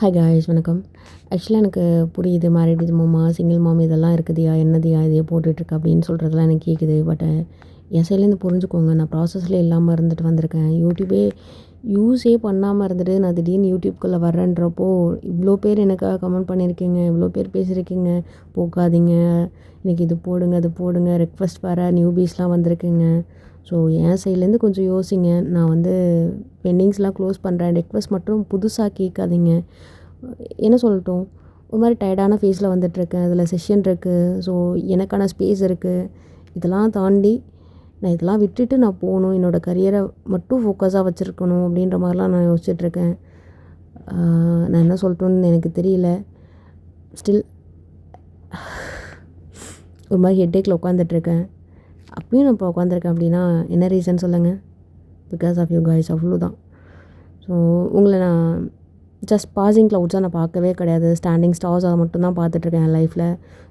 Hi guys வணக்கம். ஆக்சுவலாக எனக்கு புரியுது மேரிட் வித் மாமா, சிங்கிள் மாம் இதெல்லாம் இருக்குதுயா, என்னதுயா இதையே போட்டுட்ருக்க அப்படின்னு சொல்கிறதுலாம் எனக்கு கேட்குது. பட் என் சைட்லேருந்து புரிஞ்சுக்கோங்க, நான் ப்ராசஸில் இல்லாமல் இருந்துட்டு வந்திருக்கேன். யூடியூபே யூஸே பண்ணாமல் இருந்துட்டு நான் திடீர்னு யூடியூப்குள்ளே வரேன்றப்போ இவ்வளோ பேர் எனக்காக கமெண்ட் பண்ணியிருக்கீங்க, இவ்வளோ பேர் பேசியிருக்கீங்க. போகாதீங்க, இன்றைக்கி இது போடுங்க அது போடுங்க, ரெக்வஸ்ட் வேறு நியூபீஸ்லாம் வந்திருக்குங்க. ஸோ என் சைட்லேருந்து கொஞ்சம் யோசிங்க. நான் பெண்டிங்ஸ்லாம் க்ளோஸ் பண்ணுறேன். ரெக்வஸ்ட் மட்டும் புதுசாக கேட்காதீங்க. என்ன சொல்லட்டும், ஒரு மாதிரி டயர்டான ஃபேஸில் வந்துட்டுருக்கேன். அதில் செஷன் இருக்குது. ஸோ எனக்கான ஸ்பேஸ் இருக்குது. இதெல்லாம் தாண்டி நான் இதெல்லாம் விட்டுட்டு நான் போகணும், என்னோடய கரியரை மட்டும் ஃபோக்கஸாக வச்சுருக்கணும் அப்படின்ற மாதிரிலாம் நான் யோசிச்சுட்ருக்கேன். நான் என்ன சொல்லட்டும்னு எனக்கு தெரியல. ஸ்டில் ஒரு மாதிரி ஹெட்டேக்கில் உட்காந்துட்ருக்கேன். அப்பயும் நான் இப்போ உட்காந்துருக்கேன் அப்படின்னா என்ன ரீசன் சொல்லுங்கள்? பிகாஸ் ஆஃப் யூ கைஸ், அவ்வளோதான். ஸோ உங்களை நான் ஜஸ்ட் பாசிங் க்ளவுட்ஸாக நான் பார்க்கவே கிடையாது. ஸ்டாண்டிங் ஸ்டார்ஸ் அதை மட்டும்தான் பார்த்துட்ருக்கேன் என் லைஃப்பில்.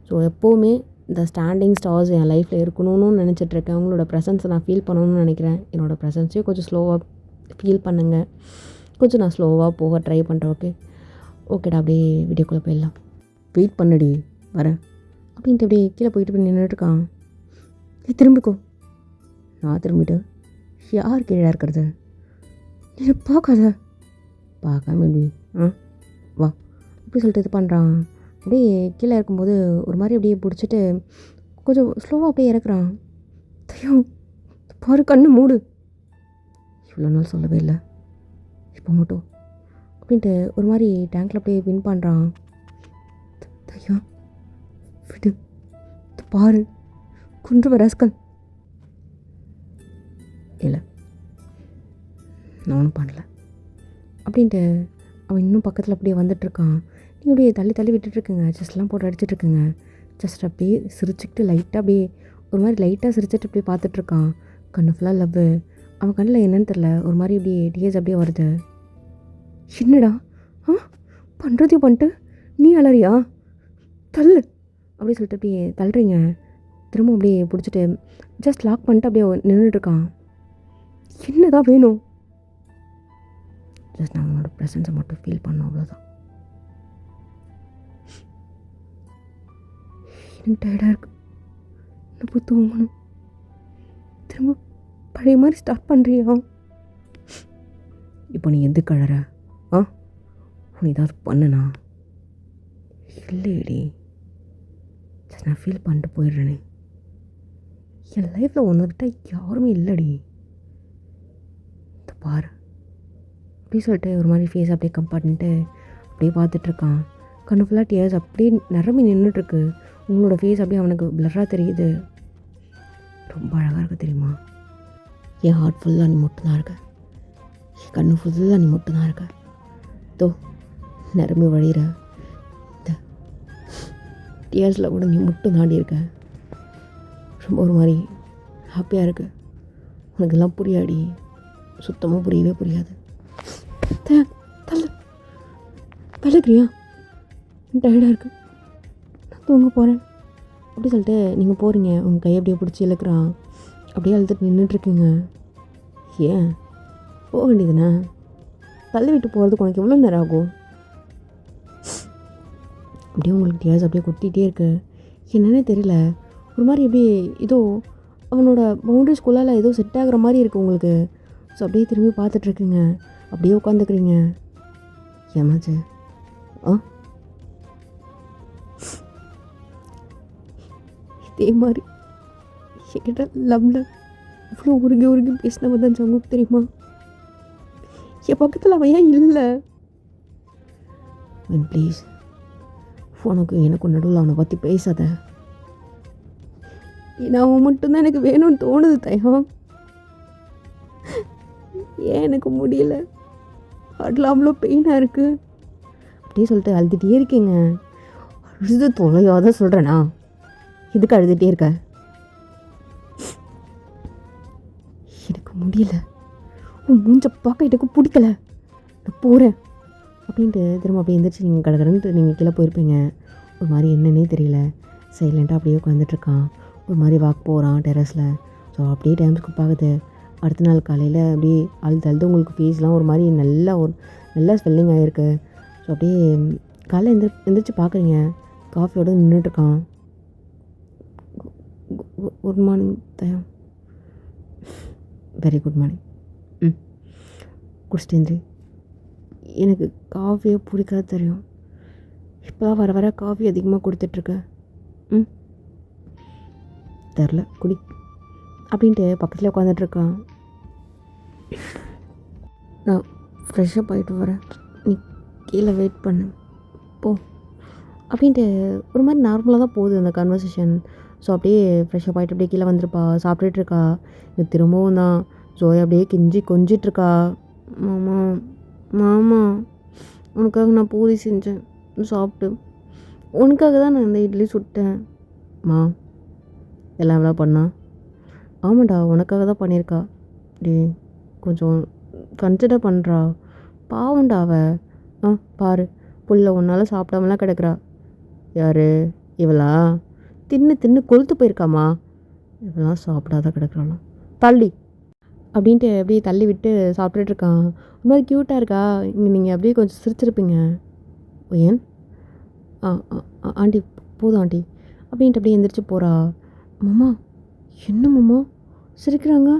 ஸோ எப்போவுமே இந்த ஸ்டாண்டிங் ஸ்டார்ஸ் என் லைஃப்பில் இருக்கணும்னு நினச்சிட்ருக்கேன். உங்களோட ப்ரெசன்ஸை நான் ஃபீல் பண்ணணும்னு நினைக்கிறேன். என்னோடய ப்ரெசன்ஸையும் கொஞ்சம் ஸ்லோவாக ஃபீல் பண்ணுங்கள். கொஞ்சம் நான் ஸ்லோவாக போக ட்ரை பண்ணுறேன். ஓகேடா, அப்படியே வீடியோக்குள்ளே போயிடலாம். வெயிட் பண்ணுடி, வரேன் அப்படின்ட்டு அப்படியே கீழே போயிட்டு போய் நின்றுட்டுருக்கான். திரும்பிக்கோ. நான் திரும்பிட்டு யார் கீழே இருக்கிறது? நீ பார்க்காத. பார்க்காம எப்படி வா அப்படி சொல்லிட்டு இது பண்ணுறான். அப்படியே கீழே இருக்கும்போது ஒரு மாதிரி அப்படியே பிடிச்சிட்டு கொஞ்சம் ஸ்லோவாக அப்படியே இறக்குறான். தையம் பாரு, கண்ணு மூடு. இவ்வளோ நாள் சொல்லவே இல்லை, இப்போ மட்டும் அப்படின்ட்டு ஒரு மாதிரி டேங்க்கில் அப்படியே வின் பண்ணுறான். தையம் விடு, பாரு குன்று வராஸ்கல். இல்லை, நான் ஒன்றும் பண்ணல அப்படின்ட்டு அவன் இன்னும் பக்கத்தில் அப்படியே வந்துட்டுருக்கான். நீ அப்படியே தள்ளி தள்ளி விட்டுட்ருக்குங்க. செஸ்லாம் போட்டு அடிச்சிட்ருக்குங்க. ஜஸ்ட் அப்படியே சிரிச்சுக்கிட்டு லைட்டாக அப்படியே ஒரு மாதிரி லைட்டாக சிரிச்சிட்டு அப்படியே பார்த்துட்ருக்கான். கண்ணு ஃபுல்லாக லவ்வு. அவன் கண்ணில் என்னன்னு தெரில, ஒரு மாதிரி அப்படியே டிஎஸ் அப்படியே வருது. என்னடா பண்ணுறதையும் பண்ணிட்டு நீ அலறியா? தள்ளு அப்படி சொல்லிட்டு அப்படியே தள்ளுறீங்க. திரும்ப அப்படியே பிடிச்சிட்டு ஜஸ்ட் லாக் பண்ணிட்டு அப்படியே நின்றுட்டுருக்கான். என்ன தான் வேணும்? ஜஸ்ட் நான் அவனோட ப்ரெசன்ஸை மட்டும் ஃபீல் பண்ணோம், அவ்வளோதான். எனக்கு டயர்டாக இருக்கு, நான் போய் தூங்கணும். திரும்ப பழைய மாதிரி ஸ்டார்ட் பண்ணுறியா? இப்போ நீ எது கழற? உன் ஏதாவது பண்ணுனா? இல்லையடி, ஜஸ்ட் நான் ஃபீல் பண்ணிட்டு போயிடுறேனே. என் லைஃப்பில் ஒன்று விட்டால் யாருமே இல்லைடி. இந்த பாரு அப்படி சொல்லிட்டு ஒரு மாதிரி ஃபேஸ் அப்படியே கம்பார்ட்மெண்ட்டு அப்படியே பார்த்துட்ருக்கான். கண்ணு ஃபுல்லாக டியர்ஸ் அப்படியே நிரம்பி நின்றுட்டுருக்கு. உங்களோட ஃபேஸ் அப்படியே அவனுக்கு பிளராக தெரியுது. ரொம்ப அழகாக இருக்குது தெரியுமா? என் ஹார்ட் ஃபுல்லாக நீ மட்டும்தான் இருக்க. என் கண்ணு ஃபுல்லாக நீ மட்டும்தான் இருக்க. தோ நிரம்பி வழிகிற இந்த டியர்ஸில் கூட நீ மட்டும் தாண்டி இருக்க. ரொம்ப ஒரு மாதிரி ஹாப்பியாக இருக்குது. உனக்கெல்லாம் புரியாடி, சுத்தமாக புரியவே புரியாது. தள்ளு, விலகிறியா? டயர்டாக இருக்கு, நான் தூங்க போகிறேன் அப்படி சொல்லிட்டு நீங்கள் போகிறீங்க. உங்கள் கையை அப்படியே பிடிச்சி இழுக்கிறான். அப்படியே அழுத்துட்டு நின்றுட்டுருக்கீங்க. ஏன் போக வேண்டியதுண்ணே? தள்ளி விட்டு போகிறதுக்கு உனக்கு எவ்வளோ நேரம் ஆகும்? அப்படியே உங்களுக்கு டியாஸ் அப்படியே கொட்டிகிட்டே இருக்கு. என்னன்னே தெரியல, ஒரு மாதிரி அப்படியே ஏதோ அவனோட பவுண்டரிஸ்குள்ளால் ஏதோ செட் ஆகிற மாதிரி இருக்குது உங்களுக்கு. ஸோ அப்படியே திரும்பி பார்த்துட்ருக்குங்க. அப்படியே உட்காந்துக்கிறீங்க. ஏமாச்சு இதே மாதிரி என்கிட்ட லவ்ல இவ்வளோ உருகி உருகி பேசினவ தான் ஜங்குக்கு தெரியுமா? என் பக்கத்தில் அவன் ஏன் இல்லை? ப்ளீஸ், உனக்கு எனக்கு நடுவில் அவனை பற்றி பேசாத. ஏன்னா அவன் மட்டும்தான் எனக்கு வேணும்னு தோணுது தயம். ஏன் எனக்கு முடியல, அதில் அவ்வளோ பெயினாக இருக்குது அப்படியே சொல்லிட்டு அழுதுகிட்டே இருக்கீங்க. அழுது தொலையாத சொல்கிறேண்ணா, இதுக்கு அழுதுகிட்டே இருக்க? எனக்கு முடியல, உன் மூஞ்ச பார்க்க எனக்கு பிடிக்கல, நான் போகிறேன் அப்படின்ட்டு திரும்ப அப்படியே எழுந்திரிச்சு நீங்கள் கடற்கடன்ட்டு நீங்கள் கீழே போயிருப்பீங்க. ஒரு மாதிரி என்னன்னே தெரியல, சைலண்ட்டாக அப்படியே உட்காந்துட்ருக்கான். ஒரு மாதிரி வாக் போகிறான் டெரஸில். ஸோ அப்படியே டைம் ஸ்கிப் ஆகுது. அடுத்த நாள் காலையில் அப்படியே அழுது உங்களுக்கு ஃபேஸ்லாம் ஒரு மாதிரி நல்லா ஸ்வெல்லிங் ஆகிருக்கு. ஸோ அப்படியே காலைல எந்திரிச்சு பார்க்குறீங்க, காஃபியோடு நின்றுட்டுருக்கான். Good morning Daya. Very good morning. குடிச்சிட்டு எனக்கு காஃபியை பிடிக்காது தெரியும். இப்போ தான் வர வர காஃபி அதிகமாக கொடுத்துட்ருக்க. தெரில குடி அப்படின்ட்டு பக்கத்தில் உட்காந்துட்ருக்கான். நான் ஃப்ரெஷ்ஷப் ஆகிட்டு வரேன், நீ கீழே வெயிட் பண்ணு போ அப்படின்ட்டு ஒரு மாதிரி நார்மலாக தான் போகுது அந்த கன்வர்சேஷன். ஸோ அப்படியே ஃப்ரெஷ்ஷப் ஆகிட்டு அப்படியே கீழே வந்துருப்பா, சாப்பிட்டுட்ருக்கா. இது திரும்பவும் தான் ஜோயா அப்படியே கொஞ்சிட்ருக்கா. மாமா மாமா உனக்காக நான் பூரி செஞ்சேன், சாப்பிட்டு. உனக்காக தான் நான் இந்த இட்லி சுட்டேன். மா எல்லாம் எவ்வளோ பண்ணா? ஆமாண்டா உனக்காக தான் பண்ணியிருக்கா. டே கொஞ்சம் கன்சிடர் பண்ணுறா, பாவண்டா அவ. பாரு புள்ள ஒன்றால் சாப்பிடாமலாம் கிடக்குறா. யார் இவளா? தின்னு கொழுத்து போயிருக்காமா. இவெல்லாம் சாப்பிடாத கிடக்குறாளாம். தள்ளி அப்படின்ட்டு அப்படியே தள்ளி விட்டு சாப்பிட்டுட்ருக்கான். ரொம்ப க்யூட்டாக இருக்கா. இங்கே நீங்கள் அப்படியே கொஞ்சம் சிரிச்சிருப்பீங்க. ஏன் ஆண்டி போதும் ஆண்டி அப்படின்ட்டு அப்படியே எந்திரிச்சு போகிறா. மாமா என்ன மாமா சிரிக்கிறாங்க?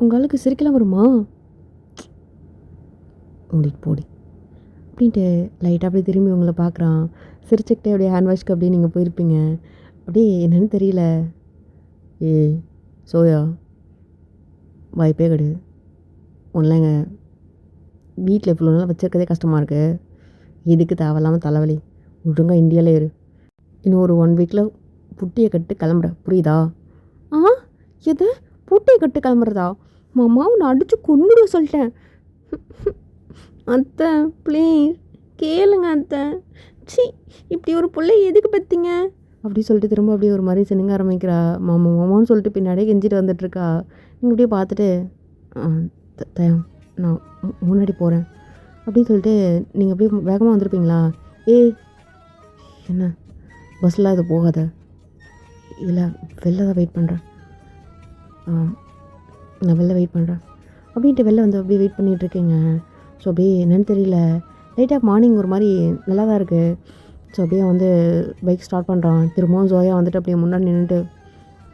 உங்கள் ஆளுக்கு சிரிக்கலாம் வருமா? ஓடிட்டு போடி அப்படின்ட்டு லைட்டாக அப்படியே திரும்பி உங்களை பார்க்குறான். சிரிச்சுக்கிட்டே அப்படியே ஹேண்ட் வாஷ்க்கு அப்படியே நீங்கள் போயிருப்பீங்க. அப்படியே என்னென்னு தெரியல. சோயா வாய்ப்பே கிடையாது. ஒன்றும் எங்கள் வீட்டில் இவ்வளோ நாளாக வச்சுருக்கதே கஷ்டமாக இருக்குது. இதுக்கு தேவையில்லாமல் தலைவலி. ஒழுங்காக இந்தியாவிலே இரு. இன்னும் ஒரு 1 வீக்கில் புட்டியை கட்டு கிளம்புற, புரியுதா? எது புட்டியை கட்டு கிளம்புறதா? மாமா உன்னை அடித்து கொன்னுட சொல்லிட்டேன். அத்தை ப்ளீஸ் கேளுங்க அத்தை. சி இப்படி ஒரு பிள்ளை எதுக்கு பற்றிங்க அப்படி சொல்லிட்டு திரும்ப அப்படியே ஒரு மாதிரி சினுங்க ஆரம்பிக்கிறா. மாமான்னு சொல்லிட்டு பின்னாடியே கெஞ்சிட்டு வந்துட்டுருக்கா. நீங்கள் அப்படியே பார்த்துட்டு தயம் நான் முன்னாடி போகிறேன் அப்படின்னு சொல்லிட்டு நீங்கள் அப்படியே வேகமாக வந்துருப்பீங்களா? என்ன பஸ்ஸில் இது போகாத, இல்லை வெளில தான் வெயிட் பண்ணுறேன், நான் வெளில வெயிட் பண்ணுறேன் அப்படின்ட்டு வெளில வந்து அப்படியே வெயிட் பண்ணிகிட்ருக்கீங்க. ஸோ அப்படியே என்னென்னு தெரியல, லைட்டாக மார்னிங் ஒரு மாதிரி நல்லா தான் இருக்குது. ஸோ அப்படியே வந்து பைக் ஸ்டார்ட் பண்ணுறான். திரும்பவும் ஜோயா வந்துட்டு அப்படியே முன்னாடி நின்றுட்டு,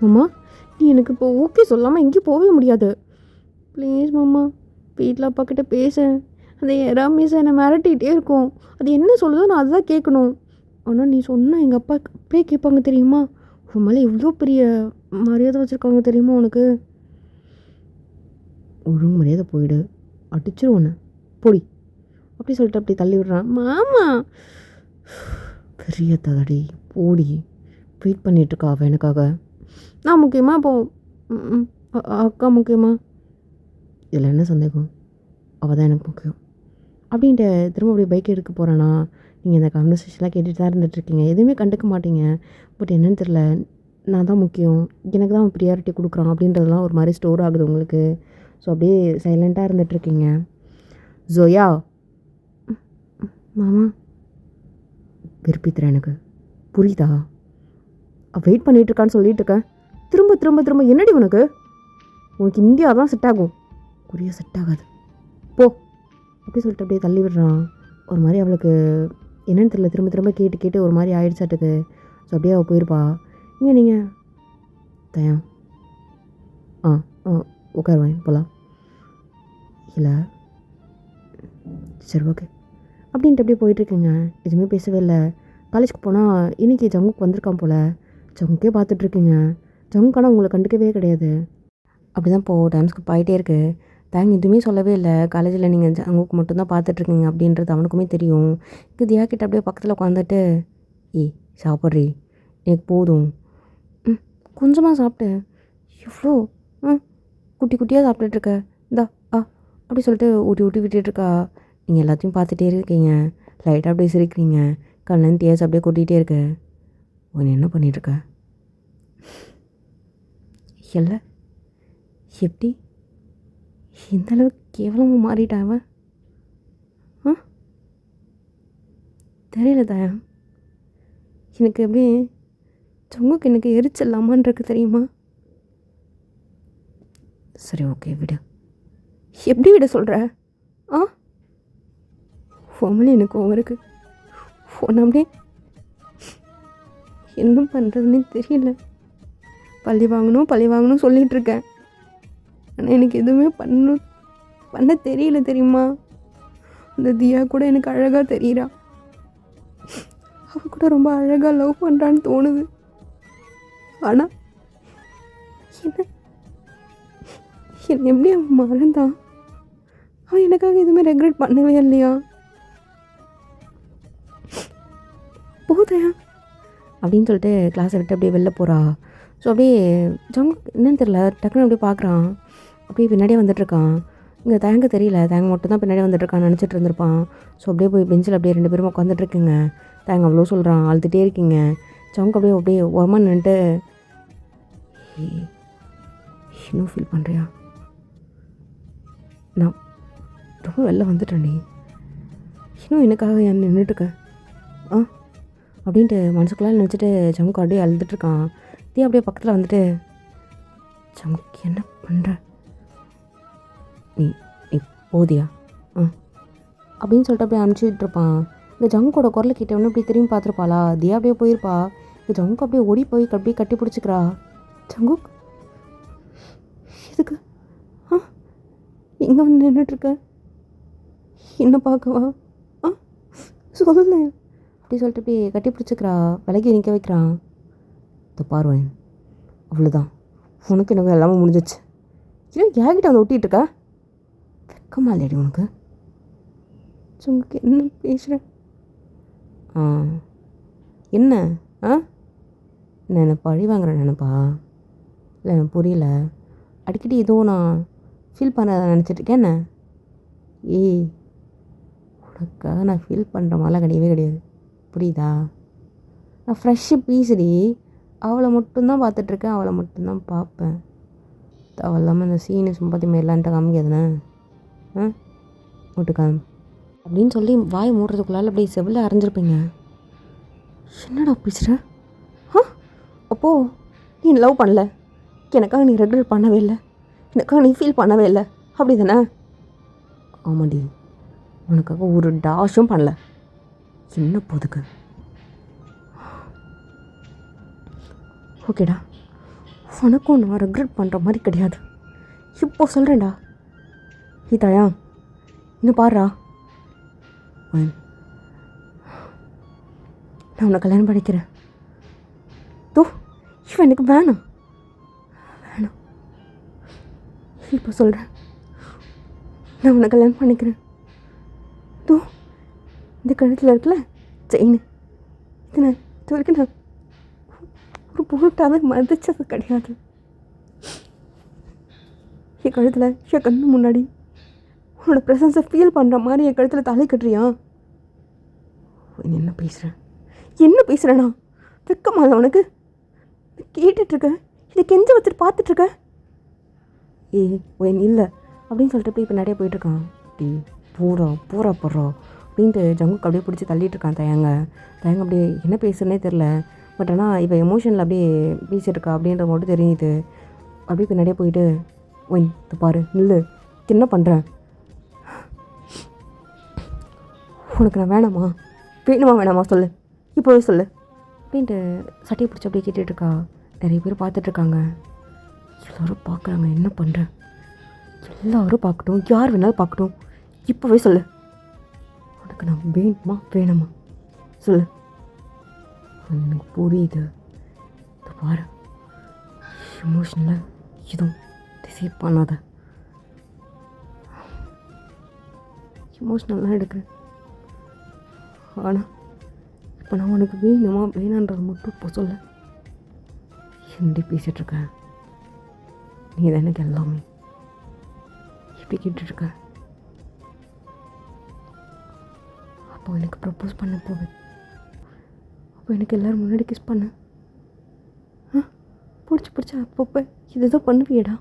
மாமா நீ எனக்கு இப்போ ஓகே சொல்லாமல் எங்கேயும் போகவே முடியாது, ப்ளீஸ் மாமா வீட்டில் அப்பா கிட்டே பேச. அந்த ரமேஷ் என்னை மிரட்டிகிட்டே இருக்கும், அது என்ன சொல்லுதோ நான் அதுதான் கேட்கணும். ஆனால் நீ சொன்னால் எங்கள் அப்பா அப்படியே கேட்பாங்க தெரியுமா? உன் மேலே எவ்வளோ பெரிய மரியாதை வச்சுருக்காங்க தெரியுமா உனக்கு? ஒழுங்கு மரியாதை போயிடு, அடிச்சிருவோன்னு பொடி அப்படி சொல்லிட்டு அப்படி தள்ளி விடுறான். மாமா பெரிய தகடி போடி, வெயிட் பண்ணிகிட்ருக்கா அவள் எனக்காக. நான் முக்கியமாக இப்போ அக்கா முக்கியமாக? இதில் என்ன சந்தேகம், அவள் தான் எனக்கு முக்கியம் அப்படின்ட்டு திரும்ப அப்படியே பைக் எடுக்க போகிறானா. நீங்கள் இந்த கான்வர்சேஷன்லாம் கேட்டுட்டு தான் இருந்துகிட்ருக்கீங்க, எதுவுமே கண்டுக்க மாட்டீங்க. பட் என்னன்னு தெரில, நான் தான் முக்கியம், எனக்கு தான் ப்ரியாரிட்டி கொடுக்குறான் அப்படின்றதுலாம் ஒரு மாதிரி ஸ்டோர் ஆகுது உங்களுக்கு. ஸோ அப்படியே சைலண்ட்டாக இருந்துகிட்ருக்கீங்க. ஜோயா மாமா விருப்பித்துறேன், எனக்கு புரியுதா? வெயிட் பண்ணிகிட்ருக்கான்னு சொல்லிகிட்ருக்கேன். திரும்ப திரும்ப திரும்ப என்னடி உனக்கு இந்தியா தான் செட் ஆகும், கொரியா செட் ஆகாது போ அப்படி சொல்லிட்டு அப்படியே தள்ளி விடுறான். ஒரு மாதிரி அவளுக்கு என்னென்னு தெரியல, திரும்ப திரும்ப கேட்டு கேட்டு ஒரு மாதிரி ஆயிடுச்சாட்டுக்கு. ஸோ அப்படியே அவள் போயிருப்பா. நீங்கள் தயம் உட்காருவேன் போகலாம். இல்லை சரி ஓகே அப்படின்ட்டு அப்படியே போயிட்டுருக்குங்க. எதுவுமே பேசவே இல்லை. காலேஜுக்கு போனால் இன்றைக்கி ஜங்குக்கு வந்திருக்கான் போல். ஜங்குக்கே பார்த்துட்ருக்குங்க. ஜங்குக்கான உங்களை கண்டுக்கவே கிடையாது. அப்படி தான் இப்போது டைம் ஸ்கிப் ஆகிட்டே இருக்குது. தேங்க் எதுவுமே சொல்லவே இல்லை. காலேஜில் நீங்கள் ஜங்குக்கு மட்டும்தான் பார்த்துட்ருக்கீங்க அப்படின்றது அவனுக்குமே தெரியும். இது தியா கிட்ட அப்படியே பக்கத்தில் உட்காந்துட்டு, சாப்பிட்றி எனக்கு போதும், கொஞ்சமாக சாப்பிட்டேன், எவ்வளோ குட்டி குட்டியாக சாப்பிட்டுட்ருக்க, இந்தா அப்படி சொல்லிட்டு ஊட்டி விட்டுட்டுருக்கா. நீங்கள் எல்லாத்தையும் பார்த்துட்டே இருக்கீங்க, லைட்டாக அப்படியே சிரிக்கிறீங்க, கண்ணன் டியர்ஸ் அப்படியே கொட்டிகிட்டே இருக்க. உன்னை என்ன பண்ணிகிட்ருக்க? இல்லை எப்படி இந்த அளவுக்கு கேவலமாக மாறிட்டான் அவன்? தெரியல தயா, எனக்கு எப்படி ஜங்குக்கு எனக்கு எரிச்சிடலாமான்றது தெரியுமா? சரி ஓகே விடு. எப்படி விட சொல்கிற? ஃபோனில் எனக்கு கோவம் இருக்குது. ஃபோன் அப்படியே என்ன பண்ணுறதுன்னு தெரியல. பழி வாங்கணும் சொல்லிகிட்ருக்கேன். ஆனால் எனக்கு எதுவுமே பண்ண தெரியல தெரியுமா? அந்த தியா கூட எனக்கு அழகாக தெரியுறா. அவள் கூட ரொம்ப அழகாக லவ் பண்ணுறான்னு தோணுது. ஆனால் என்ன எப்படி அவன் மறந்தான்? அவன் எனக்காக எதுவுமே ரெக்ரெட் பண்ணவே இல்லையா? போதையா அப்படின்னு சொல்லிட்டு கிளாஸை விட்டு அப்படியே வெளில போகிறா. ஸோ அப்படியே என்னன்னு தெரில, டக்குன்னு அப்படியே பார்க்குறான். அப்படியே பின்னாடியே வந்துட்டுருக்கான். இங்கே தேங்க தெரியல, தேங்க மட்டும் தான் பின்னாடியே வந்துட்டுருக்கான்னு நினச்சிட்டு இருந்திருப்பான். ஸோ அப்படியே போய் பெஞ்சில் அப்படியே 2 பேரும் உட்காந்துட்ருக்குங்க. தேங்க அவ்வளோ சொல்கிறான், அழுதுகிட்டே இருக்கீங்க. ஜங்கு அப்படியே ஓரமாக நின்றுட்டு, இன்னும் ஃபீல் பண்ணுறியா? நான் ரொம்ப வெளில வந்துட்டேன், நீ இன்னும் எனக்காக என் நின்றுட்டுருக்க அப்படின்ட்டு மனசுக்குள்ளே நினச்சிட்டு ஜமுக்கு அப்படியே அழுதுட்டுருக்கான். தீ அப்படியே பக்கத்தில் வந்துட்டு, ஜமுக்கு என்ன பண்ணுற? நீ போதியா அப்படின்னு சொல்லிட்டு அப்படியே அனுப்பிச்சிட்ருப்பான். இந்த ஜங்குக்கோட குரலை கேட்டவொன்னே அப்படியே திரும்பி பார்த்துருப்பாளா? தியா அப்படியே போயிருப்பா. இந்த ஜங்கு அப்படியே ஓடி போய் அப்படியே கட்டி பிடிச்சிக்கிறா. ஜங்கு இதுக்கு எங்கே வந்து நின்றுட்டுருக்க? என்ன பார்க்கவா? சொல்லு அப்படி சொல்லிட்டு அப்படியே கட்டி பிடிச்சிக்கிறா. விலகி நிற்க வைக்கிறான். இதை பாருவேன், அவ்வளோதான், உனக்கு எனக்கு எல்லாமே முடிஞ்சிச்சு. ஏன் யார்கிட்ட வந்து ஒட்டிகிட்டு இருக்கா? வெக்கமா இல்லையாடி உனக்கு? உங்களுக்கு என்ன பேசுகிறேன்? என்ன என்ன பழி வாங்குற நினைப்பா? இல்லை எனக்கு புரியல. அடிக்கடி ஏதோ நான் ஃபீல் பண்ண நினச்சிட்ருக்கேன். என்ன உனக்காக நான் ஃபீல் பண்ணுற மாதிரிலாம் கிடையவே புரியுதா? நான் ஃப்ரெஷ்ஷு பீஸுடி. அவளை மட்டும்தான் பார்த்துட்ருக்கேன், அவளை மட்டும்தான் பார்ப்பேன். அவள் இல்லாமல் இந்த சீனு சும்பத்தி மாரிலான்ட்டு காமிக்காதுண்ணே. ஓட்டுக்காம் அப்படின்னு சொல்லி வாய் மூடுறதுக்குள்ளால் அப்படியே செவில் அரைஞ்சிருப்பீங்க. என்னடா பேசுகிற? அப்போது நீ லவ் பண்ணல, எனக்காக நீ ரெகுலர் பண்ணவே இல்லை, எனக்காக நீ ஃபீல் பண்ணவே இல்லை, அப்படி தானே? ஆமாடி, உனக்காக ஒரு டாஷும் பண்ணல. என்ன போதுக்கு? ஓகேடா, உனக்கும் நான் ரெக்ரெட் பண்ணுற மாதிரி கிடையாது. இப்போ சொல்கிறேன்டா. கீதாயா, இன்னும் பாருடா, நான் உன்னை கல்யாணம் பண்ணிக்கிறேன். இவன் எனக்கு வேணாம். இப்போ சொல்கிறேன், நான் உன்னை கல்யாணம் பண்ணிக்கிறேன். இந்த கழுத்தில் இருக்குல்ல செயின், இது நான் இது வரைக்கும் நான் ஒரு பொருட்டாவே மதிச்சது கிடையாது. என் கழுத்தில் என் கண்ணு முன்னாடி உன்னோட ப்ரெசன்ஸை ஃபீல் பண்ணுற மாதிரி என் கழுத்தில் தலை கட்டுறியா? என்ன பேசுகிறேண்ணா? வெக்கமால உனக்கு? கேட்டுட்ருக்க, இதை கெஞ்ச வச்சுட்டு பார்த்துட்ருக்க. இல்லை அப்படின்னு சொல்லிட்டு போய் இப்போ நிறைய போயிட்டுருக்கான். பூரா போடுறோம் அப்படின்ட்டு ஜங்குக்கு அப்படியே பிடிச்சி தள்ளிட்டுருக்கான். தயங்க அப்படியே என்ன பேசுன்னே தெரில. பட் ஆனால் இப்போ எமோஷனில் அப்படியே பேசிட்டுருக்கா அப்படின்ற மட்டும் தெரியுது. அப்படியே பின்னாடியே போயிட்டு, இது பாரு, நில்லு, என்ன பண்ணுறேன்? உனக்கு நான் வேணாமா சொல்லு, இப்போவே சொல்லு அப்படின்ட்டு சட்டையை பிடிச்சி அப்படியே கேட்டுட்ருக்கா. நிறைய பேர் பார்த்துட்ருக்காங்க. எல்லோரும் பார்க்குறாங்க, என்ன பண்ணுறேன்? எல்லோரும் பார்க்கட்டும், யார் வேணாலும் பார்க்கட்டும், இப்போவே சொல்லு, உனக்கு நான் வேணாமா சொல்லு. எனக்கு புரியுது. இது பாரு, எமோஷனில் எதுவும் டிசைட் பண்ணாத. எமோஷ்னல்லாம் எடுக்கிறேன். ஆனால் இப்போ நான் உனக்கு வேணான்றது மட்டும் இப்போ சொல்ல. ஹிந்தி பேசிகிட்ருக்க, நீ தான் எனக்கு எல்லாமே. இப்படி கேட்டுட்ருக்க, அப்போ எனக்கு ப்ரப்போஸ் பண்ண போகுது. அப்போ எனக்கு எல்லோரும் முன்னாடி கிஸ் பண்ண பிடிச்சா அப்பப்போ ஏதோ பண்ணுவியடா.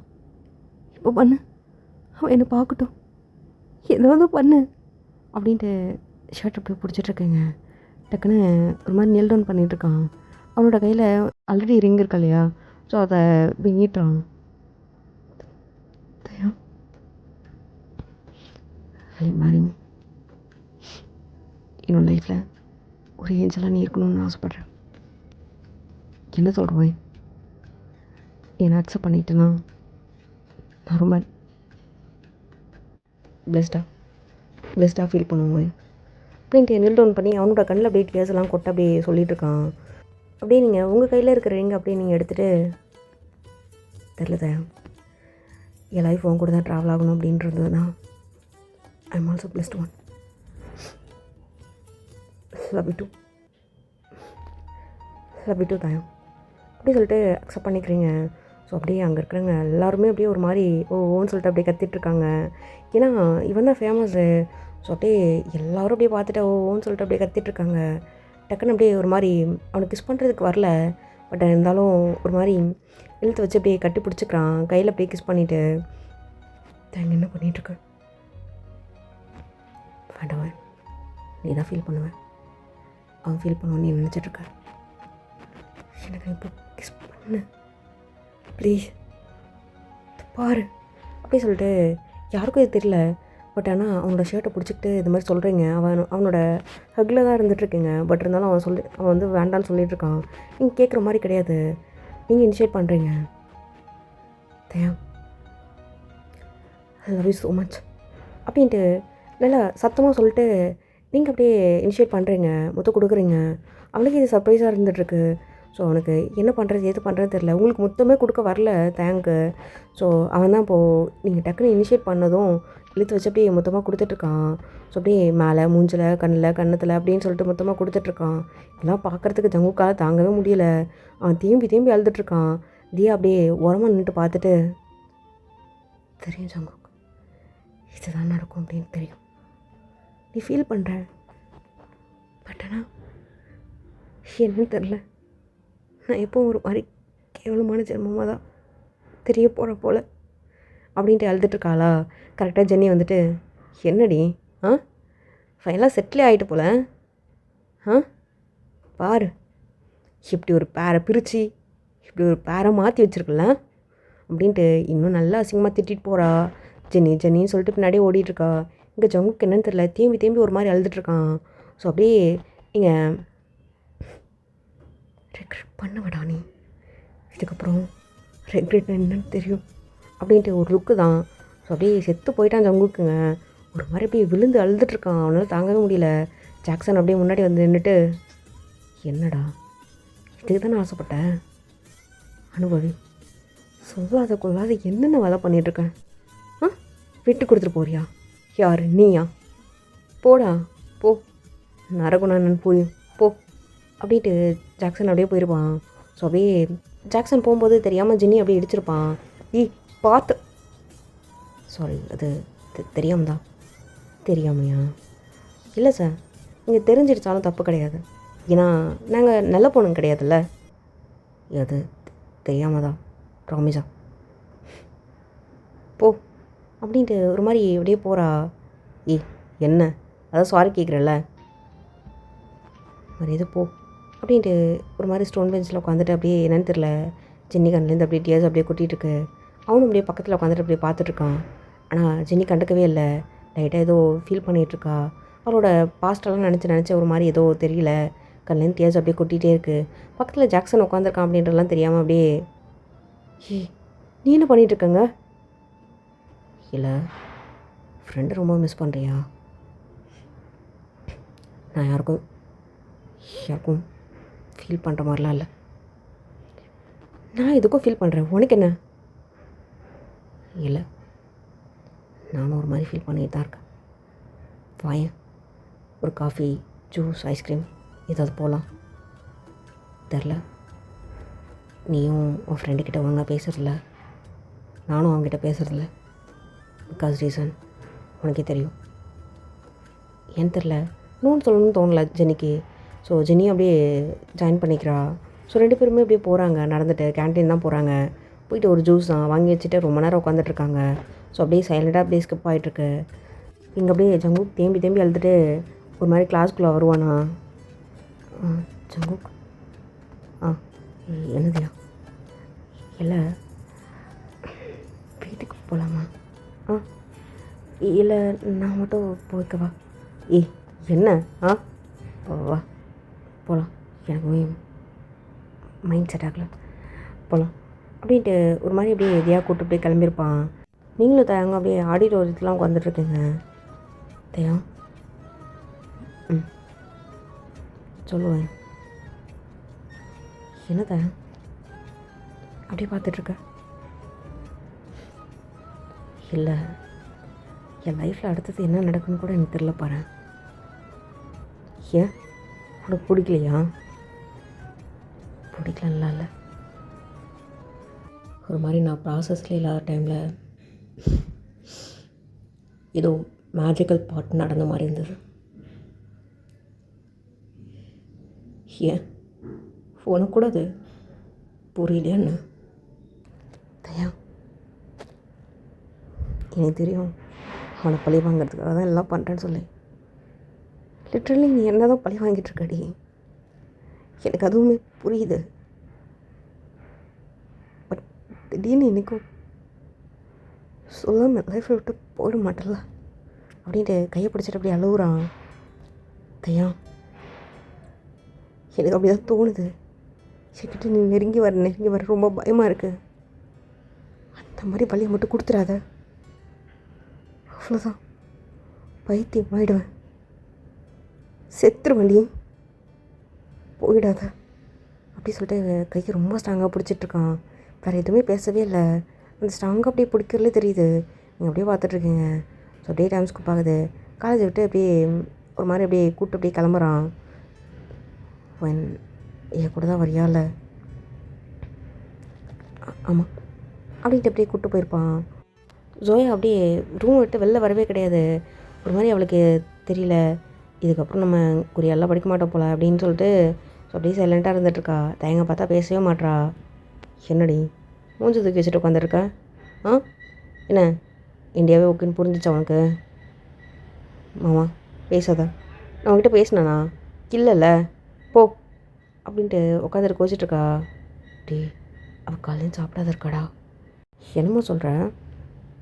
இப்போ பண்ணு, அவன் என்னை பார்க்கட்டும், ஏதாவது பண்ணு அப்படின்ட்டு ஷர்ட் அப்படியே பிடிச்சிட்ருக்கேங்க. டக்குன்னு ஒரு மாதிரி நெல் டவுன் பண்ணிகிட்ருக்கான். அவனோட கையில் ஆல்ரெடி ரிங் இருக்கா இல்லையா, ஸோ அதை நீட்டுறான். என்னோட லைஃப்பில் ஒரு ஏஞ்சலாக நீ இருக்கணும்னு ஆசைப்பட்றேன். என்ன சொல்கிறேன், என்னை அக்செப்ட் பண்ணிட்டேன்னா நான் ரொம்ப பெஸ்ட்டாக ஃபீல் பண்ணுவேன் அப்படின்ட்டு நில் டவுன் பண்ணி அவனோட கண்ணில் அப்படியே டியர்ஸ் எல்லாம் கொட்ட அப்படியே சொல்லிகிட்டு இருக்கான். அப்படியே நீங்கள் உங்கள் கையில் இருக்கிற ரிங் அப்படியே நீங்கள் எடுத்துகிட்டு தெரில தயா, என் லைஃப் உன் கூட தான் ட்ராவல் ஆகணும் அப்படின்றது தான். I am also blessed one. Love you too Daya அப்படி சொல்லிட்டு அக்செப்ட் பண்ணிக்கிறீங்க. ஸோ அப்படியே அங்கே இருக்கிறவங்க எல்லாருமே அப்படியே ஒரு மாதிரி ஓன்னு சொல்லிட்டு அப்படியே கத்திட்ருக்காங்க. ஏன்னா இவன் தான் ஃபேமஸ்ஸு. ஸோ அப்படியே எல்லோரும் அப்படியே பார்த்துட்டு ஓன்னு சொல்லிட்டு அப்படியே கத்திட்ருக்காங்க. டக்குன்னு அப்படியே ஒரு மாதிரி அவனுக்கு கிஸ் பண்ணுறதுக்கு வரல, பட் இருந்தாலும் ஒரு மாதிரி இழுத்து வச்சு அப்படியே கட்டி பிடிச்சிக்கிறான். கையில் அப்படியே கிஸ் பண்ணிவிட்டு, தேங்க என்ன பண்ணிகிட்ருக்க வேண்டவன், நீ தான் ஃபீல் பண்ணுவேன், அவன் ஃபீல் பண்ணுவான்னு நீ நினச்சிட்ருக்க. எனக்கு இப்போ கிஸ் பண்ணு ப்ளீஸ் பாரு அப்படி சொல்லிட்டு யாருக்கும் இது தெரியல. பட் ஆனால் அவனோட ஷர்ட்டை பிடிச்சிக்கிட்டு இது மாதிரி சொல்கிறீங்க. அவனோட ஹக்கில் தான் இருந்துகிட்ருக்கீங்க. பட் இருந்தாலும் அவன் வந்து வேண்டான்னு சொல்லிகிட்ருக்கான். நீங்கள் கேட்குற மாதிரி கிடையாது, நீங்கள் இனிஷியேட் பண்ணுறீங்க. Them I love you so much அப்படின்ட்டு நல்லா சத்தமாக சொல்லிட்டு நீங்கள் அப்படியே இனிஷியேட் பண்ணுறீங்க, மொத்தம் கொடுக்குறீங்க. அவனுக்கு இது சர்ப்ரைஸாக இருந்துகிட்ருக்கு. ஸோ அவனுக்கு என்ன பண்ணுறது எது பண்ணுறது தெரில. உங்களுக்கு மொத்தமே கொடுக்க வரல தேங்க்கு. ஸோ அவன் தான் இப்போது நீங்கள் டக்குன்னு இனிஷியேட் பண்ணதும் இழுத்து வச்சு அப்படியே மொத்தமாக கொடுத்துட்ருக்கான். ஸோ அப்படியே மேலே மூஞ்சில் கண்ணத்தில் அப்படின்னு சொல்லிட்டு மொத்தமாக கொடுத்துட்ருக்கான். இதெல்லாம் பார்க்குறதுக்கு ஜங்குக்கால் தாங்கவே முடியல. அவன் தேம்பி அழுதுட்ருக்கான். தியா அப்படியே உரமாக நின்றுட்டு பார்த்துட்டு, தெரியும் ஜங்குக், இதுதான் நடக்கும் அப்படின்னு தெரியும், நீ ஃபீல் பண்ணுற, பட் ஆனால் என்னன்னு தெரில, நான் எப்போவும் ஒரு மாதிரி கேவலமான ஜென்மமாக தான் தெரிய போகிற போல் அப்படின்ட்டு அழுதுட்ருக்காளா. கரெக்டாக ஜென்னி வந்துட்டு, என்னடி ஃபைனலாக செட்டிலே ஆகிட்டு போல பாரு, இப்படி ஒரு பேரை பிரித்து இப்படி ஒரு பேரை மாற்றி வச்சுருக்கல அப்படின்ட்டு இன்னும் நல்லா அசிங்கமாக திட்டிகிட்டு போகிறா. ஜென்னின்னு சொல்லிட்டு பின்னாடியே ஓடிட்டுருக்கா. இங்கே ஜங்குக்கு என்னன்னு தெரில, தேம்பி ஒரு மாதிரி அழுதுட்ருக்கான். ஸோ அப்படியே இங்கே ரெக்ரெட் பண்ணுவடா நீ, இதுக்கப்புறம் ரெக்ரெட் என்னன்னு தெரியும் அப்படின்ட்டு ஒரு லுக்கு தான். ஸோ அப்படியே செத்து போயிட்டான் ஜங்குக்குங்க. ஒரு மாதிரி அப்படியே விழுந்து அழுதுட்ருக்கான். அவனால் தாங்கவே முடியல. ஜாக்சன் அப்படியே முன்னாடி வந்து நின்றுட்டு, என்னடா இதுக்கு தானே ஆசைப்பட்டேன், அனுபவி, சொல்லாத கொள்ளாத என்னென்ன வேலை பண்ணிகிட்ருக்கேன், விட்டு கொடுத்துட்டு போறியா, யார் நீயா, போடா போ, நரகுணன் போய் போ அப்படின்ட்டு ஜாக்சன் அப்படியே போயிருப்பான். ஸோ அப்படியே ஜாக்சன் போகும்போது தெரியாமல் ஜென்னி அப்படியே இடிச்சிருப்பான். பார்த்து சாரி, அது தெரியாமல் தான். தெரியாமையா? இல்லை சார், நீங்கள் தெரிஞ்சிருச்சாலும் தப்பு கிடையாது, ஏன்னா நாங்கள் நல்ல பொண்ணுங்க கிடையாதுல்ல. அது தெரியாமல் தான், ப்ராமிஸா போ அப்படின்ட்டு ஒரு மாதிரி அப்படியே போகிறா. என்ன அதான் சாரி கேட்குறல்ல, மாதிரி எது போ அப்படின்ட்டு ஒரு மாதிரி ஸ்டோன் பெஞ்சில் உட்காந்துட்டு அப்படியே என்னன்னு தெரில, ஜென்னி கண்ணிலேருந்து அப்படியே டியர்ஸ் அப்படியே கொட்டிகிட்ருக்கு. அவனும் அப்படியே பக்கத்தில் உட்காந்துட்டு அப்படியே பார்த்துட்ருக்கான். ஆனால் ஜென்னி கண்டுக்கவே இல்லை. லைட்டாக ஏதோ ஃபீல் பண்ணிகிட்ருக்கா. அவளோட பாஸ்டெல்லாம் நினச்சி ஒரு மாதிரி ஏதோ தெரியல, கண்ணிலேருந்து டியர்ஸ் அப்படியே கொட்டிகிட்டே இருக்குது. பக்கத்தில் ஜாக்சன் உட்காந்துருக்கான் அப்படின்றலாம் தெரியாமல் அப்படியே, நீ என்ன பண்ணிகிட்ருக்கங்க? இல்லை ஃப்ரெண்டு ரொம்ப மிஸ் பண்ணுறியா? நான் யாருக்கும் ஃபீல் பண்ணுற மாதிரிலாம் இல்லை. நான் எதுக்கும் ஃபீல் பண்ணுறேன், உனக்கு என்ன? இல்லை, நானும் ஒரு மாதிரி ஃபீல் பண்ணிட்டு தான் இருக்கேன். வாயேன், ஒரு காஃபி, ஜூஸ், ஐஸ்கிரீம் ஏதாவது போகலாம். தெரில, நீயும் உன் ஃப்ரெண்டுக்கிட்ட ஒழுங்காக பேசுகிறதில்ல, நானும் அவங்ககிட்ட பேசுகிறதில்ல. பிகாஸ் ரீசன் உனக்கே தெரியும். ஏன்னு தெரில, இன்னொன்று சொல்லணும்னு தோணலை ஜென்னிக்கு. ஸோ ஜென்னியும் அப்படியே ஜாயின் பண்ணிக்கிறா. ஸோ 2 பேருமே அப்படியே போகிறாங்க, நடந்துட்டு கேன்டீன் தான் போகிறாங்க. போயிட்டு ஒரு ஜூஸ் தான் வாங்கி வச்சுட்டு ரொம்ப நேரம் உட்காந்துட்ருக்காங்க. ஸோ அப்படியே சைலண்டாக அப்படியே ஸ்கிப் ஆகிட்டுருக்கு. இங்கே அப்படியே ஜங்குக் தேம்பி அழுதுட்டு ஒரு மாதிரி கிளாஸ்க்குள்ளே வருவானா. ஜங்குக் என்னதுயா? இல்லை வீட்டுக்கு போகலாமா? இல்லை நான் மட்டும் போய்க்கவா? என்ன வா போகலாம், எனக்கு மைண்ட் செட் ஆகலை, போகலாம் அப்படின்ட்டு ஒரு மாதிரி அப்படியே எதையாக கூப்பிட்டு அப்படியே கிளம்பியிருப்பான். நீங்களும் தயாங்க அப்படியே ஆடிட்டோரியத்துலாம் உட்காந்துட்ருக்கீங்க. தயா சொல்லுவேன், என்ன தயா அப்படியே பார்த்துட்ருக்க? இல்லை, என் லைஃப்பில் அடுத்தது என்ன நடக்குன்னு கூட எனக்கு தெரியல பாரு. ஏன் உனக்கு பிடிக்கலையா? பிடிக்கலன்னா இல்லை, ஒரு மாதிரி நான் ப்ராசஸில் இல்லாத டைமில் ஏதோ மேஜிக்கல் பார்ட் நடந்த மாதிரி இருந்தது. ஏன் உனக்கு கூட அது புரியலையான்னு? தயா, எனக்கு தெரியும் அவனை பழி வாங்கிறதுக்காக தான் எல்லாம் பண்ணுறேன்னு சொல்லி. லிட்ரலி நீ என்ன தான் பழி வாங்கிட்டுருக்கடி, எனக்கு அதுவுமே புரியுது. பட் திடீர்னு இன்றைக்கும் சொல்லாமல் லைஃப்பை விட்டு போயிட மாட்டல அப்படின்ட்டு கையை பிடிச்சிட்டு அப்படி அழுகுறான். தயா, எனக்கு அப்படி தான் தோணுது. என்கிட்ட நீ நெருங்கி வர ரொம்ப பயமாக இருக்குது. அந்த மாதிரி வழியை மட்டும் கொடுத்துடாத, அவ்வளோதான், பைத்தியம் ஆகிடுவேன், செத்துரு வண்டி, போயிடாத அப்படி சொல்லிட்டு கைக்கு ரொம்ப ஸ்ட்ராங்காக பிடிச்சிட்ருக்கான். வேறு எதுவுமே பேசவே இல்லை, அந்த ஸ்ட்ராங்காக அப்படியே பிடிக்கிறதுலே தெரியுது. நீங்கள் அப்படியே பார்த்துட்ருக்கீங்க. ஸோ அப்படியே டைம் ஸ்கூப் ஆகுது. காலேஜ் விட்டு அப்படியே ஒரு மாதிரி அப்படியே கூப்பிட்டு அப்படியே கிளம்புறான். என் கூட தான் வரியா? இல்லை, ஆமாம் அப்படின்ட்டு அப்படியே கூப்பிட்டு போயிருப்பான். ஜோயா அப்படியே ரூம் விட்டு வெளில வரவே கிடையாது. ஒரு மாதிரி அவளுக்கு தெரியல, இதுக்கப்புறம் நம்ம குறியெல்லாம் படிக்க மாட்டோம் போல் அப்படின்னு சொல்லிட்டு ஸோ அப்படியே சைலண்ட்டாக இருந்துகிட்ருக்கா. தயங்க பார்த்தா பேசவே மாட்றா. என்னடி மூஞ்சி தூக்கி வச்சுட்டு உட்காந்துருக்க? என்ன இந்தியாவே ஓகேன்னு புரிஞ்சிச்சா உனக்கு? மாமா பேசாத, நான் உங்ககிட்ட பேசினேண்ணா? இல்லைல்ல, போ அப்படின்ட்டு உட்காந்துட்டு கோச்சிட்ருக்கா. டே, அவள் காலையும் சாப்பிடாத இருக்காடா. என்னம்மா சொல்கிறேன்?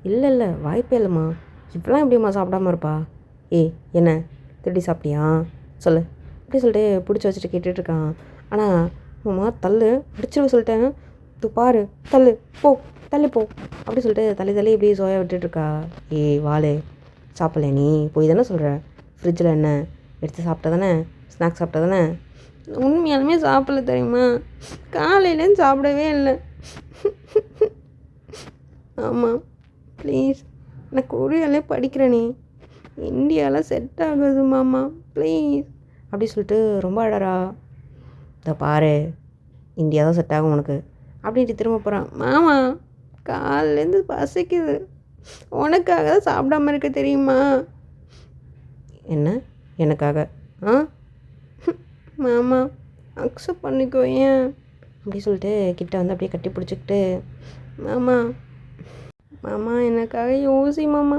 இல்லை வாய்ப்பே இல்லைம்மா, இப்போலாம் எப்படிம்மா சாப்பிடாம இருப்பா? என்ன திருடி சாப்பிட்டியா சொல்லு அப்படி சொல்லிட்டு பிடிச்சி வச்சுட்டு கேட்டுட்ருக்கான். ஆனால் மாமா தள்ளு, பிடிச்சிருவ சொல்லிட்டேன், இது பாரு, தள்ளு போ அப்படி சொல்லிட்டு தள்ளி இப்படி சோயா விட்டுட்ருக்கா. வாளு, சாப்பிடல நீ போய் தானே சொல்கிற? ஃப்ரிட்ஜில் என்ன எடுத்து சாப்பிட்டா தானே, ஸ்நாக்ஸ் சாப்பிட்டா தானே? உண்மையாலுமே சாப்பிடல தெரியுமா, காலையிலேருந்து சாப்பிடவே இல்லை. ஆமாம் ப்ளீஸ், நான் கொரியாலே படிக்கிறேனே, இந்தியாவில் செட் ஆகுது மாமா ப்ளீஸ் அப்படி சொல்லிட்டு ரொம்ப அழறா. இதை பாரு, இந்தியா தான் செட் ஆகும் உனக்கு அப்படின்ட்டு திரும்ப போகிறான். மாமா காலையிலேருந்து பசிக்குது, உனக்காக தான் சாப்பிடாம இருக்க தெரியுமா? என்ன எனக்காக? மாமா அக்செப்ட் பண்ணிக்கோ ஏன் அப்படி சொல்லிட்டு கிட்ட வந்து அப்படியே கட்டி பிடிச்சிக்கிட்டு, மாமா எனக்காக யோசி மாமா,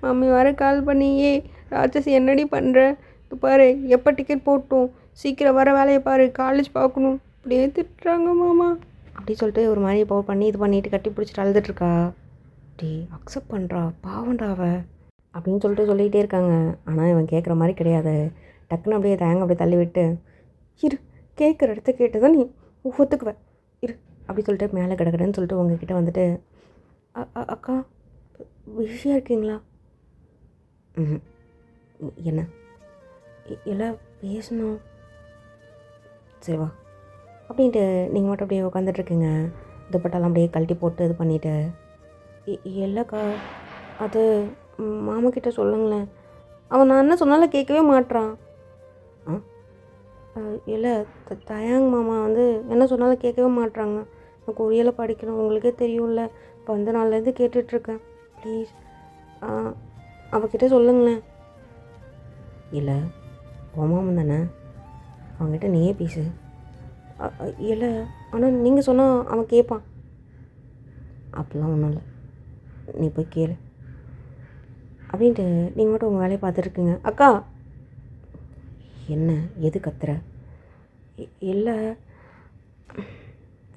மம்மி வர கால் பண்ணியே ராட்சசி என்னடி பண்ணுற, இது பாரு எப்போ டிக்கெட் போட்டோம், சீக்கிரம் வர வேலையை பாரு, காலேஜ் பார்க்கணும் அப்படியே திட்டுறாங்க மாமா அப்படி சொல்லிட்டு ஒரு மாதிரி பண்ணி இது பண்ணிட்டு கட்டி பிடிச்சிட்டு அழுதுட்ருக்கா. டே அக்செப்ட் பண்ணுறா, பாவண்டா அவ அப்படின்னு சொல்லிகிட்டே இருக்காங்க. ஆனால் இவன் கேட்குற மாதிரி கிடையாது. டக்குன்னு அப்படியே அப்படியே தள்ளி விட்டு, இரு கேட்குற இடத்த கேட்டு தான் நீ ஒத்துக்குவேன் இரு அப்படி சொல்லிட்டு மேலே கிடக்குறேன்னு சொல்லிட்டு உங்ககிட்ட வந்துட்டு, அக்கா பிஸியாக இருக்கீங்களா? என்ன எல்லாம் பேசணும், சரி வா அப்படின்ட்டு நீங்கள் மட்டும் அப்படியே உட்காந்துட்ருக்கீங்க. துப்பட்டாலாம் அப்படியே கழட்டி போட்டு இது பண்ணிவிட்டு, இல்லைக்கா அது மாமாக்கிட்ட சொல்லுங்களேன், அவன் நான் என்ன சொன்னாலும் கேட்கவே மாட்றான். இல்லை தயாங் மாமா வந்து என்ன சொன்னாலும் கேட்கவே மாட்றாங்க, நான் கொரியலை படிக்கணும், உங்களுக்கே தெரியும்ல, இப்போ வந்து நாள்லேருந்து கேட்டுட்ருக்கேன், ப்ளீஸ் அவகிட்ட சொல்லுங்களேன். இல்லை உன் மாமன் தானே, அவங்ககிட்ட நீயே பேசு. இல்லை ஆனால் நீங்கள் சொன்னால் அவன் கேட்பான். அப்படிலாம் ஒன்றும் இல்லை, நீ போய் கேளு அப்படின்ட்டு நீங்கள் மட்டும் உங்கள் வேலையை பார்த்துட்ருக்குங்க. அக்கா என்ன எது கத்துற? இல்லை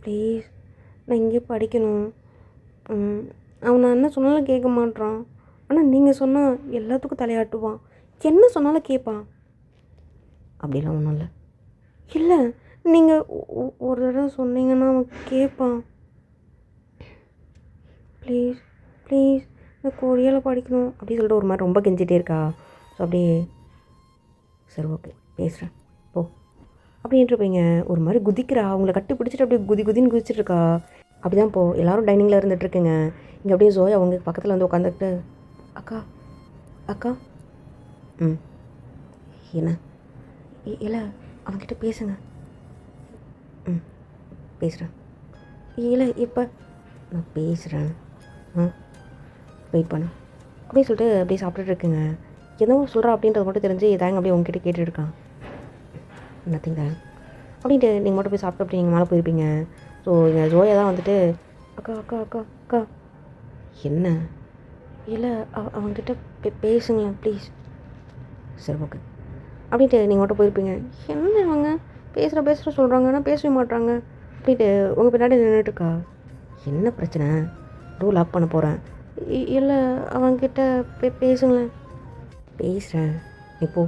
ப்ளீஸ், நான் இங்கே படிக்கணும், அவன் நான் என்ன சொன்னாலும் கேட்க மாட்றான், ஆனால் நீங்கள் சொன்னால் எல்லாத்துக்கும் தலையாட்டுவான், என்ன சொன்னாலும் கேட்பான். அப்படிலாம் ஒன்றும் இல்லை. இல்லை, நீங்கள் ஒரு தடவை சொன்னீங்கன்னா அவன் கேட்பான். ப்ளீஸ் ப்ளீஸ் இந்த கொரியலை படிக்கணும் அப்படின்னு சொல்லிட்டு ஒரு மாதிரி ரொம்ப கெஞ்சிட்டே இருக்கா. ஸோ அப்படியே சரி ஓகே பேசுகிறேன் போ அப்படின்ட்டுருப்பீங்க. ஒரு மாதிரி குதிக்கிறா, அவங்கள கட்டி பிடிச்சிட்டு அப்படியே குதின்னு குதிச்சிட்ருக்கா. அப்படி தான் இப்போது எல்லோரும் டைனிங்கில் இருந்துகிட்ருக்குங்க. இங்கே அப்படியே ஜோயா அவங்க பக்கத்தில் வந்து உட்காந்துக்கிட்டு அக்கா அக்கா ம் என்ன இல்லை அவன்கிட்ட பேசுங்க. ம் பேசுகிறேன். இல்லை இப்போ நான் பேசுகிறேன். வெயிட் பண்ணு அப்படின்னு சொல்லிட்டு அப்படியே சாப்பிட்டுட்டு இருக்குங்க. ஏதோ சொல்கிறா அப்படின்றது மட்டும் தெரிஞ்சு தாங்க அப்படியே உங்ககிட்ட கேட்டுருக்கான். நத்திங் தான் அப்படின்ட்டு நீங்கள் மட்டும் போய் சாப்பிட்டு அப்படி நீங்கள் மேலே போயிருப்பீங்க. ஸோ இங்கே ஜோயா தான் வந்துட்டு அக்கா அக்கா அக்கா அக்கா என்ன இல்லை அவங்ககிட்ட பேசுங்களேன் ப்ளீஸ். சரி ஓகே அப்படின்ட்டு நீங்கள் மட்டும் போயிருப்பீங்க. என்ன இவங்க பேசுகிற சொல்கிறாங்க ஆனால் பேசவே மாட்றாங்க அப்படின்ட்டு உங்கள் பின்னாடி நின்றுட்டுருக்கா. என்ன பிரச்சனை? ரூல் லாக் பண்ண போகிறேன். இல்லை அவங்கக்கிட்ட பேசுங்களேன். பேசுகிறேன் இப்போ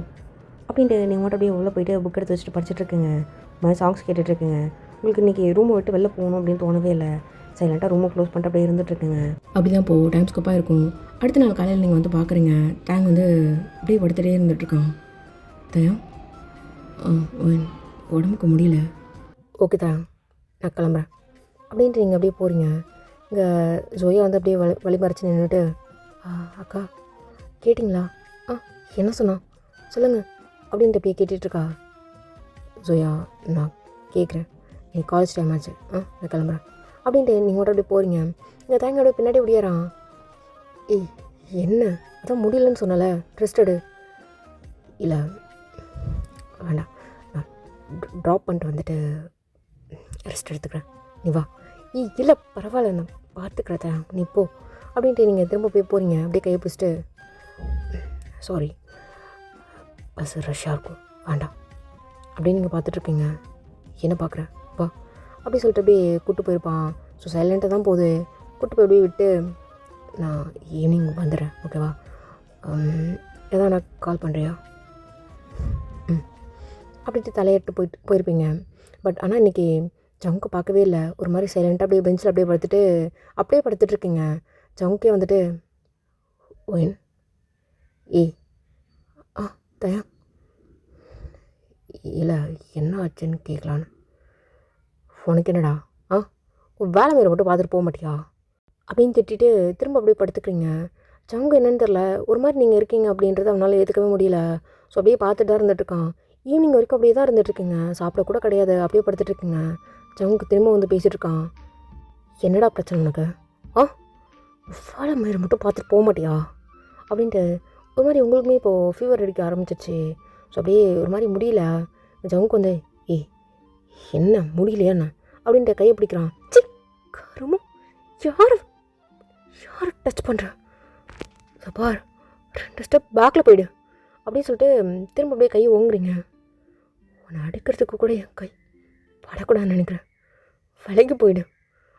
அப்படின்ட்டு நீங்கள் மட்டும் அப்படியே உள்ளே போயிட்டு புக் எடுத்து வச்சுட்டு படிச்சுட்ருக்குங்க. மாதிரி சாங்ஸ் கேட்டுட்ருக்குங்க. உங்களுக்கு இன்றைக்கி ரூமை விட்டு வெளில போகணும் அப்படின்னு தோணவே இல்லை. சைலண்ட்டாக ரூமை க்ளோஸ் பண்ணிட்டு அப்படியே இருந்துகிட்ருக்குங்க. அப்படி தான் இப்போது டைம் ஸ்கோப்பாக இருக்கும். அடுத்த நாள் காலையில் நீங்கள் வந்து பார்க்குறீங்க. டேங் வந்து அப்படியே படுத்துகிட்டே இருந்துகிட்ருக்கான். தயா உடம்புக்கு முடியல. ஓகே தான் நான் கிளம்புறேன் அப்படின்ட்டு நீங்கள் அப்படியே போகிறீங்க. இங்கே ஜோயா வந்து அப்படியே வழிமறைச்சி நின்றுட்டு அக்கா கேட்டிங்களா? என்ன சொன்னா சொல்லுங்கள் அப்படின்ட்டு அப்படியே கேட்டுட்ருக்கா. ஜோயா நான் கேட்குறேன், நீ காலேஜ் டைம் ஆச்சு, நான் கிளம்புறேன் அப்படின்ட்டு நீங்கள் மட்டும் அப்படியே போகிறீங்க. இங்கே தேங்க அப்படியே பின்னாடி விடியாரான். ஏய் என்ன அதான் முடியலன்னு சொன்னல, ரெஸ்ட் எடு. இல்லை வேண்டாம், நான் ட்ராப் பண்ணிட்டு வந்துட்டு ரெஸ்ட் எடுத்துக்கிறேன், நீ வா. இல்லை பரவாயில்ல நான் பார்த்துக்கிறேன், நீ போ அப்படின்ட்டு நீங்கள் திரும்ப போய் போகிறீங்க. அப்படியே கையை பிடிச்சிட்டு சாரி பஸ் ரஷ்ஷாக இருக்கும் வேண்டாம் அப்படின்னு நீங்கள் பார்த்துட்ருக்கீங்க. என்ன பார்க்குறேன் வா அப்படி சொல்லிட்டு அப்படியே கூப்பிட்டு போயிருப்பான். ஸோ சைலண்ட்டாக தான் போகுது. கூப்பிட்டு போய் அப்படியே விட்டு நான் ஈவினிங் வந்துடுறேன் ஓகேவா, எதாவது நான் கால் பண்ணுறியா? அப்படின்ட்டு தலையிட்டு போயிருப்பீங்க. பட் ஆனால் இன்றைக்கி ஜங்கு பார்க்கவே இல்லை. ஒரு மாதிரி சைலண்ட்டாக அப்படியே பெஞ்சில் அப்படியே படுத்துட்ருக்கீங்க. ஜங்குக்கே வந்துட்டு ஓயின் ஏய் தயா இல்லை என்ன ஆச்சுன்னு கேட்கலான்னு. உனக்கு என்னடா வேலை மேலே மட்டும் பார்த்துட்டு போக மாட்டியா அப்படின்னு திட்டிட்டு திரும்ப அப்படியே படுத்துக்கிறீங்க. ஜங்கு என்னன்னு தெரில, ஒரு மாதிரி நீங்கள் இருக்கீங்க அப்படின்றத அவனால் ஏற்றுக்கவே முடியல. ஸோ அப்படியே பார்த்துட்டு தான் இருந்துகிட்ருக்கான். ஈவினிங் வரைக்கும் அப்படியே தான் இருந்துகிட்ருக்கீங்க. சாப்பிடக்கூட கிடையாது, அப்படியே படுத்துட்ருக்கீங்க. ஜங்கு திரும்ப வந்து பேசிகிட்ருக்கான். என்னடா பிரச்சனை உனக்கு? வேலை மேலே மட்டும் பார்த்துட்டு போக மாட்டியா அப்படின்ட்டு ஒரு மாதிரி உங்களுக்குமே இப்போது ஃபீவர் அடிக்க ஆரம்பிச்சிச்சு. ஸோ அப்படியே ஒரு மாதிரி முடியல. ஜவுக்கு வந்து என்ன முடியலையாண்ணா அப்படின்ட்டு கையை பிடிக்கிறான். சி கருமோ யார் டச் பண்ணுறா பார், 2 ஸ்டெப் பேக்கில் போயிடு அப்படின்னு சொல்லிட்டு திரும்ப அப்படியே கையை ஓங்குறீங்க. உன்னை அடிக்கிறதுக்கு கூட என் கை படக்கூடாதுன்னு நினைக்கிறேன், விலைக்கு போயிடு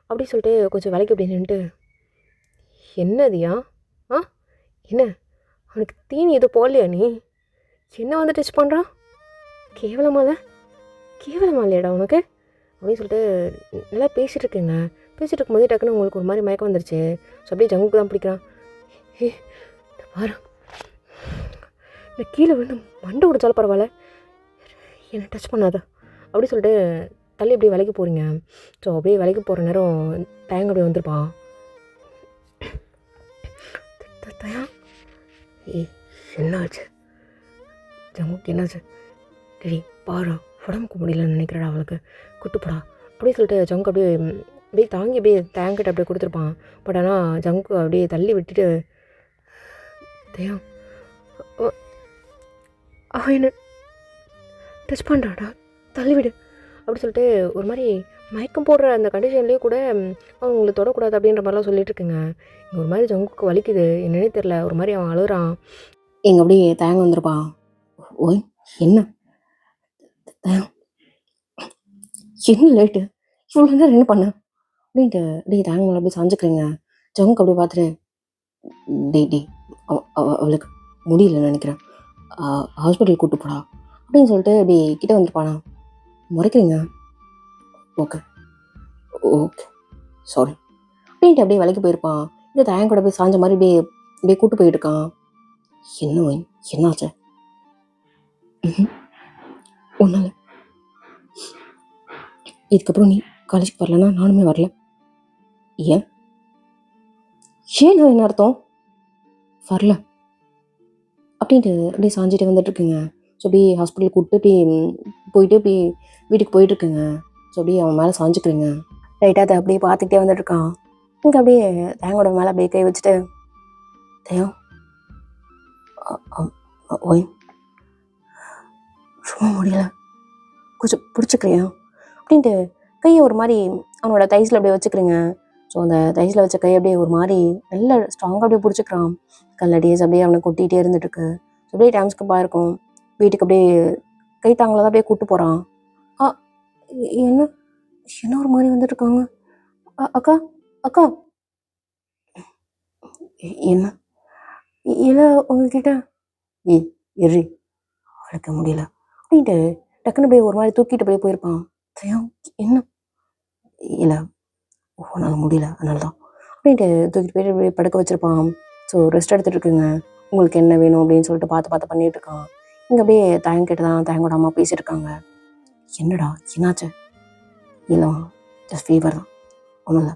அப்படின்னு சொல்லிட்டு கொஞ்சம் விலைக்கு அப்படி நின்றுட்டு என்னதியா என்ன அவனுக்கு தீனி எதுவும் போடலையா நீ என்ன வந்து டச் பண்ணுறான்? கேவலமா இல்லையாடா உனக்கு அப்படின்னு சொல்லிட்டு நல்லா பேசிகிட்டு இருக்குங்க. பேசிகிட்டு இருக்கும்போதே டக்குன்னு உங்களுக்கு ஒரு மாதிரி மயக்கம் வந்துருச்சு. ஸோ அப்படியே ஜங்குக்கு தான் பிடிக்கிறான். பாரு நான் கீழே விழுந்து மண்டை உடைச்சாலும் பரவாயில்ல, என்னை டச் பண்ணாத அப்படி சொல்லிட்டு தள்ளி அப்படியே விலைக்கு போகிறீங்க. ஸோ அப்படியே விலைக்கு போகிற நேரம் டயங்க அப்படியே வந்திருப்பான். தயா என்னாச்சு ஜங்குக்கு என்னாச்சு? டெடி பாரு உடம்புக்கு முடியலன்னு நினைக்கிறடா, அவளுக்கு கூட்டுப்படா அப்படியே சொல்லிட்டு ஜங்கு அப்படியே தாங்கி அப்படியே தேங்கிட்ட அப்படியே கொடுத்துருப்பான். பட் ஆனால் ஜங்கு அப்படியே தள்ளி விட்டுட்டு தயா அவன் என்ன டச் பண்ணுறாடா தள்ளிவிடு அப்படி சொல்லிட்டு ஒரு மாதிரி மயக்கம் போடுற அந்த கண்டிஷன்லேயே கூட அவன் உங்களை தொடக்கூடாது அப்படின்ற மாதிரிலாம் சொல்லிட்டு இருக்குங்க. இங்கே ஒரு மாதிரி ஜங்குக்கு வலிக்குது என்னன்னே தெரில, ஒரு மாதிரி அவன் அழுகுறான். எங்கே அப்படியே தேங்க வந்திருப்பான். ஓய் என்ன என்ன லேட்டு இவ்வளோ நேரம் என்ன பண்ண அப்படின்ட்டு அப்படியே தேங்க மேலே அப்படியே சாஞ்சுக்கிறீங்க. ஜங்குக்கு அப்படியே பார்த்துட்டு டே அவளுக்கு முடியலன்னு நினைக்கிறேன், ஹாஸ்பிட்டல் கூப்பிட்டு போடா அப்படின்னு சொல்லிட்டு இப்படி கிட்ட வந்துருப்பானா. முறைக்கிறீங்க. ஓகே ஓகே சாரி அப்படின்ட்டு அப்படியே வேலைக்கு போயிருப்பான். இந்த தயன் கூட போய் சாஞ்ச மாதிரி இப்படியே இப்படியே கூட்டு போயிட்டு இருக்கான். என்ன என்னாச்சு? ஒன்றும் இல்லை, இதுக்கப்புறம் நீ காலேஜுக்கு வரலன்னா நானுமே வரல. ஏன் என்ன அர்த்தம்? வரல அப்படின்ட்டு அப்படியே சாஞ்சிட்டு வந்துட்டு இருக்குங்க. ஸோ அப்படியே ஹாஸ்பிட்டல் கூப்பிட்டு அப்படியே போயிட்டு அப்படியே வீட்டுக்கு போயிட்டு இருக்குங்க. ஸோ அப்படியே அவன் மேலே சாஞ்சிக்கிறேங்க. லைட்டாக அதை அப்படியே பார்த்துக்கிட்டே வந்துட்டு இருக்கான். இங்கே அப்படியே தேங்கோட மேலே அப்படியே கை வச்சுட்டு, தேயம் ஓய் ரொம்ப முடியல, கொஞ்சம் பிடிச்சிக்கிறியா அப்படின்ட்டு கையை ஒரு மாதிரி அவனோட தைஸில் அப்படியே வச்சுக்கிறேங்க. ஸோ அந்த தைஸில் வச்ச கையை அப்படியே ஒரு மாதிரி நல்ல ஸ்ட்ராங்காக அப்படியே பிடிச்சிக்கிறான். கல்லடியஸ் அப்படியே அவனை கொட்டிகிட்டே இருந்துட்டுருக்கு. ஸோ அப்படியே டைம்ஸ்க்கு இருக்கும். வீட்டுக்கு அப்படியே கை தாங்களை தான் அப்படியே கூப்பிட்டு போகிறான். என்ன என்ன ஒரு மாதிரி வந்துட்டு இருக்காங்க. அக்கா அக்கா என்ன இல்லை உங்ககிட்ட எரி அவளுக்கு முடியல அப்படின்ட்டு டக்குன்னு அப்படியே ஒரு மாதிரி தூக்கிட்டு அப்படியே போயிருப்பான். என்ன இல்லை உன்னால் முடியல அதனால தான் அப்படின்ட்டு தூக்கிட்டு போயிட்டு அப்படியே படுக்க வச்சுருப்பான். ஸோ ரெஸ்ட் எடுத்துகிட்டு இருக்குங்க. உங்களுக்கு என்ன வேணும் அப்படின்னு சொல்லிட்டு பார்த்து பண்ணிகிட்டு இருக்கான். இங்கே அப்படியே தயங்கிட்டு தான் தயங்கோட அம்மா பேசிகிட்டு இருக்காங்க. என்னடா என்னாச்சு? இல்லை ஜஸ்ட் ஃபீவர் தான், ஒன்றும் இல்லை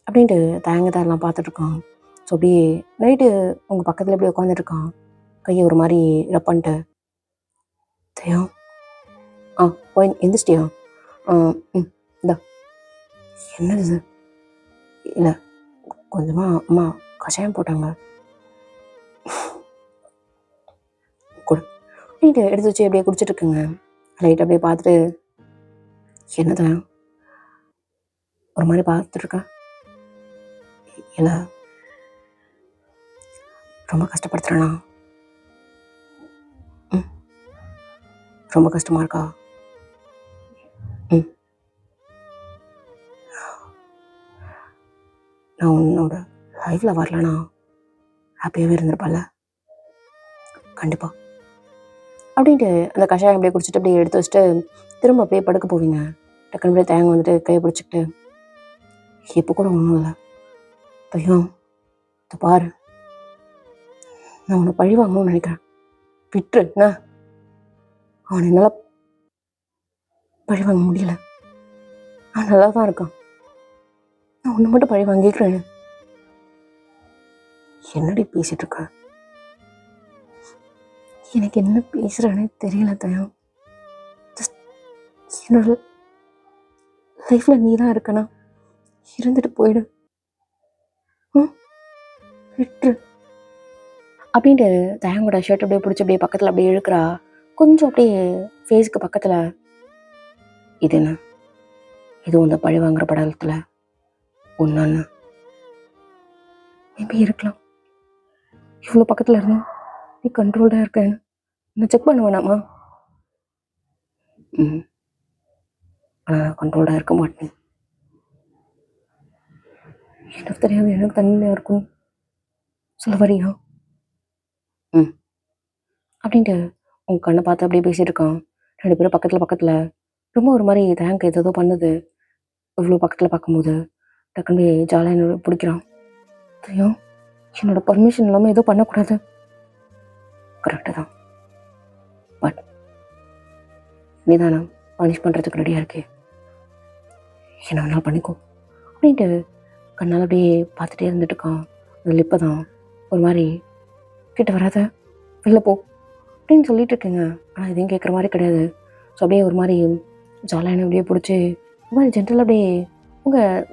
அப்படின்ட்டு தயங்கத்தாரெலாம் பார்த்துட்ருக்கான். ஸோ அப்படியே நைட்டு உங்கள் பக்கத்தில் அப்படியே உட்காந்துட்ருக்கான். கையை ஒரு மாதிரி ரப் பண்ணிட்டு, தயம் போய் எந்திரிச்சிட்டியா? இந்தா என்னது இது? இல்லை கொஞ்சமாக அம்மா கஷாயம் போட்டாங்க கொடு அப்படின்ட்டு எடுத்து வச்சு அப்படியே குடிச்சிட்டு இருக்குங்க. லைட் அப்படியே பார்த்துட்டு, என்னதான் ஒரு மாதிரி பார்த்துட்ருக்கா? இல்லை ரொம்ப கஷ்டப்படுத்துறேண்ணா. ரொம்ப கஷ்டமா இருக்கா? நான் உன்னோட லைஃப்பில் வரலண்ணா ஹாப்பியாகவே இருந்திருப்பல்ல? கண்டிப்பாக அப்படின்ட்டு அந்த கஷாயம் அப்படியே குடிச்சிட்டு அப்படியே எடுத்து வச்சுட்டு திரும்ப அப்படியே படுக்க போவீங்க. டக்குனு அப்படியே தேங்க வந்துட்டு கையை பிடிச்சிக்கிட்டு, இப்போ கூட ஒன்றும் இல்லை பையன், இதை பாரு, நான் உன்னை பழி வாங்கணும்னு நினைக்கிறேன், விட்டுரு என்ன. அவனை என்னால் பழி வாங்க முடியல, அவன் நல்லா தான் இருக்கான், நான் ஒன்று மட்டும் பழி வாங்கிக்கிறேன். என்னடி பேசிட்டு இருக்க? எனக்கு என்ன பேசுகிறேன்னே தெரியல தயம். ஜஸ்ட் என்னோட லைஃப்பில் நீ தான் இருக்கனா, இருந்துட்டு போயிடு, விட்டுரு அப்படின்ட்டு தயங்கோட ஷர்ட் அப்படியே பிடிச்சி அப்படியே பக்கத்தில் அப்படியே இழுக்கிறா. கொஞ்சம் அப்படியே ஃபேஸுக்கு பக்கத்தில், இது என்ன, இது இந்த பழி வாங்குற படத்தில் ஒன்றான்னு மேபி இருக்கலாம். இவ்வளோ பக்கத்தில் இருந்தேன், நீ கண்ட்ரோல்டாக இருக்கேன், நான் செக் பண்ண வேணாமா? ஆனால் கண்ட்ரோல்டாக இருக்க மாட்டேன். எனக்கு தெரியாது, எனக்கு தனியாக இருக்கும், சொல்ல வரியா? அப்படின்ட்டு உங்கள் கண்ணை பார்த்து அப்படியே பேசிகிட்டு இருக்கான். 2 பேரும் பக்கத்தில் ரொம்ப ஒரு மாதிரி தேங்க் ஏதோ பண்ணுது. இவ்வளோ பக்கத்தில் பார்க்கும்போது டக்குன்னு ஜாலியாக என்னோட பிடிக்கிறான். தெரியும், என்னோட பர்மிஷன் இல்லாமல் எதுவும் பண்ணக்கூடாது, கரெக்டு தான், பட் நீ தானே பனிஷ் பண்ணுறதுக்கு ரெடியாக இருக்கே, என்ன வேணாலும் பண்ணிக்கோ அப்படின்ட்டு கண்ணால் அப்படியே பார்த்துட்டே இருந்துட்டு இருக்கான். அந்த லிப்பை தான் ஒரு மாதிரி கிட்ட வராத வெளில போ அப்படின்னு சொல்லிட்டு இருக்கேங்க. ஆனால் எதையும் கேட்குற மாதிரி கிடையாது. ஸோ அப்படியே ஒரு மாதிரி ஜாலியான அப்படியே பிடிச்சி ஒரு மாதிரி ஜென்ரலாக அப்படியே உங்கள்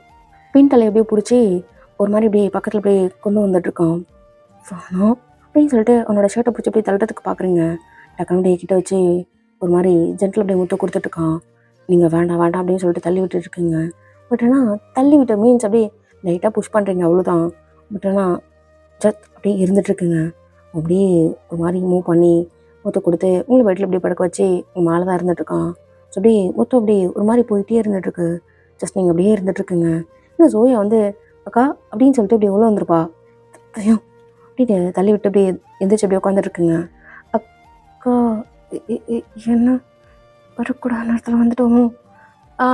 பின் தலையை அப்படியே பிடிச்சி ஒரு மாதிரி அப்படியே பக்கத்தில் அப்படியே கொண்டு வந்துட்டுருக்கான். ஆனால் அப்படின்னு சொல்லிட்டு அவனோட ஷர்ட்டை பிடிச்சி அப்படியே தள்ளுறதுக்கு பார்க்குறீங்க. டக்குனு அப்படியே கிட்ட வச்சு ஒரு மாதிரி ஜென்ரல் அப்படியே முத்த கொடுத்துட்ருக்கான். நீங்கள் வேண்டாம் அப்படின்னு சொல்லிட்டு தள்ளி விட்டுருக்கீங்க. பட் ஆனால் தள்ளி விட்ட மீன்ஸ் அப்படியே லைட்டாக புஷ் பண்ணுறீங்க, அவ்வளோதான். பட் ஆனால் ஜஸ்ட் அப்படியே இருந்துகிட்ருக்குங்க. அப்படியே ஒரு மாதிரி மூவ் பண்ணி மூத்த கொடுத்து உங்களை பெட்டில் அப்படியே படுக்க வச்சு உங்கள் மேலே தான் இருந்துகிட்ருக்கான். ஸோ அப்படியே மொத்தம் அப்படியே ஒரு மாதிரி போயிட்டே இருந்துகிட்ருக்கு. ஜஸ்ட் நீங்கள் அப்படியே இருந்துகிட்ருக்குங்க. இன்னும் ஜோயா வந்து அக்கா அப்படின்னு சொல்லிட்டு அப்படியே உள்ள வந்துருப்பா. ஐயோ அப்படின்னு தள்ளி விட்டு அப்படியே எந்திரிச்சு அப்படியே உட்காந்துட்ருக்குங்க. அக்கா என்ன வரக்கூடாத நேரத்தில் வந்துட்டோமோ? ஆ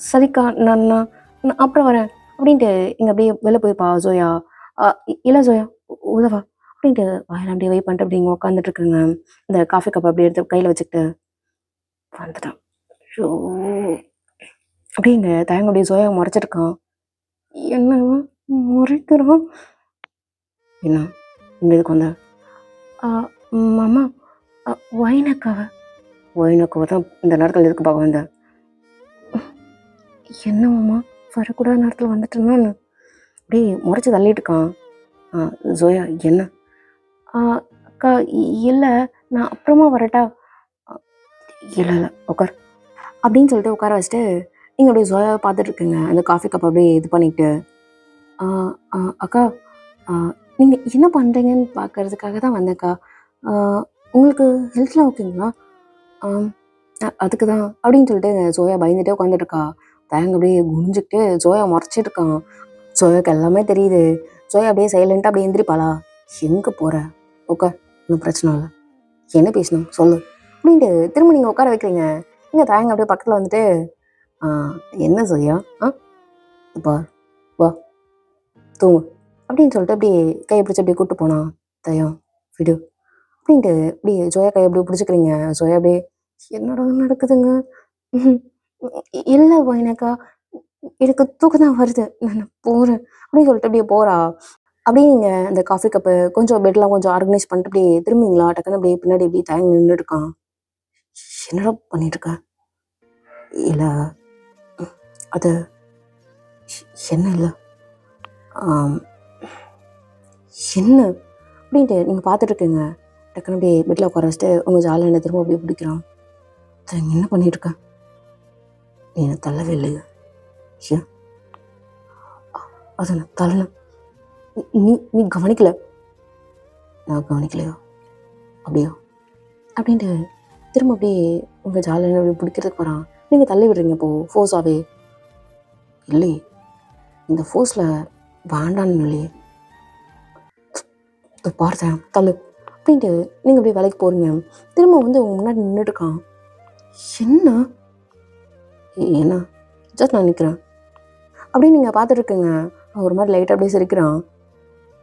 சரிக்கா, நான் நான் நான் அப்புறம் வரேன் அப்படின்ட்டு இங்கே அப்படியே வெளில போயிருப்பா ஜோயா. இல்லை ஜோயா, உள்ள வா அப்படின்ட்டு வாயில அப்படியே வெயிட் பண்ணிட்டு அப்படியே இங்கே உட்காந்துட்ருக்குங்க. இந்த காஃபி கப் அப்படியே எடுத்து கையில் வச்சுக்கிட்டு வந்துட்டான். ஷோ அப்படியே இங்கே தயங்க அப்படியே ஜோயா முறைச்சிருக்கான். என்ன முறைக்கிறான்? என்ன இங்கே இதுக்கு வந்த? மாமா, ஒயினக்காவை ஒயினக்காவை தான் இந்த நேரத்தில் எதுக்கு பார்க்க வந்தேன்? என்ன மாமா வரக்கூடாத நேரத்தில் வந்துட்டேன்னு அப்படியே முறைச்சி தள்ளிட்டு இருக்கான். ஜோயா என்ன? அக்கா இல்லை, நான் அப்புறமா வரட்டா? இல்லை இல்லை உட்கார் அப்படின்னு சொல்லிட்டு உட்கார வச்சுட்டு நீங்கள் அப்படியே ஜோயாவை பார்த்துட்ருக்குங்க. அந்த காஃபி கப் அப்படியே இது பண்ணிவிட்டு, அக்கா நீங்கள் என்ன பண்ணுறீங்கன்னு பார்க்கறதுக்காக தான் வந்தேன்க்கா. உங்களுக்கு ஹெல்த்லாம் ஓகேங்களா? அதுக்கு தான் அப்படின்னு சொல்லிட்டு ஜோயா பயந்துகிட்டே உட்காந்துட்ருக்கா. தயங்க அப்படியே குனிஞ்சிக்கிட்டு ஜோயா முறைச்சிட்டு இருக்கான். ஜோயாவுக்கு எல்லாமே தெரியுது. ஜோயா அப்படியே சைலண்ட்டாக அப்படியே எந்திரிப்பாளா? எங்கே போகிற? உட்கார், ஒன்றும் பிரச்சனை இல்லை. என்ன பேசணும் சொல்லு அப்படின்ட்டு திரும்ப நீங்கள் உட்கார வைக்கிறீங்க. இங்கே தயங்க அப்படியே பக்கத்தில் வந்துட்டு, என்ன ஜோயா பா வா தூங்கு அப்படின்னு சொல்லிட்டு அப்படியே கையை பிடிச்சி அப்படியே கூப்பிட்டு போனான். தயம் விடு அப்படின்ட்டு அப்படியே ஜோயா கையை அப்படியே பிடிச்சிக்கிறீங்க. ஜோயா அப்படியே என்னடா நடக்குதுங்க? இல்லை எனக்கா, எனக்கு தூக்கம் தான் வருது, நான் போகிறேன் அப்படின்னு சொல்லிட்டு அப்படியே போகிறா. அப்படியே நீங்கள் அந்த காஃபி கப்பு கொஞ்சம் பெட்லாம் கொஞ்சம் ஆர்கனைஸ் பண்ணிட்டு அப்படியே திரும்பிங்களா? டக்குன்னு அப்படியே பின்னாடி அப்படியே தயங்கி நின்று இருக்கான். என்னடா பண்ணிட்டு இருக்க? இல்லை அது என்ன இல்லை என்ன அப்படின்ட்டு நீங்கள் பார்த்துட்ருக்கீங்க. டக்குன்னு அப்படியே பெட்டில் உட்கார வச்சுட்டு உங்கள் ஜாலியாக என்ன திரும்ப அப்படியே பிடிக்கிறான். என்ன பண்ணிட்டு இருக்க? நீ என்ன தள்ளவே இல்லையா? ஏன் அதை நான் தள்ளன? நீ நீ கவனிக்கல? நான் கவனிக்கலையோ? அப்படியா அப்படின்ட்டு திரும்ப அப்படியே உங்கள் ஜாலியாக அப்படியே பிடிக்கிறதுக்கு வரான். நீங்கள் தள்ளி விடுறீங்க இப்போது ஃபோர்ஸாகவே. இல்லையே, இந்த ஃபோர்ஸில் வேண்டான்னு இல்லையே. பார்த்தேன் தள்ளு அப்படின்ட்டு நீங்கள் அப்படியே வேலைக்கு போகிறீங்க. திரும்ப வந்து உங்க முன்னாடி நின்றுட்டுருக்கான். என்ன என்ன ஜஸ்ட் நான் நிற்கிறேன் அப்படின்னு நீங்கள் பார்த்துட்ருக்கீங்க. அவன் ஒரு மாதிரி லைட்டாக அப்படியே சிரிக்கிறான்.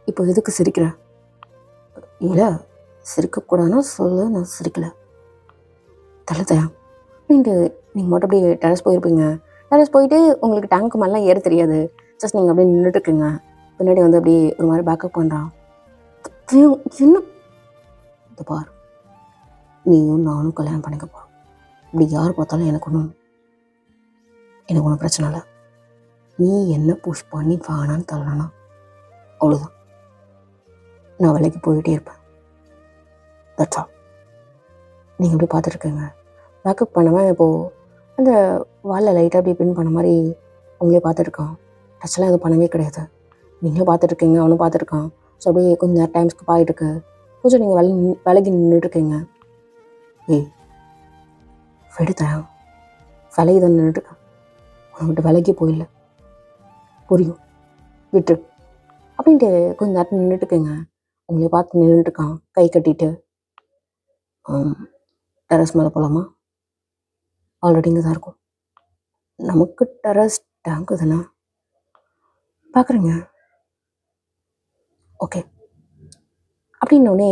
இப்போ எதுக்கு சிரிக்கிற? இல்லை சிரிக்கக்கூடாதுன்னா சொல்லு, நான் சிரிக்கலை. தள்ளத்தையா அப்படின்ட்டு நீங்கள் மட்டும் அப்படியே டெரஸ் போயிருப்பீங்க. டெரஸ் போயிட்டு உங்களுக்கு டேங்க்கு மேலாம் ஏற தெரியாது. ஜஸ்ட் நீங்கள் அப்படியே நின்றுட்டுருக்குங்க. பின்னாடி வந்து அப்படியே ஒரு மாதிரி பேக்கப் பண்ணுறான். என்ன இது பார், நீயும் நானும் கல்யாணம் பண்ணிக்க போகிறோம். இப்படி யார் பார்த்தாலும் எனக்கு ஒன்றும் பிரச்சனை இல்லை. நீ என்ன புஷ் பண்ணி வேணான்னு தள்ளனா அவ்வளோதான். நான் வேலைக்கு போயிட்டே இருப்பேன். That's all. நீங்கள் எப்படி பார்த்துட்ருக்கீங்க. பேக்கப் பண்ணவன் இப்போது அந்த வாலில் லைட்டாக அப்படியே பின் பண்ண மாதிரி அவங்களே பார்த்துருக்கான். டச்செல்லாம் எதுவும் பண்ணவே கிடையாது. நீங்களும் பார்த்துட்ருக்கீங்க, அவனும் பார்த்துருக்கான். ஸோ அப்படியே கொஞ்சம் நேரம் டைம் ஸ்கிப் ஆகிட்டுருக்கு. கொஞ்சம் நீங்கள் விலகி நின்றுட்டுருக்கீங்க. ஏய் வெடித்தேன் விலகி தான் நின்றுட்டுருக்கேன். உன்கிட்ட விலகி போயிடல, புரியும், விட்டு அப்படின்ட்டு கொஞ்சம் நேரத்தில் நின்றுட்டுருக்கீங்க. உங்களே பார்த்து நின்றுட்டுருக்கான் கை கட்டிட்டு. டெரஸ் மேலே போகலாமா? ஆல்ரெடி இங்கே தான் இருக்கும். நமக்கு டெரஸ் டேங்கு தானே பார்க்குறீங்க. ஓகே அப்படின்னோடனே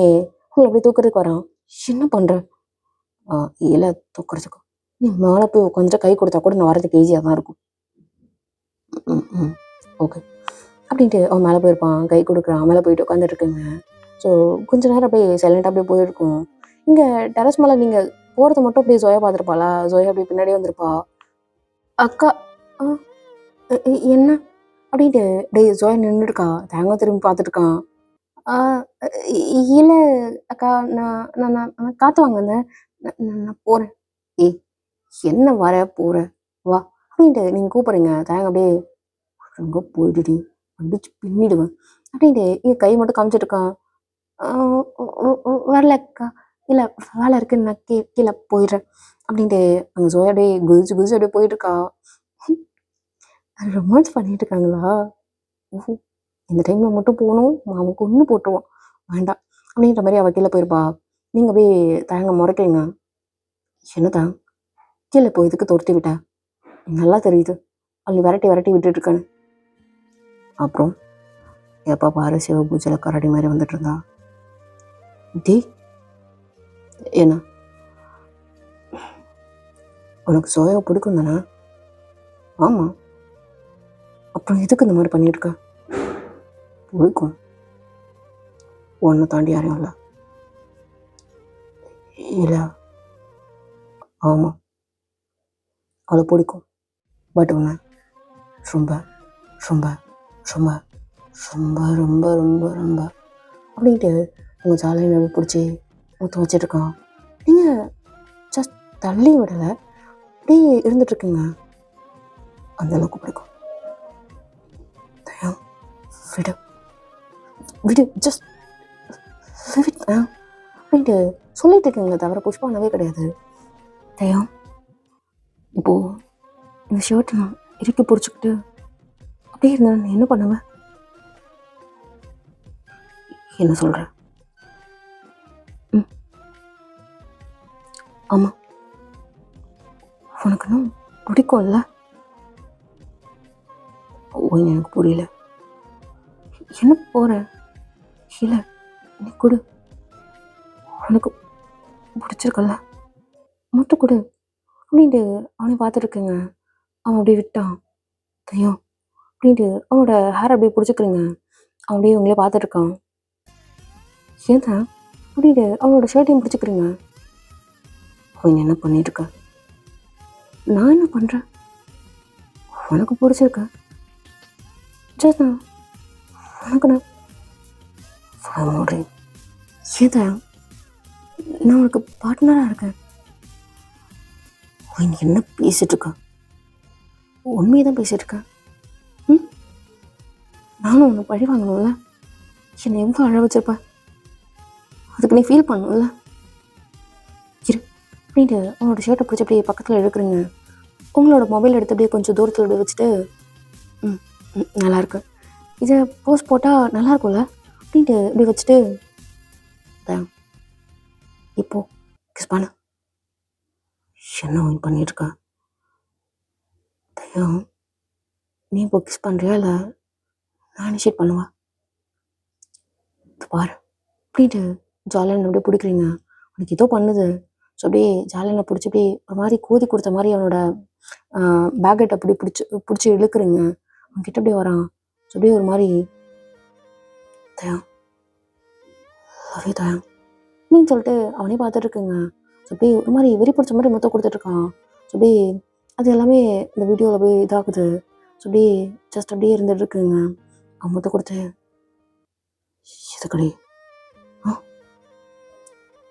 உங்களை அப்படியே தூக்கிறதுக்கு வரான். என்ன பண்ணுற? இல்லை தூக்கிறதுக்கு நீ மேலே போய் உட்காந்துட்டு கை கொடுத்தா கூட நான் வரதுக்கு ஈஸியாக தான் இருக்கும். ஓகே அப்படின்ட்டு அவன் மேலே போயிருப்பான், கை கொடுக்குறான், மேலே போயிட்டு உட்காந்துட்ருக்குங்க. ஸோ கொஞ்ச நேரம் அப்படியே சைலண்ட்டாக அப்படியே போயிருக்கும். இங்கே டெரஸ் மேலே நீங்கள் போகிறத மட்டும் அப்படியே ஜோயா பார்த்துருப்பாளா? ஜோயா அப்படியே பின்னாடியே வந்திருப்பா. அக்கா என்ன அப்படின்ட்டு அப்படியே ஜோயா நின்றுருக்கா. தேங்காய் திரும்பி பார்த்துட்ருக்கான். இல்லை அக்கா, நான் நான் நான் காற்று வாங்க வந்தேன், நான் போகிறேன். ஏய் என்ன வர போகிற வா அப்படின்ட்டு நீங்கள் கூப்பிட்றீங்க. தேங்காய் அப்படியே எங்கே போயிடுடி அடிச்சு பின்னிடுவேன் அப்படின்ட்டு இங்கே கை மட்டும் காமிச்சிட்ருக்கான். வரலக்கா, இல்லை வேலை இருக்குன்னு நான் கீழே போயிடுறேன் அப்படின்ட்டு அங்கே ஜோயா அப்படியே குதிச்சு அப்படியே போயிட்டுருக்கா. ரொமான்ஸ் பண்ணிட்டு இருக்காங்களா? ஓஹோ, இந்த டைமில் மட்டும் போகணும், அவனுக்கு ஒன்று போட்டுருவான், வேண்டாம் அப்படின்ற மாதிரி அவள் கீழே போயிருப்பா. நீங்கள் அப்படியே தயங்க முறைக்கிறீங்க. என்னதான் கீழே இப்போ இதுக்கு துரத்தி விட்டா? நல்லா தெரியுது அவளை விரட்டி விரட்டி விட்டுட்ருக்கான்னு. அப்புறம் எப்போ பாரு சிவ பூஜையில் கரடி மாதிரி வந்துட்டு இருந்தா. டி என்ன உனக்கு சோயா பிடிக்கும் தானே? ஆமாம். அப்புறம் எதுக்கு இந்த மாதிரி பண்ணியிருக்க? பிடிக்கும். ஒன்று தாண்டி யாரையும் இல்லை. இல்லை. ஆமாம், அவளை பிடிக்கும். பட் ஒன்று ரொம்ப ரொம்ப ரொம்ப ரொம்ப ரொம்ப ரொம்ப ரொம்ப அப்படின்ட்டு உங்கள் ஜாலியை பிடிச்சி ஊற்ற வச்சிட்ருக்கான். நீங்கள் ஜஸ்ட் தள்ளி விடலை, அப்படியே இருந்துட்டுருக்குங்க. அந்தளவுக்கு பிடிக்கும். தயம் விடு விடு, ஜஸ்ட் அப்படின்ட்டு சொல்லிட்டு இருக்கீங்களே தவிர புஷ் பண்ணவே கிடையாது. தயம் இப்போது இந்த ஷர்ட்டை நான் இறுக்கி பிடிச்சிக்கிட்டு அப்படியே இருந்தேன், என்ன பண்ணுவேன்? என்ன சொல்கிற? ஆமாம், உனக்கு இன்னும் பிடிக்கும்ல? ஓய், எனக்கு புரியல. என்ன போகிற? இல்லை, நீ கொடு, உனக்கு பிடிச்சிருக்கல்ல, மட்டும் கொடு அப்படின்ட்டு அவனை பார்த்துருக்குங்க. அவன் அப்படியே விட்டான். தயம் அப்படின்ட்டு அவனோட ஹேர் அப்படியே பிடிச்சிக்கிறீங்க. அவன் அப்படியே உங்களே பார்த்துட்ருக்கான். ஏன் தான் அப்படின்ட்டு அவனோட ஷர்ட்டையும் பிடிச்சிக்கிறீங்க. அவன் என்ன பண்ணிட்டுருக்க? நான் என்ன பண்ணுறேன்? உனக்கு பிடிச்சிருக்க ஜஸ்ட் நான் உனக்கு நான் ஏதா நான் உனக்கு பார்ட்னராக இருக்கேன். அவன் என்ன பேசிட்டு இருக்க? உண்மையை தான் பேசிட்டு இருக்கேன். நானும் உன்னை பழி வாங்கணும்ல? என்னை எவ்வளோ அழ வச்சிருப்ப, அதுக்கு நீ ஃபீல் பண்ணணும்ல? இரு அப்படின்ட்டு அவனோட ஷர்ட்டை பிடிச்சி அப்படியே பக்கத்தில் எடுக்கிறீங்க. உங்களோட மொபைல் எடுத்து அப்படியே கொஞ்சம் தூரத்தில் அப்படியே வச்சுட்டு நல்லாயிருக்கு, இதை போஸ்ட் போட்டால் நல்லாயிருக்கும்ல அப்படின்ட்டு இப்படி வச்சுட்டு இப்போ கிஸ் பண்ண. என்ன ஒன் பண்ணியிருக்க? தயம் நீ இப்போ கிஸ் பண்ணுறியா இல்லை நான் இனிஷியேட் பண்ணுவா? பாரு அப்படின்ட்டு ஜாலியான அப்படியே பிடிக்கிறீங்க. உனக்கு ஏதோ பண்ணுது. ஸோ அப்படியே ஜாலியான பிடிச்சி அப்படியே ஒரு மாதிரி கோதி கொடுத்த மாதிரி அவனோட பேக்கெட் அப்படி பிடிச்சி இழுக்குறீங்க. அவன்கிட்ட அப்படியே வரான். ஸோ அப்படியே ஒரு மாதிரி தயம் லவ்வே தயம் அப்படின்னு சொல்லிட்டு அவனே பார்த்துட்டு இருக்குங்க. ஸோ அப்படியே ஒரு மாதிரி வெறி பிடிச்ச மாதிரி மொத்தம் கொடுத்துட்ருக்கான். ஸோ அப்படியே அது எல்லாமே இந்த வீடியோவில் அப்படியே இதாகுது. ஸோ அப்படியே ஜஸ்ட் அப்படியே இருந்துட்டு இருக்குங்க. அவன் மொத்தம் கொடுத்து எதுக்கடி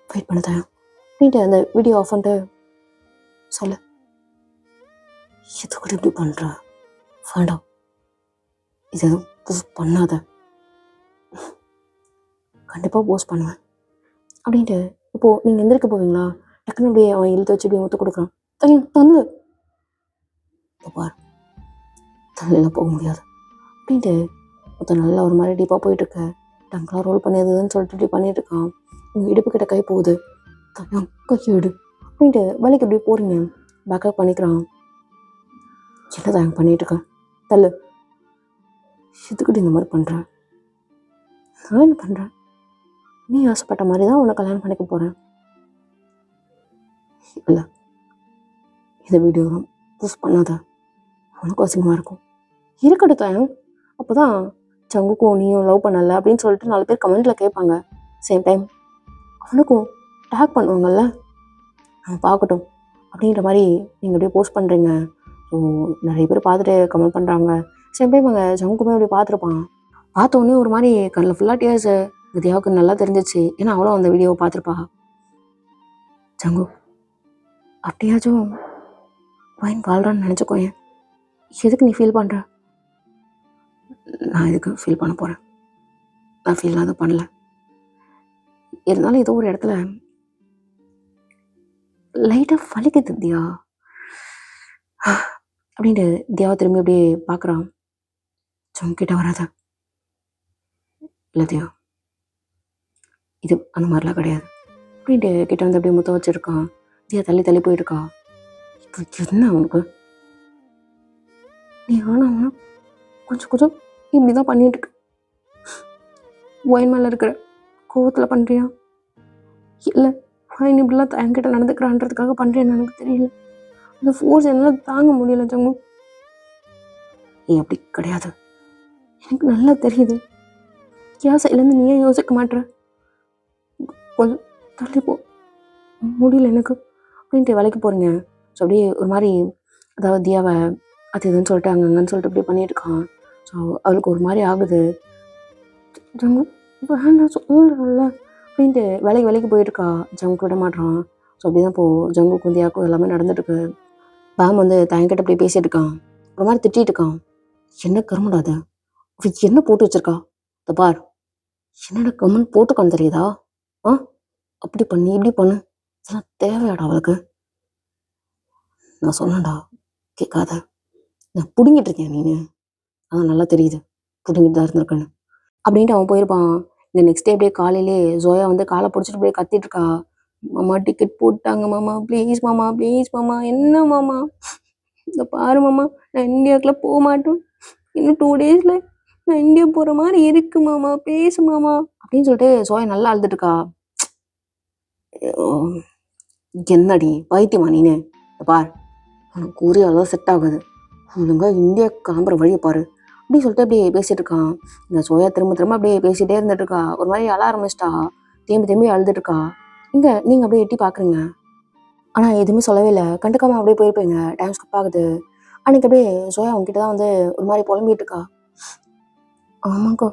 வெயிட் பண்ண தயம் அப்படின்ட்டு அந்த வீடியோ ஆஃப் பண்ணிட்டு சொல்ல, எதுக்கடி இப்படி பண்ணுற? வேண்டாம், இது எதுவும் போஸ்ட் பண்ணாத. கண்டிப்பாக போஸ்ட் பண்ணுவேன் அப்படின்ட்டு இப்போது நீங்கள் எந்திரிக்க போவீங்களா? டக்குன்னு அப்படியே அவன் இழுத்து வச்சு அப்படியே முத்து கொடுக்குறான். தந்து பார், தண்ணியில் போக முடியாது அப்படின்ட்டு மொத்தம் நல்லா ஒரு மாதிரி டீப்பாக போயிட்டுருக்க. டங்கெலாம் ரோல் பண்ணியதுன்னு சொல்லிட்டு இப்படி பண்ணிட்டு இருக்கான். உங்கள் இடுப்பு கிட்ட கை போகுது. தயம் கை எடு அப்படின்ட்டு வலிக்கு இப்படி போகிறீங்க. பேக்கப் பண்ணிக்கிறான். என்ன தான் பண்ணிட்டு இருக்க? தள்ளு. எதுக்கிட்டு இந்த மாதிரி பண்ணுற? நான் என்ன பண்ணுறேன்? நீ ஆசைப்பட்ட மாதிரி தான் உன்னை கல்யாணம் பண்ணிக்க போகிறேன். இல்லை, இந்த வீடியோ போஸ்ட் பண்ணாத, உனக்கு அசிங்கமாக இருக்கும். இருக்கட்டும் தயம், அப்போ தான் சங்குக்கும் நீயும் லவ் பண்ணலை அப்படின்னு சொல்லிட்டு 4 பேர் கமெண்ட்டில் கேட்பாங்க. சேம் டைம் அவனுக்கும் டேக் பண்ணுவாங்கல்ல, அவன் பார்க்கட்டும் அப்படின்ற மாதிரி நீங்கள் அப்படியே போஸ்ட் பண்ணுறீங்க. ஸோ நிறைய பேர் பார்த்துட்டு கமெண்ட் பண்ணுறாங்க. சேம் டைம் அங்கே ஜங்குக்குமே அப்படி பார்த்துருப்பான். பார்த்தோன்னே ஒரு மாதிரி கண்ணில் ஃபுல்லாக டேர்ஸு. வித்யாவுக்கு நல்லா தெரிஞ்சிச்சு, ஏன்னா அவளும் அந்த வீடியோவை பார்த்துருப்பா. ஜங்கு அப்படியாச்சும் பையன் வாழ்றான்னு நினச்சிக்கோயேன். எதுக்கு நீ ஃபீல் பண்ணுற? நான் எதுக்கு ஃபீல் பண்ண போகிறேன்? நான் ஃபீல்லாம் அது பண்ணல. இருந்தாலும் ஏதோ ஒரு இடத்துல லைட்டாக வலிக்குது தியா அப்படின்ட்டு தியாவை திரும்பி அப்படியே பார்க்குறான். கிட்ட வராத. இல்லை தியா, இது அந்த மாதிரிலாம் கிடையாது அப்படின்ட்டு கிட்ட வந்து அப்படியே முத்த வச்சுருக்கான். தியா தள்ளி தள்ளி போயிட்டுருக்கா. இப்போ என்ன அவனுக்கு? நீ ஆனால் கொஞ்சம் கொஞ்சம் இப்படி தான் பண்ணிட்டு இருக்கு. ஒயின் மேலே இருக்கிற கோவத்தில் பண்ணுறியா, இல்லை ஒயின் இப்படிலாம் என்கிட்ட நடந்துக்கிறான்றதுக்காக பண்ணுறேன்னு எனக்கு தெரியல. அந்த ஃபோர்ஸ் என்னால் தாங்க முடியல ஜம்மு. நீ அப்படி கிடையாது, எனக்கு நல்லா தெரியுது. ஏன் சைட்லேருந்து நீயே யோசிக்க மாட்டேற. கொஞ்சம் தள்ளி போ, முடியல எனக்கு அப்படின்ட்டு வேலைக்கு போகிறீங்க. ஸோ அப்படியே ஒரு மாதிரி அதாவது தியாவை அது இதுன்னு சொல்லிட்டு அங்கங்கன்னு சொல்லிட்டு இப்படி பண்ணிட்டு இருக்கான். ஸோ அவளுக்கு ஒரு மாதிரி ஆகுது. ஜம்மு வேண்டாம் சொல்லல அப்படின்ட்டு வேலைக்கு போயிட்டுருக்கா. ஜம்முக்கு விட மாட்டான். ஸோ அப்படி தான் இப்போது ஜம்முக்கும் தியாவுக்கும் எல்லாமே நடந்துட்டுருக்கு. பேம் வந்து தயங்கிட்ட அப்படியே பேசிகிட்டு இருக்கான். ஒரு மாதிரி திட்டிகிட்டு இருக்கான். என்ன கருமடாது, என்ன போட்டு வச்சிருக்கா இந்த பார், என்னோட கம்மன் போட்டுக்கான்னு தெரியுதா? அப்படி பண்ணி இப்படி பண்ணு, இதெல்லாம் தேவையாடா அவளுக்கு? நான் சொன்னேன்டா, கேட்காத. நான் பிடுங்கிட்டு இருக்கேன் நீ, அதான் நல்லா தெரியுது பிடுங்கிட்டு தான் இருந்திருக்கேன்னு அப்படின்ட்டு அவன் போயிருப்பான். இந்த நெக்ஸ்ட் டே அப்படியே காலையிலே ஜோயா வந்து காலை பிடிச்சிட்டு அப்படியே கத்திட்டு இருக்கா. மாமா டிக்கெட் போட்டாங்க மாமா, ப்ளீஸ் மாமா, ப்ளீஸ் மாமா. என்ன மாமா, இந்த பாரு மாமா, நான் இந்தியாவுக்குலாம் போக மாட்டேன், இன்னும் 2 daysல நான் இந்தியா போகிற மாதிரி இருக்கு மாமா, பேசு மாமா அப்படின்னு சொல்லிட்டு ஜோயா நல்லா அழுதுட்டு இருக்கா. என்னடி பைத்தியமா நீனு, பார் உனக்கு கூறியாதான் செட் ஆகுது, ஒழுங்கா இந்தியா கிளம்புற வழியை பாரு அப்படின்னு சொல்லிட்டு அப்படியே பேசிட்டு இருக்கான். இந்த சோயா திரும்ப அப்படியே பேசிகிட்டே இருந்துட்டு இருக்கா. ஒரு மாதிரி அழ ஆரம்பிச்சிட்டா. திரும்பி அழுதுட்டு இருக்கா. இங்கே நீங்கள் அப்படியே எட்டி பார்க்குறீங்க, ஆனால் எதுவுமே சொல்லவே இல்லை. கண்டுக்காமல் அப்படியே போயிருப்பீங்க. டைம் ஸ்கிப் ஆகுது. அன்றைக்கி அப்படியே சோயா அவங்ககிட்ட தான் வந்து ஒரு மாதிரி புலம்பிட்டு இருக்கா. ஆமாக்கா,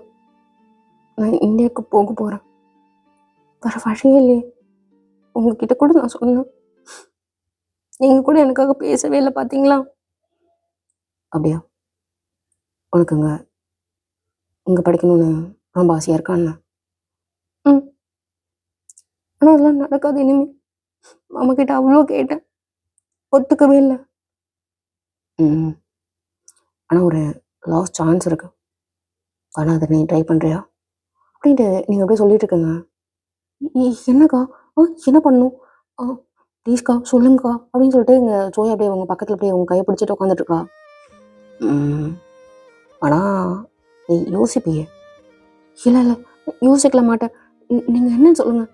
நான் இந்தியாவுக்கு போக போகிறேன், வேறு வழியே இல்லையே. உங்ககிட்ட கூட நான் சொன்னேன், நீங்கள் கூட எனக்காக பேசவே இல்லை பார்த்தீங்களா? அப்படியா, உனக்குங்க இங்கே படிக்கணும்னு ரொம்ப ஆசையாக இருக்கான்னு? ஆனால் அதெல்லாம் நடக்காது இனிமே. அம்மாக்கிட்ட அவ்வளோ கேட்டேன், ஒத்துக்கவே இல்லை. ஆனால் ஒரு லாஸ்ட் சான்ஸ் இருக்கு, ஆனால் அதை நீ ட்ரை பண்ணுறியா அப்படின்ட்டு நீங்கள் அப்படியே சொல்லிட்டு இருக்கங்க. என்னக்கா, என்ன பண்ணணும், ப்ளீஸ்க்கா சொல்லுங்கக்கா அப்படின்னு சொல்லிட்டு இங்கே சோயா அப்படியே உங்கள் பக்கத்தில் அப்படியே உங்கள் கையை பிடிச்சிட்டு உட்காந்துட்ருக்கா. ஆனால் நீ யோசிப்பியே. இல்லை இல்லை, யோசிக்கல மாட்டேன். நீங்கள் என்னன்னு சொல்லுங்கள்.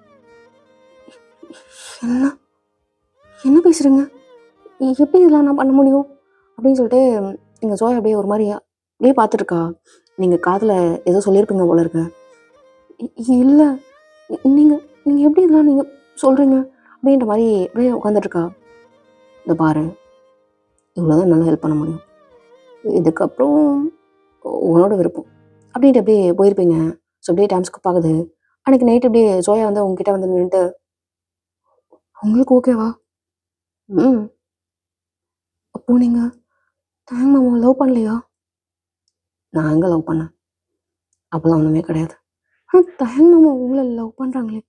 என்ன என்ன பேசுகிறீங்க, எப்படி இதெல்லாம் நான் பண்ண முடியும் அப்படின்னு சொல்லிட்டு எங்கள் சோயா அப்படியே ஒரு மாதிரி அப்படியே பார்த்துட்ருக்கா. நீங்கள் காதில் ஏதோ சொல்லியிருப்பீங்க போல இருக்கு. இல்லை, நீங்கள் நீங்கள் எப்படி இதெல்லாம் நீங்கள் சொல்கிறீங்க அப்படின்ற மாதிரி அப்படியே உட்காந்துட்ருக்கா. இந்த பாரு, இவ்வளோதான் நல்லா ஹெல்ப் பண்ண முடியும், இதுக்கப்புறம் உன்னோட விருப்பம் அப்படின்ட்டு அப்படியே போயிருப்பீங்க. ஸோ அப்படியே டைம் ஸ்கிப் ஆகுது. அன்றைக்கி நைட்டு அப்படியே சோயா வந்து உங்ககிட்ட வந்து நின்றுட்டு, உங்களுக்கு ஓகேவா? அப்போ நீங்கள் தேங்க் மாமா லவ் பண்ணலையா? நான் எங்கே லவ் பண்ணேன், அப்போல்லாம் ஒன்றுமே கிடையாது. ஆனால் தேங்க் மாமா உங்களை லவ் பண்ணுறாங்களே.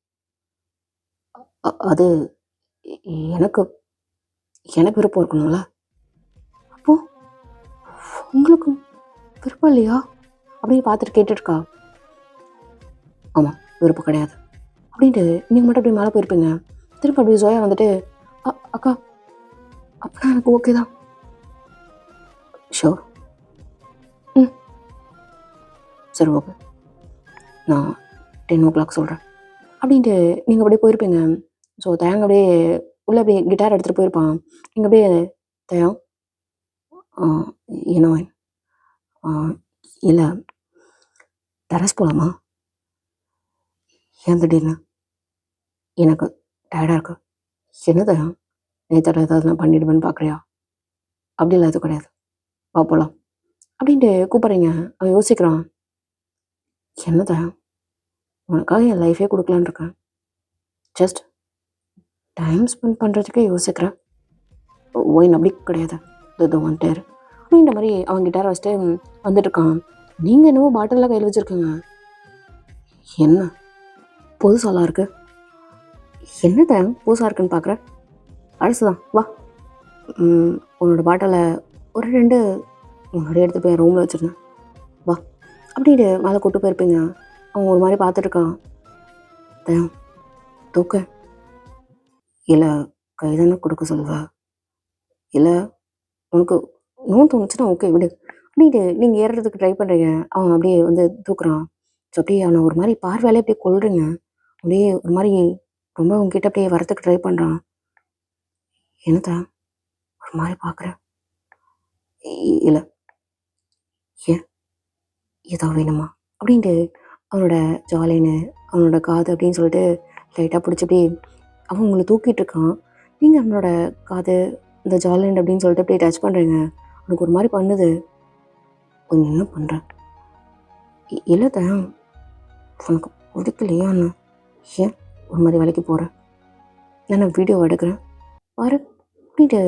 அது எனக்கு எனக்கு விருப்பம் இருக்கணும்ல. அப்போ உங்களுக்கு விருப்பம் இல்லையா அப்படின்னு பார்த்துட்டு கேட்டுருக்கா. ஆமாம், விருப்பம் கிடையாது அப்படின்ட்டு நீங்கள் மட்டும் அப்படியே மேலே போயிருப்பீங்க. திரும்ப அப்படி ஜோயா வந்துட்டு, அக்கா அப்படின்னா எனக்கு ஓகே தான். ஷோர், சரி ஓகே, நான் 10 o'clock சொல்கிறேன் அப்படின்ட்டு நீங்கள் அப்படியே போயிருப்பீங்க. ஸோ தயங்க அப்படியே உள்ளே அப்படியே கிட்டார் எடுத்துகிட்டு போயிருப்பான். நீங்கள் அப்படியே தயம் என்ன இல்லை டெரஸ் போகலாமா? ஏன் திடீர்னு? எனக்கு டயர்டாக இருக்கு. என்ன தயம், நேற்று ஏதாவது நான் பண்ணிவிடுவேன்னு பார்க்குறியா? அப்படிலாம் எதுவும் கிடையாது, வா போகலாம் அப்படின்ட்டு கூப்பிட்றீங்க. அவன் யோசிக்கிறான். என்ன தயம், உனக்காக என் லைஃபே கொடுக்கலான்னு இருக்கேன், ஜஸ்ட் டைம் ஸ்பெண்ட் பண்ணுறதுக்கே யோசிக்கிறேன். ஒயின் அப்படி கிடையாது, இது வந்துட்டார் அப்படின்ற மாதிரி அவன் கிட்டாரை வச்சுட்டு வந்துட்டுருக்கான். நீங்கள் என்னவோ பாட்டிலில் கையில் வச்சுருக்கீங்க. என்ன புதுசாலாம் இருக்கு? என்ன டைம் புதுசாக இருக்குன்னு பார்க்குறேன், அரிசி தான், வா. உன்னோட பாட்டிலை ஒரு 2 முன்னாடி எடுத்து போய் ரூமில் வச்சுருந்தேன், வா அப்படின்ட்டு மேலே கூட்டு போயிருப்பீங்க. அவன் ஒரு மாதிரி பார்த்துட்ருக்கான். தயம் தூக்க இல்லை, கை தானே கொடுக்க சொல்லுவ, இல்லை உனக்கு நோ தோணுச்சுன்னா ஓகே விடு அப்படின்ட்டு நீங்கள் ஏறுறதுக்கு ட்ரை பண்ணுறீங்க. அவன் அப்படியே வந்து தூக்குறான். ஸோ அப்படியே அவனை ஒரு மாதிரி பார்வையாலே அப்படியே கொள்றீங்க. அப்படியே ஒரு மாதிரி ரொம்ப உங்ககிட்ட அப்படியே வரத்துக்கு ட்ரை பண்ணுறான். என்னத்தா ஒரு மாதிரி பார்க்குறேன்? இல்லை, ஏன் ஏதோ வேணுமா அப்படின்ட்டு அவனோட ஜாலின்னு அவனோட காது அப்படின்னு சொல்லிட்டு லைட்டாக பிடிச்சி அப்படியே அவன் உங்களை தூக்கிட்டு இருக்கான். நீங்கள் அவனோட காது இந்த ஜாலின் அப்படின்னு சொல்லிட்டு அப்படியே டச் பண்ணுறீங்க. அவனுக்கு ஒரு மாதிரி பண்ணுது. கொஞ்சம் என்ன பண்ணுறேன்? இல்லை தான் உனக்கு பிடிக்கலையான்னு ஏன் ஒரு மாதிரி வேலைக்கு போகிறேன்? நான் வீடியோ எடுக்கிறேன் பாரு அப்படின்ட்டு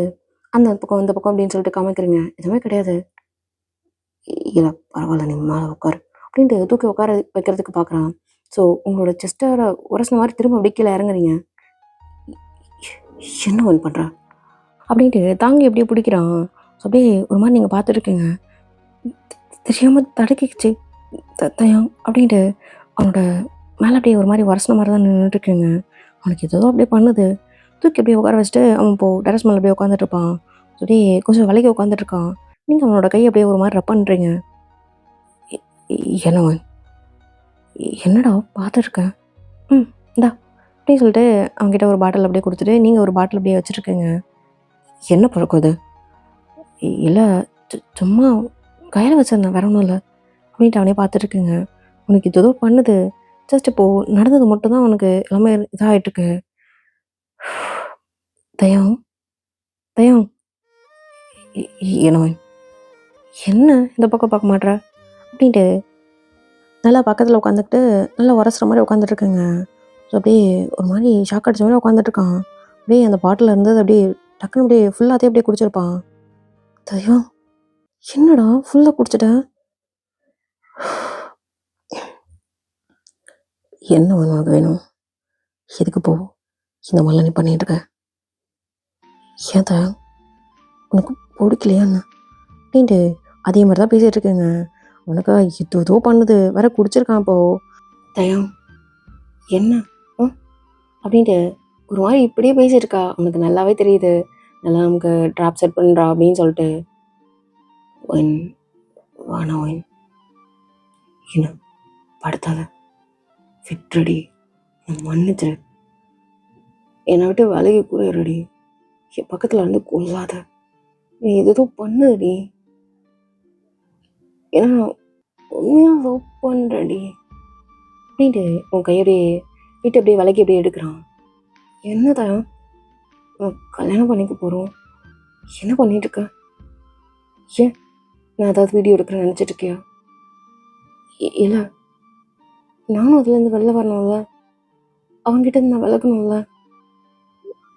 அந்த பக்கம் இந்த பக்கம் அப்படின்னு சொல்லிட்டு காமிக்கிறீங்க. எதுவுமே கிடையாது. இல்லை பரவாயில்ல, நீ மேலே உட்காரு அப்படின்ட்டு தூக்கி உட்கார வைக்கிறதுக்கு பார்க்குறான். ஸோ உங்களோட செஸ்ட்டோட உரசின மாதிரி திரும்ப அப்படியே கீழே இறங்குறீங்க. என்ன ஒன்று பண்ணுறான் அப்படின்ட்டு தாங்கி அப்படியே பிடிக்கிறான். ஸோ அப்படியே ஒரு மாதிரி நீங்கள் பார்த்துருக்கீங்க. தெரியாமல் தடுக்கிச்சு தயம் அப்படின்ட்டு அவனோட மேலே அப்படியே ஒரு மாதிரி வரசின மாதிரி தான் நின்றுட்டுருக்குங்க. அவனுக்கு ஏதோ அப்படியே பண்ணுது. தூக்கி அப்படியே உட்கார வச்சுட்டு அவன் இப்போது டெரஸ் மேலே அப்படியே உட்காந்துட்டு இருப்பான். அப்படியே கொஞ்சம் விலைக்கு உட்காந்துட்டு இருக்கான். நீங்கள் அவனோட கையை அப்படியே ஒரு மாதிரி ரப் பண்ணுறீங்க. என்னவன் என்னடா பார்த்துருக்கேன், இந்தா அப்படின்னு சொல்லிட்டு அவங்ககிட்ட ஒரு பாட்டில் அப்படியே கொடுத்துட்டு நீங்கள் ஒரு பாட்டில் அப்படியே வச்சுருக்கீங்க. என்ன பழக்கம் அது? இல்லை சும்மா கையில் வச்சிருந்தேன், வேற ஒன்றும் இல்லை அப்படின்ட்டு அவனே பார்த்துட்ருக்குங்க. உனக்கு இது ஏதோ பண்ணுது. ஜஸ்ட் இப்போது நடந்தது மட்டும்தான் உனக்கு எல்லாமே இதாகிட்டுருக்கு. தயம் தயம் என்னவன் என்ன இந்த பக்கம் பார்க்க மாட்ற அப்படின்ட்டு நல்லா பக்கத்தில் உட்காந்துக்கிட்டு நல்லா உரசுற மாதிரி உட்காந்துட்ருக்குங்க. ஸோ அப்படியே ஒரு மாதிரி ஷாக் அடிச்ச மாதிரி உட்காந்துட்ருக்கான். அப்படியே அந்த பாட்டில் இருந்தது அப்படியே டக்குன்னு அப்படியே ஃபுல்லாகத்தே அப்படியே குடிச்சிருப்பான். தயம் என்னடா ஃபுல்லாக குடிச்சிட்டேன்? என்ன வேணும் அது வேணும்? எதுக்கு போ இந்த மாதிரிலாம் நீ பண்ணிட்டு இருக்க? ஏன் தயம் உனக்கு பிடிக்கலையான்னு அப்படின்ட்டு அதே மாதிரி தான் பேசிகிட்டு இருக்கேங்க. உனக்கு இது ஏதோ பண்ணுது வேற குடிச்சிருக்கான். இப்போது தயம் என்ன அப்படின்ட்டு ஒரு மாதிரி இப்படியே பேசிட்டு இருக்கா. உனக்கு நல்லாவே தெரியுது நல்லா நமக்கு ட்ராப் செட் பண்ணுறா அப்படின்னு சொல்லிட்டு. வானா என்ன படுத்தாத விட்டுடி, மன்னிச்சிரு, என்னை விட்டு விலகி கூட இருடி, என் பக்கத்தில் வந்து கொள்ளாத, நீ எதுவும் பண்ணுடி, ஏன்னா உண்மையாக லவ் பண்ணுறடி அப்படின்ட்டு உன் கையடியே வீட்டு அப்படியே விலகி அப்படியே எடுக்கிறான். என்னதான் கல்யாணம் பண்ணிக்க போகிறோம், என்ன பண்ணிட்டு இருக்க? ஏன் நான் ஏதாவது வீடியோ எடுக்கிறேன்னு நினச்சிட்டு இருக்கியா? இல்லை, நானும் அதுலேருந்து வெளில வரணும்ல, அவங்ககிட்ட இருந்து நான் விலகணும்ல.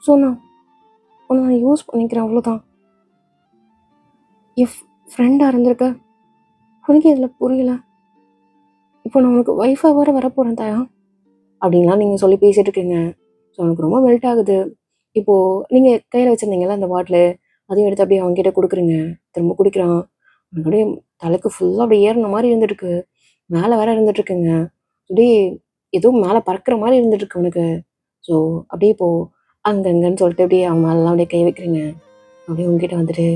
ஸோ உன்னை நான் யூஸ் பண்ணிக்கிறேன், அவ்வளோதான். என் ஃப்ரெண்டாக இருந்திருக்க, உனக்கு இதில் புரியல. இப்போ நான் உனக்கு ஒய்ஃபாக வர வரப்போகிறேன் தாயா அப்படின்லாம் நீங்கள் சொல்லி பேசிகிட்டு இருக்கீங்க. ஸோ எனக்கு ரொம்ப மெல்ட் ஆகுது. இப்போது நீங்கள் கையில் வச்சுருந்தீங்களா அந்த பாட்டில், அதையும் எடுத்து அப்படியே அவங்ககிட்ட கொடுக்குறீங்க. திரும்ப குடிக்கிறான். அப்படியே தலைக்கு ஃபுல்லாக அப்படியே ஏறின மாதிரி இருந்துருக்கு. மேலே வேற இருந்துட்டுருக்குங்க. அப்படியே ஏதோ மேலே பறக்கிற மாதிரி இருந்துட்டுருக்கு அவனுக்கு. ஸோ அப்படியே இப்போது அங்கங்கன்னு சொல்லிட்டு அப்படியே அவன் மேலெலாம் அப்படியே கை வைக்கிறீங்க. அப்படியே உங்ககிட்ட வந்துட்டு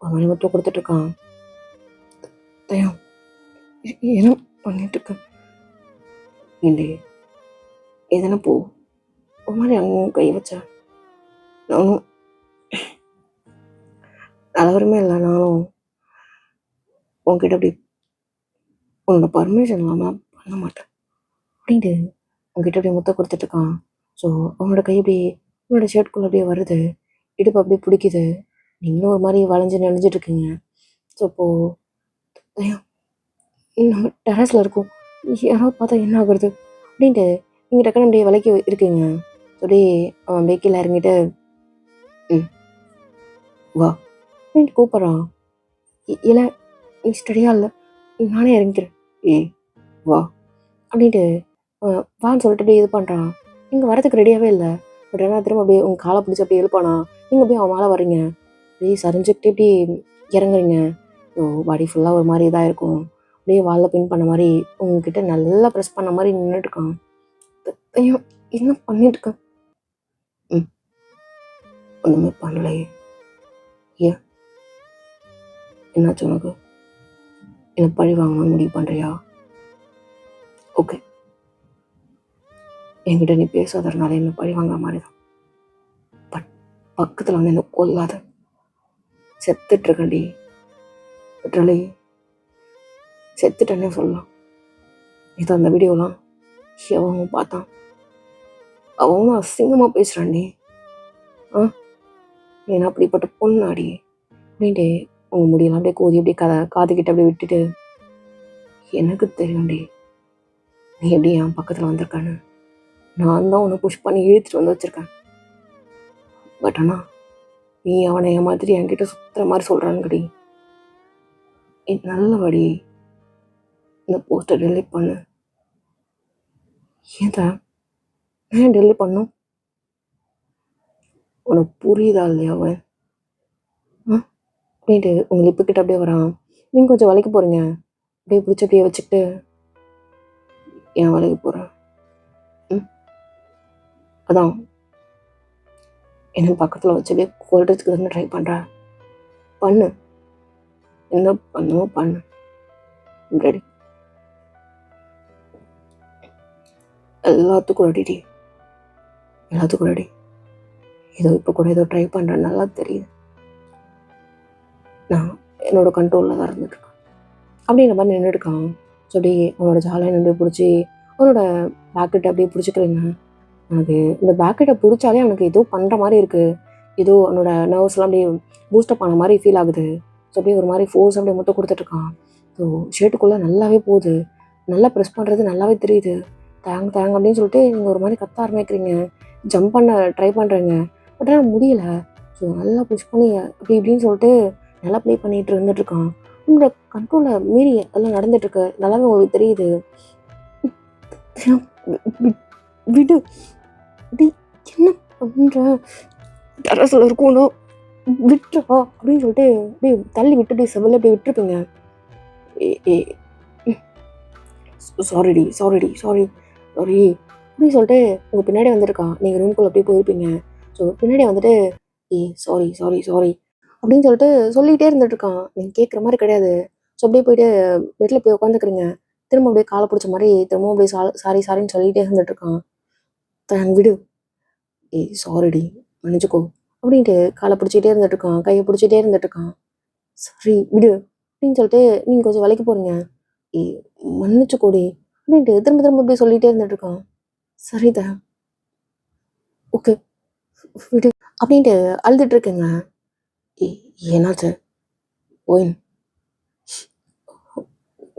ஒரு மணி மட்டும் கொடுத்துட்ருக்கான். தயம் என்ன பண்ணிட்டுருக்க? ஏண்டி எதனா போ ஒரு மாதிரி அங்கே கை வச்ச, நானும் நல்லவருமே இல்லை, நானும் உங்ககிட்ட அப்படி உன்னோட பர்மிஷன் இல்லாமல் பண்ண மாட்டேன் அப்படின்ட்டு உங்ககிட்ட அப்படியே முத்த கொடுத்துட்ருக்கான். ஸோ அவனோட கை அப்படியே உன்னோட ஷர்ட்குள்ளே அப்படியே வருது, இடுப்பு அப்படியே பிடிக்குது. நீங்களும் ஒரு மாதிரி வளைஞ்சு நெளிஞ்சிட்ருக்கீங்க. ஸோ இப்போது நம்ம டெரஸில் இருக்கோம், யாராவது பார்த்தா என்ன ஆகுறது அப்படின்ட்டு நீங்கள் டக்குன்னு அப்படியே விலைக்கு இருக்குங்க. அப்படியே அவன் அப்படியே கீழே இறங்கிட்டு வா அப்படின்ட்டு கூப்பிட்றான். இல்லை நீ ஸ்டடியாக இல்லை, நானே இறங்கிக்கிறேன், வா அப்படின்ட்டு வான்னு சொல்லிட்டு அப்படியே இது பண்ணுறான். நீங்கள் வரதுக்கு ரெடியாகவே இல்லை. பட் ஆனால் திரும்ப அப்படியே உங்கள் காலை பிடிச்சி அப்படியே எழுப்பானா. நீங்கள் அப்படியே அவன் மேலே வரீங்க. அப்படியே சரிஞ்சுக்கிட்டே இப்படி இறங்குறீங்க. ஸோ பாடி ஃபுல்லாக ஒரு மாதிரி இதாக இருக்கும். அப்படியே வாலில் பின் பண்ண மாதிரி உங்ககிட்ட நல்லா ப்ரெஸ் பண்ண மாதிரி நின்றுட்டுருக்கான். ஐயோ என்ன பண்ணிட்டுருக்கேன்? ஒன்றுமே பண்ணலையே. ஏன் என்னாச்சு உனக்கு? என்னை பழி வாங்கணும்னு முடிவு பண்ணுறியா? ஓகே, என்கிட்ட நீ பேசாததுனால என்ன பழி வாங்குற மாதிரி தான். பட் பக்கத்தில் வந்து என்ன கொல்லாத. செத்துட்ருக்கண்டி லிட்ரலி செத்துட்டேன்னே சொல்லலாம். இது அந்த வீடியோலாம் எவன் பார்த்தான் அவனும் அசிங்கமாக பேசுகிறான்டி. ஏன்னா அப்படிப்பட்ட பொண்ணாடி அப்படின்ட்டு உங்க முடியலாம் அப்படியே கோதி அப்படியே காதுகிட்ட அப்படியே விட்டுட்டு, எனக்கு தெரியும்டி நீ எப்படி என் பக்கத்தில் வந்திருக்கான்னு. நான் தான் உன்னை புஷ் பண்ணி இழுத்துட்டு வந்து வச்சுருக்கேன். பட் ஆனால் நீ அவனை என் மாதிரி என்கிட்ட சுற்றுற மாதிரி சொல்கிறான்னுடி. நல்லபடி இந்த போஸ்டர் டெலிட் பண்ணு. ஏன் டெலிட் பண்ணும்? உனக்கு புரியுதா இல்லையா அவன்? அப்படின்ட்டு உங்கள் லிப்புக்கிட்ட அப்படியே வரான். நீங்கள் கொஞ்சம் வளைக்க போகிறீங்க. அப்படியே பிடிச்சி அப்படியே வச்சுக்கிட்டு ஏன் வளைக்க போகிறேன்? அதான் என்ன பக்கத்தில் வச்சு அப்படியே கொல்றதுக்கு தானே ட்ரை பண்ணுறேன். பண்ணு, என்ன பண்ணுமோ பண்ணு. ரெடி, எல்லாத்துக்கும் ரெடி. எல்லாத்துக்கும் ரெடி. ஏதோ இப்போ கூட ஏதோ ட்ரை பண்ணுறேன், நல்லா தெரியுது. நான் என்னோட கண்ட்ரோலில் தான் இருந்துட்டுருக்கேன். அப்படிங்கிற மாதிரி நின்றுட்டுருக்கான். ஸோ அப்படியே அவனோட ஜாலியாக நின்று பிடிச்சி அவனோட பேக்கெட்டை அப்படியே பிடிச்சிக்கிறேங்க. எனக்கு இந்த பேக்கெட்டை பிடிச்சாலே அவனுக்கு ஏதோ பண்ணுற மாதிரி இருக்குது. ஏதோ அவனோட நர்வ்ஸ்லாம் அப்படியே பூஸ்டப் ஆன மாதிரி ஃபீல் ஆகுது. ஸோ அப்படியே ஒரு மாதிரி ஃபோர்ஸ் அப்படியே முட்டை கொடுத்துட்ருக்கான். ஸோ ஷர்ட்டுக்குள்ளே நல்லாவே போகுது. நல்லா ப்ரெஸ் பண்ணுறது நல்லாவே தெரியுது. தேங்க அப்படின்னு சொல்லிட்டு நீங்கள் ஒரு மாதிரி கத்த ஆரம்பிக்கிறீங்க. ஜம்ப் பண்ண ட்ரை பண்ணுறீங்க. பட் ஆனால் முடியல. ஸோ நல்லா புஷ் பண்ணி அப்படி இப்படின்னு சொல்லிட்டு நல்லா ப்ளே பண்ணிகிட்டு இருந்துட்டுருக்கான். உங்களோட கண்ட்ரோலில் மீறி எல்லாம் நடந்துட்டுருக்கு. நல்லாவே உங்களுக்கு தெரியுது. விடு, அப்படி என்ன பண்ணுற? டெரஸில் இருக்கணும் விட்டுறா அப்படின்னு சொல்லிட்டு அப்படியே தள்ளி விட்டு அப்படியே செவலில் அப்படியே விட்டுருப்பீங்க. சாரி அப்படின்னு சொல்லிட்டு உங்கள் பின்னாடி வந்திருக்கான். நீங்கள் ரூம்குள்ளே அப்படியே போயிருப்பீங்க. ஸோ பின்னாடி வந்துட்டு சாரி அப்படின்னு சொல்லிட்டு சொல்லிகிட்டே இருந்துட்டுருக்கான். நீங்கள் கேட்குற மாதிரி கிடையாது. ஸோ அப்படியே போயிட்டு பெட்டில் போய் உட்காந்துக்கிறீங்க. திரும்ப அப்படியே காலை பிடிச்ச மாதிரி திரும்பவும் அப்படியே சாரின்னு சொல்லிகிட்டே இருந்துட்டுருக்கான். விடு, சாரிடி மன்னிச்சுக்கோ அப்படின்ட்டு காலை பிடிச்சிட்டே இருந்துட்டுருக்கான். கையை பிடிச்சிட்டே இருந்துட்டுருக்கான். சரி விடு அப்படின்னு சொல்லிட்டு நீங்கள் கொஞ்சம் வளைக்க போகிறீங்க. மன்னிச்சுக்கோடி அப்படின்ட்டு திரும்ப அப்படியே சொல்லிகிட்டே இருந்துட்டுருக்கான். சரிதான், ஓகே விடு அப்படின்ட்டு அழுதுட்டுருக்கேங்க. என்னாச்சு? ஓயின்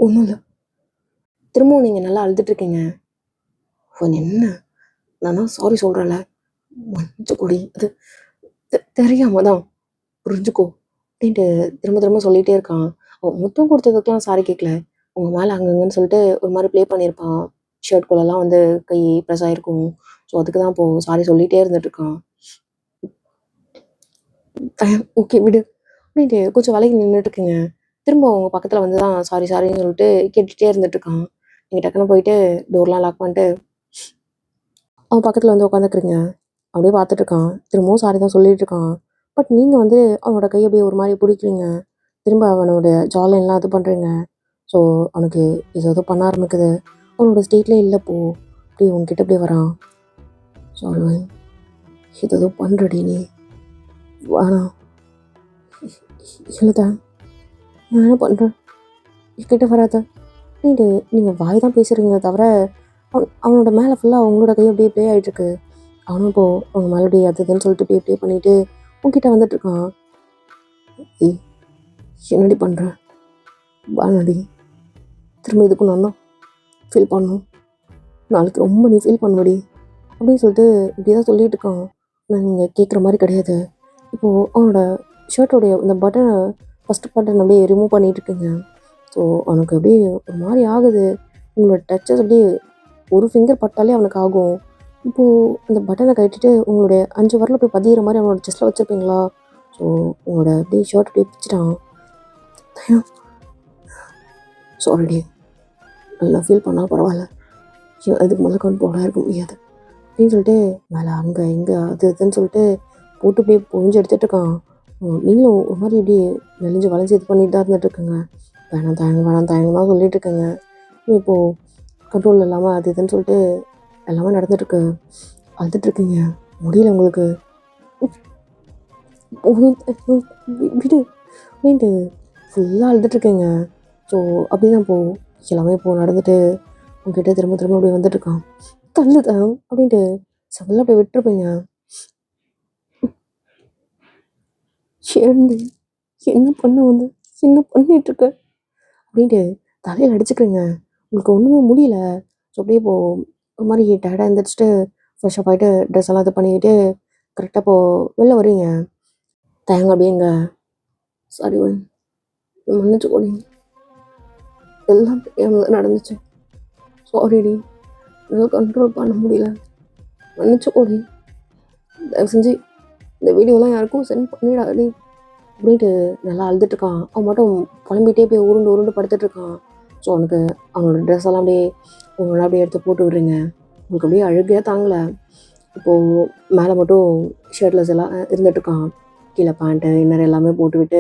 ஒன்றும் இல்லை. திரும்பவும் நீங்கள் நல்லா அழுதுட்டுருக்கீங்க. என்ன நான் தான் சாரி சொல்கிறேன்ல, மன்னிச்சுக்கோடி, அது தெரியாம தான், புரிஞ்சுக்கோ அப்படின்ட்டு திரும்ப சொல்லிகிட்டே இருக்கான். அவன் முத்தம் கொடுத்ததுக்கெலாம் சாரி கேட்கல. உங்கள் மேலே அங்கங்கன்னு சொல்லிட்டு ஒரு மாதிரி ப்ளே பண்ணியிருப்பான். ஷர்ட்குள்ளெல்லாம் வந்து கை ப்ரெஸ் ஆகிருக்கும். ஸோ அதுக்கு தான் இப்போது சாரி சொல்லிகிட்டே இருந்துட்டுருக்கான். ஓகே விடு அப்படின்ட்டு கொஞ்சம் வலைக்கு நின்றுட்டுருக்குங்க. திரும்ப அவங்க பக்கத்தில் வந்து தான் சாரின்னு சொல்லிட்டு கேட்டுகிட்டே இருந்துட்டுருக்கான். நீங்கள் டக்குன்னு போயிட்டு டோர்லாம் லாக் பண்ணிட்டு அவன் பக்கத்தில் வந்து உட்காந்துக்குறீங்க. அப்படியே பார்த்துட்ருக்கான். திரும்பவும் சாரி தான் சொல்லிகிட்ருக்கான். பட் நீங்கள் வந்து அவனோட கையை அப்படியே ஒரு மாதிரி பிடிக்கிறீங்க. திரும்ப அவனோட ஜாலைன்லாம் இது பண்ணுறீங்க. ஸோ அவனுக்கு ஏதோ பண்ண ஆரம்பிக்குது. அவனோட ஸ்டேட்லேயே இல்லைப்போ அப்படி உங்ககிட்ட அப்படியே வரான். சாரி ஏதோ பண்ணுறடி நீ வேணாம். இல்லைதான், நான் என்ன பண்ணுறேன்? என்கிட்ட வராத அப்படின்ட்டு நீங்கள் வாய் தான் பேசுகிறீங்க தவிர அவனோட மேலே ஃபுல்லாக அவங்களோட கை அப்படியே ப்ளே ஆகிட்டுருக்கு. அவனும் இப்போது அவங்க மேலே அப்படியே அதுன்னு சொல்லிட்டு அப்படியே ப்ளே பண்ணிவிட்டு உங்ககிட்ட வந்துட்டுருக்கான். என்னடி பண்ணுறேன்? வேணாடி, திரும்ப இதுக்கும் நான் தான் ஃபீல் பண்ணணும். நாளைக்கு ரொம்ப நீ ஃபீல் பண்ணுவடி அப்படின்னு சொல்லிட்டு இப்படி தான் சொல்லிகிட்டு இருக்கான். ஆனால் நீங்கள் கேட்குற மாதிரி கிடையாது. இப்போது அவனோட ஷர்ட்டோடைய இந்த பட்டனை ஃபஸ்ட்டு பட்டன் அப்படியே ரிமூவ் பண்ணிகிட்ருக்குங்க. ஸோ அவனுக்கு அப்படியே ஒரு மாதிரி ஆகுது. உங்களோட டச்சஸ் அப்படியே ஒரு ஃபிங்கர் பட்டாலே அவனுக்கு ஆகும். இப்போது இந்த பட்டனை கட்டிட்டு உங்களுடைய 5 வரல போய் பதிகிற மாதிரி அவனோட செஸ்ட்டில் வச்சுருப்பீங்களா? ஸோ உங்களோட அப்படியே ஷர்ட் அப்படியே பிடிச்சிட்டான். சாரிடி, நல்லா ஃபீல் பண்ணால் பரவாயில்ல, இதுக்கு மேலே கண்ட்ரோலாக இருக்க முடியாது அப்படின்னு சொல்லிட்டு மேலே அங்கே இங்கே அதுன்னு சொல்லிட்டு போட்டு அப்படியே பொழிஞ்சு எடுத்துகிட்டு இருக்கான். நீங்களும் ஒரு மாதிரி இப்படியே நெளிஞ்சு வளைஞ்சு இது பண்ணிட்டு தான் இருந்துட்டுருக்குங்க. வேணாம் தாயங்க தான் சொல்லிட்டு இருக்கேங்க. இப்போது கண்ட்ரோல் இல்லாமல் அது இதுன்னு சொல்லிட்டு எல்லாமே நடந்துட்டுருக்கு. அழுதுட்ருக்கீங்க. முடியல உங்களுக்கு. விடு அப்படின்ட்டு ஃபுல்லாக அழுதுட்ருக்கேங்க. ஸோ அப்படி தான் எல்லாமே நடந்துட்டு உங்ககிட்ட திரும்ப திரும்ப அப்படியே வந்துட்டுருக்கான். தள்ளுதான் அப்படின்ட்டு செல்ல அப்படியே விட்டுருப்பீங்க. சேர்ந்து என்ன பண்ண வந்து என்ன பண்ணிகிட்ருக்க அப்படின்ட்டு தலையில் அடிச்சுக்கிறீங்க. உங்களுக்கு ஒன்றுமே முடியல. ஸோ அப்படியே ஒரு மாதிரி டயர்டாக எழுந்திரிச்சிட்டு ஃப்ரெஷ்ஷப் ஆகிட்டு ட்ரெஸ் எல்லாம் இது பண்ணிக்கிட்டு கரெக்டாக வெளில வரீங்க. தேங்க அப்படியேங்க. சாரி மன்னிச்சு கொடி, எல்லாம் தெரியாமல் நடந்துச்சு. சாரிடி, என்னால் கண்ட்ரோல் பண்ண முடியல, மன்னிச்சு கொடி. தயவு செஞ்சு இந்த வீடியோலாம் யாருக்கும் சென்ட் பண்ணிடாதடி அப்படின்ட்டு நல்லா அழுதுட்டுருக்கான். அவன் மட்டும் புலம்பிகிட்டே போய் உருண்டு படுத்துட்ருக்கான். ஸோ அவனுக்கு அவனோட ட்ரெஸ் எல்லாம் அப்படியே உங்களோட அப்படியே எடுத்து போட்டு விடுறீங்க. உங்களுக்கு அப்படியே அழுகையாக தாங்கலை. இப்போது மேலே மட்டும் ஷர்ட்லெஸ் எல்லாம் இருந்துகிட்ருக்கான். கீழே பேண்ட்டு இன்னர் எல்லாமே போட்டு விட்டு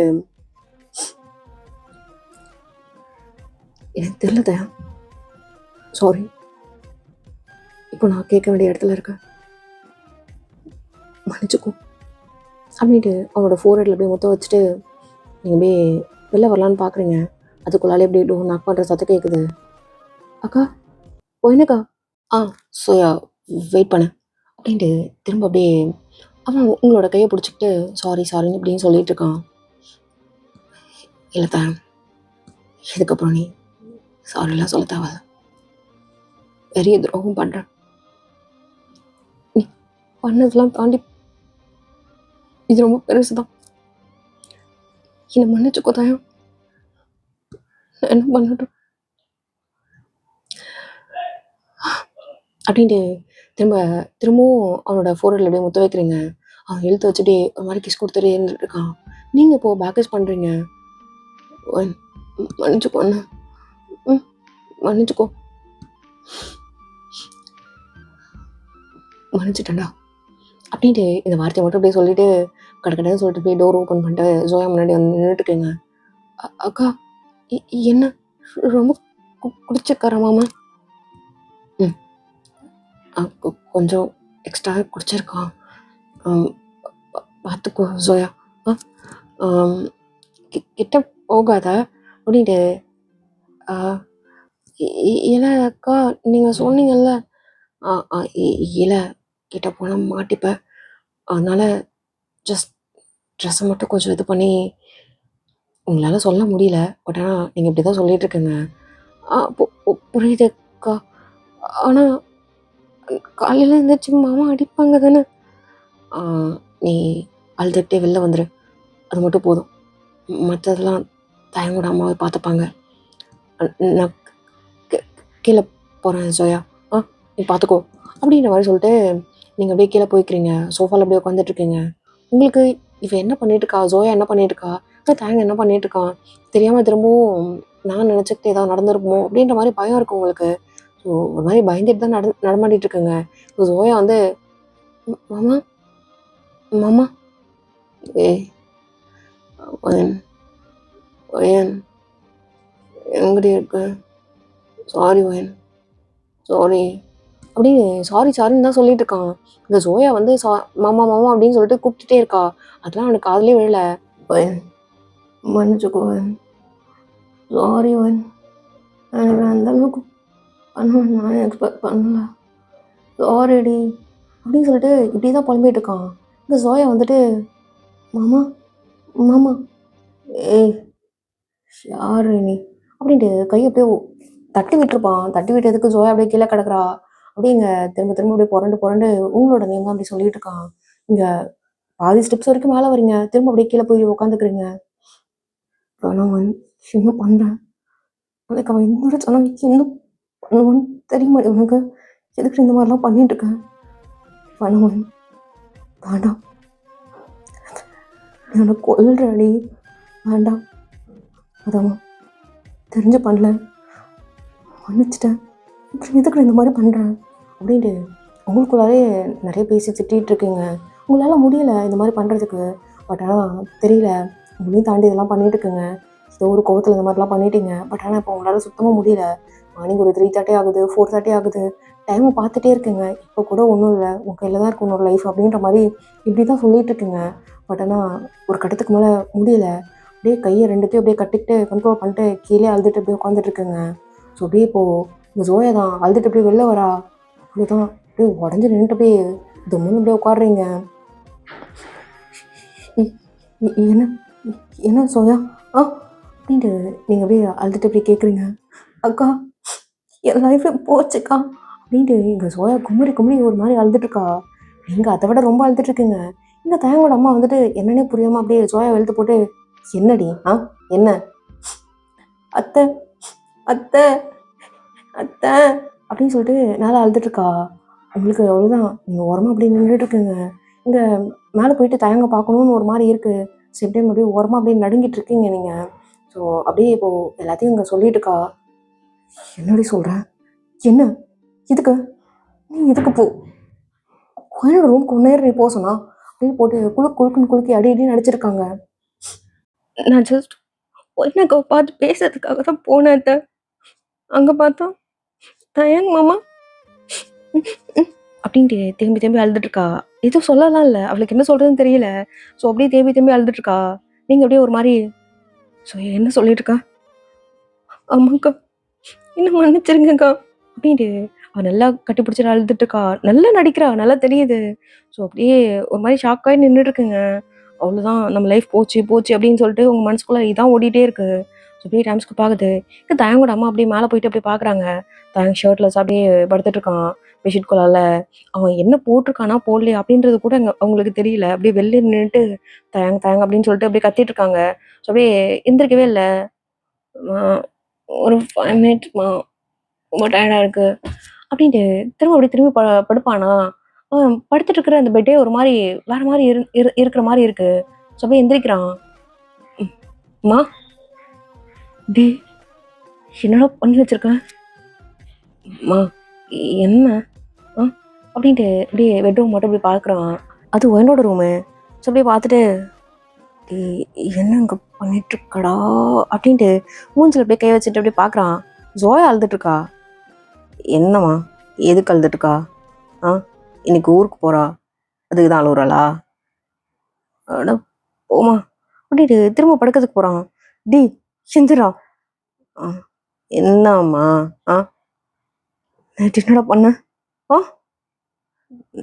எனக்கு தெரியல தயா, சாரி. இப்போ நான் கேட்க வேண்டிய இடத்துல இருக்கேன், மன்னிச்சுக்கோ அப்படின்ட்டு அவனோட ஃபோர்ஹெட்டில் அப்படியே முத்த வச்சுட்டு நீங்கள் அப்படியே வெளில வரலான்னு பார்க்குறீங்க. அதுக்குள்ளாலே அப்படியே டோர் நாக் பண்ணுற சத்தம் கேட்குது. அக்கா என்னக்கா? சோயா வெயிட் பண்ண அப்படின்ட்டு திரும்ப அப்படியே அவன் உங்களோட கையை பிடிச்சிக்கிட்டு சாரின்னு இப்படின்னு சொல்லிட்டு இருக்கான். இல்லை தான், இதுக்கப்புறம் நீ சாரிலாம் சொல்ல தேவையில்ல. பெரிய துரோகம் பண்ணுறேன். நீ பண்ணதெல்லாம் தாண்டி இது ரொம்ப பெருசு தான். என்னை மன்னிச்சுக்கோ தாயம். என்ன பண்ணட்டும் அப்படின்ட்டு திரும்பவும் அவனோட ஃபோர்ஹெட்டில் அப்படியே முத்த வைக்கிறீங்க. அவன் இழுத்து வச்சுட்டு ஒரு மாதிரி கிஸ் கொடுத்துட்டே இருந்துட்டு இருக்கான். நீங்கள் இப்போது பேக்கேஜ் பண்ணுறீங்க. மன்னிச்சுக்கோ அண்ணா, மன்னிச்சுக்கோ, மன்னிச்சுட்டேன்டா அப்படின்ட்டு இந்த வார்த்தையை மட்டும் அப்படியே சொல்லிட்டு கடற்கடன்னு சொல்லிட்டு போய் டோர் ஓப்பன் பண்ணிட்டு ஜோயா முன்னாடி வந்து நின்றுட்டுருக்கேங்க. அக்கா என்ன ரொம்ப குடிச்சிருக்காரா மாமா? கொஞ்சம் எக்ஸ்ட்ரா குடிச்சிருக்கான், பார்த்துக்கோ ஜோயா, கிட்ட போகாத அப்படின்ட்டு. இல்லை அக்கா, நீங்கள் சொன்னீங்கல்ல, இல்லை கிட்ட போனால் மாட்டிப்பேன், அதனால் ஜஸ்ட் ட்ரெஸ்ஸை மட்டும் கொஞ்சம் இது பண்ணி உங்களால் சொல்ல முடியல, பட் ஆனால் நீங்கள் இப்படி தான் சொல்லிகிட்ருக்கேங்க. புரியுதுக்கா, ஆனால் காலையில் எழுந்திரிச்சு மாமா அடிப்பாங்க தானே. நீ அழுதுகிட்டே வெளில வந்துடு, அது மட்டும் போதும். மற்றதெல்லாம் தயங்கோட அம்மாவை பார்த்துப்பாங்க. நான் கீழே போகிறேன் ஜோயா, நீ பார்த்துக்கோ அப்படின்ற மாதிரி சொல்லிட்டு நீங்கள் அப்படியே கீழே போய்க்கிறீங்க. சோஃபாவில் அப்படியே உட்காந்துட்ருக்கீங்க. உங்களுக்கு இவன் என்ன பண்ணிகிட்ருக்கா, ஜோயா என்ன பண்ணிகிட்ருக்கா, தேங்க என்ன பண்ணிகிட்ருக்கான் தெரியாமல் திரும்பவும் நான் நினச்சிக்கிட்டு ஏதாவது நடந்திருக்குமோ அப்படின்ற மாதிரி பயம் இருக்கும் உங்களுக்கு. ஸோ ஒரு மாதிரி பயந்துட்டு தான் நடமாடிட்டுருக்குங்க. ஸோ ஜோயா வந்து மாமா மாமா ஒயன் எங்கடி இருக்கு, சாரி சாரி அப்படின்னு சாரின்னு தான் சொல்லிட்டு இருக்கான். இந்த ஜோயா வந்து மாமா அப்படின்னு சொல்லிட்டு கூப்பிட்டுட்டே இருக்கா. அதெல்லாம் அவனுக்கு காதுலேயே விழல. மன்னிச்சுக்கோ சாரி எனக்கு அந்த அளவுக்கு பண்ணுவேன் நான் எக்ஸ்பெக்ட் பண்ணல, சாரிடி அப்படின்னு சொல்லிட்டு இப்படி தான் புலம்பிகிட்டு இருக்கான். இந்த ஜோயா வந்துட்டு மாமா யாரு நீ அப்படின்ட்டு கையை அப்படியே தட்டி விட்டுருப்பான். தட்டி விட்டதுக்கு ஜோயா அப்படியே கீழே கிடக்குறா. அப்படியே இங்கே திரும்ப அப்படியே புரண்டு உங்களோட நேம் அப்படி சொல்லிட்டு இருக்கான். இங்கே பாதி ஸ்டெப்ஸ் வரைக்கும் மேலே வரீங்க, திரும்ப அப்படியே கீழே போய் உட்காந்துக்கிறீங்க. நான் என்ன பண்ணுறேன், எனக்கு அவன் என்னோட சொன்னான் என்ன பண்ணுவான்னு தெரியுமா உனக்கு? எதுக்கு இந்த மாதிரிலாம் பண்ணிட்டு இருக்கேன்? பண்ணுவன் வேண்டாம், என்னோட கொல்றடி, வேண்டாம், அதான் தெரிஞ்சு பண்ணல, மன்னிச்சிட்டேன், அப்புறம் எதுக்கு இந்த மாதிரி பண்ணுறேன் அப்படின்ட்டு உங்களுக்குள்ளாலே நிறைய பேசி திட்டிகிட்டு இருக்கீங்க. உங்களால் முடியல இந்த மாதிரி பண்ணுறதுக்கு. பட் ஆனால் தெரியல, உங்களையும் தாண்டி இதெல்லாம் பண்ணிட்டு இருக்குங்க. ஏதோ ஒரு கோவத்தில் இந்த மாதிரிலாம் பண்ணிட்டீங்க. பட் ஆனால் இப்போ உங்களால் சுத்தமாக முடியல. மார்னிங் ஒரு 3:30 ஆகுது, 4:30 ஆகுது. டைமை பார்த்துட்டே இருக்குங்க. இப்போ கூட ஒன்றும் இல்லை, உங்கள் கையில் தான் இருக்கு உன்னோட லைஃப் அப்படின்ற மாதிரி இப்படி தான் சொல்லிட்டு இருக்குங்க. பட் ஆனால் ஒரு கட்டத்துக்கு மேலே முடியல. அப்படியே கையை ரெண்டுத்தையும் அப்படியே கட்டிக்கிட்டு கண்ட்ரோல் பண்ணிட்டு கீழே அழுதுட்டு அப்படியே உட்காந்துட்டு இருக்குங்க. ஸோ அப்படியே இப்போது இந்த ஜோயா தான் அழுதுட்டு அப்படியே வெளில வரா. அப்படிதான் அப்படியே உடஞ்சி நின்றுட்டு அப்படியே தும்முன்னு அப்படியே உட்காடுறீங்க. என்ன என்ன சோயா அப்படின்ட்டு நீங்கள் அப்படியே அழுதுட்டு அப்படியே கேட்குறீங்க. அக்கா என் லைஃபே போச்சுக்கா அப்படின்ட்டு எங்கள் சோயா குமரி குமரி ஒரு மாதிரி அழுதுட்டுருக்கா. நீங்கள் அதை விட ரொம்ப அழுதுட்டுருக்குங்க. இந்த தயங்கோட அம்மா வந்துட்டு என்னன்னே புரியாமல் அப்படியே சோயா வெளுத்து போட்டு, என்னடி என்ன அத்தை அத்தை அத்தை அப்படின்னு சொல்லிட்டு நல்லா அழுதுட்டுருக்கா. உங்களுக்கு அவ்வளோதான், நீங்கள் ஓரமாக அப்படி நின்றுட்டுருக்குங்க. இங்கே மேலே போயிட்டு தயங்க பார்க்கணுன்னு ஒரு மாதிரி இருக்குது. சில டைம் அப்படியே ஓரமாக அப்படியே நடுங்கிட்டு இருக்கீங்க நீங்கள். ஸோ அப்படியே இப்போது எல்லாத்தையும் இங்கே சொல்லிட்டுருக்கா. என்னடி சொல்கிறேன், என்ன இதுக்கு நீ இதுக்கு போ, என்னோட ரூம்க்கு ஒன்றே போக சொன்னா அப்படின்னு போட்டு குழுக்குன்னு குலுக்கி அடி அடின்னு அடிச்சிருக்காங்க. நான் ஜஸ்ட் என்னக்கா பார்த்து பேசுறதுக்காக தான் போனேன் அத்தை. அங்கே பார்த்தா தயங்க மாமா அப்படின்ட்டு திரும்பி திரும்பி அழுதுட்டு இருக்கா. எதுவும் சொல்லலாம் இல்லை, அவளுக்கு என்ன சொல்கிறதுன்னு தெரியல. ஸோ அப்படியே திரும்பி திரும்பி அழுதுட்டு இருக்கா. நீங்கள் அப்படியே ஒரு மாதிரி, ஸோ என்ன சொல்லிட்டு இருக்கா, ஆமாக்கா என்ன மன்னிச்சிருங்கக்கா அப்படின்ட்டு அவள் நல்லா கட்டி பிடிச்சிட்டு அழுதுட்டு இருக்கா. நல்லா நடிக்கிறா, நல்லா தெரியுது. ஸோ அப்படியே ஒரு மாதிரி ஷாக்காகி நின்றுட்டு இருக்குங்க. அவ்வளோதான், நம்ம லைஃப் போச்சு போச்சு அப்படின்னு சொல்லிட்டு உங்கள் மனசுக்குள்ளே இதான் ஓடிட்டே இருக்கு. ஸோ அப்படியே டைம்ஸ்க்கு பார்க்குது. இங்கே தயங்கோட அம்மா அப்படியே மேலே போயிட்டு அப்படியே பார்க்குறாங்க. தயங்க ஷர்ட்லெஸ் அப்படியே படுத்துட்டு இருக்கான் பெட்ஷீட் குள்ளால. அவன் என்ன போட்டிருக்கானா போடலையா அப்படின்றது கூட அவங்களுக்கு தெரியல. அப்படியே வெளில நின்றுட்டு தயங்க தயங்க அப்படின்னு சொல்லிட்டு அப்படியே கத்திட்டு இருக்காங்க. ஸோ அப்படியே எந்திரிக்கவே இல்லை. ஒரு 5 மினிட்ஸ்மா, ரொம்ப டயர்டாக இருக்குது அப்படின்ட்டு திரும்ப அப்படி திரும்பி படுப்பானா. படுத்துட்டு இருக்கிற அந்த பெட்டே ஒரு மாதிரி வேற மாதிரி இருக்கிற மாதிரி இருக்கு. ஸோ அப்படியே எந்திரிக்கிறான். அம்மா டி என்னடா பண்ணி வச்சிருக்கேன் அம்மா, என்ன அப்படின்ட்டு அப்படியே பெட்ரூம் மட்டும் அப்படி பார்க்குறான். அது என்னோட ரூமு. ஸோ அப்படியே பார்த்துட்டு, என்ன இங்கே பண்ணிட்டுருக்கடா அப்படின்ட்டு மூஞ்சில் அப்படியே கை வச்சுட்டு அப்படியே பார்க்குறான். ஜோயா அழுதுட்டுருக்கா. என்னம்மா எதுக்கு அழுதுட்டுருக்கா? இன்னைக்கு ஊருக்கு போகிறா, அதுக்கு தான் அழுகுறாளா? அட போமா அப்படின்ட்டு திரும்ப படுக்கிறதுக்கு போகிறான். டி செஞ்சிடா. என்னம்மா நைட்டு என்னடா பண்ண?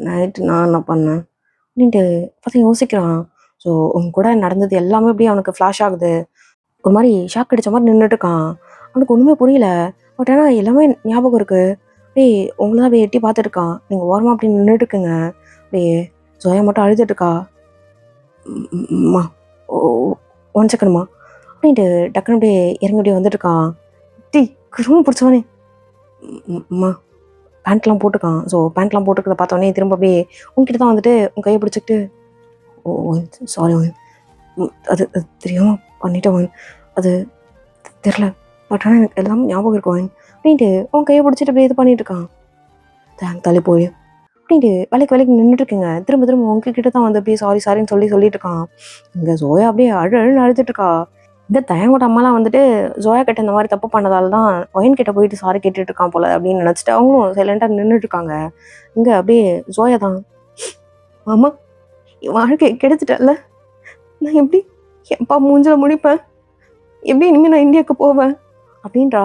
நைட்டு நான் என்ன பண்ணேன் அப்படின்ட்டு பார்த்தா யோசிக்கிறான். ஸோ உங்க கூட நடந்தது எல்லாமே அப்படியே அவனுக்கு ஃப்ளாஷ் ஆகுது. ஒரு மாதிரி ஷாக் அடித்த மாதிரி நின்றுட்டு இருக்கான். அவனுக்கு ஒன்றுமே புரியல. பட் ஆனால் எல்லாமே ஞாபகம் இருக்குது. அப்படியே உங்களை தான் அப்படியே எட்டி பார்த்துட்டு இருக்கான். நீங்கள் ஓரமாக அப்படி நின்றுட்டு இருக்குங்க. அப்படியே ஜோயா மட்டும் அழுதுட்டு இருக்கா. அம்மா 1 செகண்ட்மா அப்படின்ட்டு டக்குன்னு அப்படியே இறங்கி அப்படியே வந்துட்டு இருக்கான். டீ ரொம்ப பிடிச்சவனே. அம்மா பேண்ட்லாம் போட்டுக்கான். ஸோ பேண்ட்லாம் போட்டுக்கிறத பார்த்தோன்னே திரும்ப அப்படியே உங்ககிட்ட தான் வந்துட்டு உன் கையை பிடிச்சிக்கிட்டு, சாரி அது தெரியாமல் பண்ணிட்டேன், அது தெரில, பட் ஆனால் எனக்கு எல்லாம் ஞாபகம் இருக்கும் அப்படின்ட்டு உன் கையை பிடிச்சிட்டு அப்படியே இது பண்ணிட்டு இருக்கான். தேங்க் தள்ளி போய் அப்படின்ட்டு வேலைக்கு நின்றுட்டு இருக்குங்க. திரும்ப திரும்ப உங்ககிட்ட தான் வந்து அப்படியே சாரின்னு சொல்லிட்டு இருக்கான். இங்கே ஜோயா அப்படியே அழுதுட்டு இருக்கா. இந்த தயங்கோட அம்மாலாம் வந்துட்டு ஜோயா கிட்ட இந்த மாதிரி தப்பு பண்ணதால தான் ஒயின் கிட்ட போயிட்டு சாரி கேட்டுட்டு இருக்கான் போல அப்படின்னு நினச்சிட்டு அவங்களும் சைலண்டாக நின்றுட்டு இருக்காங்க. இங்கே அப்படியே ஜோயா தான், ஆமா வாழ்க்கை கெடுத்துட்டல, நான் எப்படி எப்பா மூஞ்சில முடிப்பேன், எப்படி இனிமேல் நான் இந்தியாவுக்கு போவேன் அப்படின்றா.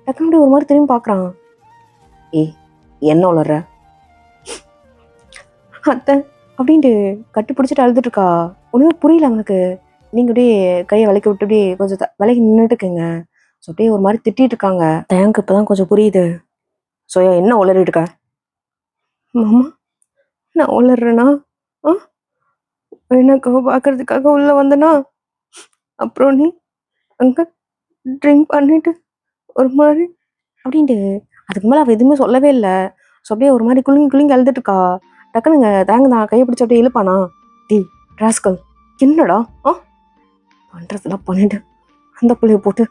டக்குனு ஒரு மாதிரி திரும்பி பார்க்குறான். என்ன உளற அத்தை அப்படின்ட்டு கட்டி பிடிச்சிட்டு அழுதுட்டு இருக்கா. ஒன்றுமே புரியல அவனுக்கு. நீங்கள் அப்படியே கையை விளக்கி விட்டு அப்படியே கொஞ்சம் விலைக்கு நின்றுட்டு இருக்குங்க. ஸோ அப்படியே ஒரு மாதிரி திட்டிட்டு இருக்காங்க. தயங்கு இப்போ தான் கொஞ்சம் புரியுது. ஸோ என்ன உளறிட்டு இருக்க? மாமா நான் உளறேன்னா எனக்கு பார்க்கறதுக்காக உள்ளே வந்தேன்னா, அப்புறம் நீ அங்கே ட்ரிங்க் பண்ணிட்டு ஒரு மாதிரி அப்படின்ட்டு அதுக்கு மேலே அவள் எதுவுமே சொல்லவே இல்லை. ஸோ அப்படியே ஒரு மாதிரி குலுங்கி அழுதுட்டு இருக்கா. டக்குனுங்க தேங்க தான் கையை பிடிச்சி அப்படியே இழுப்பானா. டி ராஸ்கல் என்னடா பண்ணுறதெல்லாம் பண்ணிட்டு அந்த பிள்ளைய போட்டு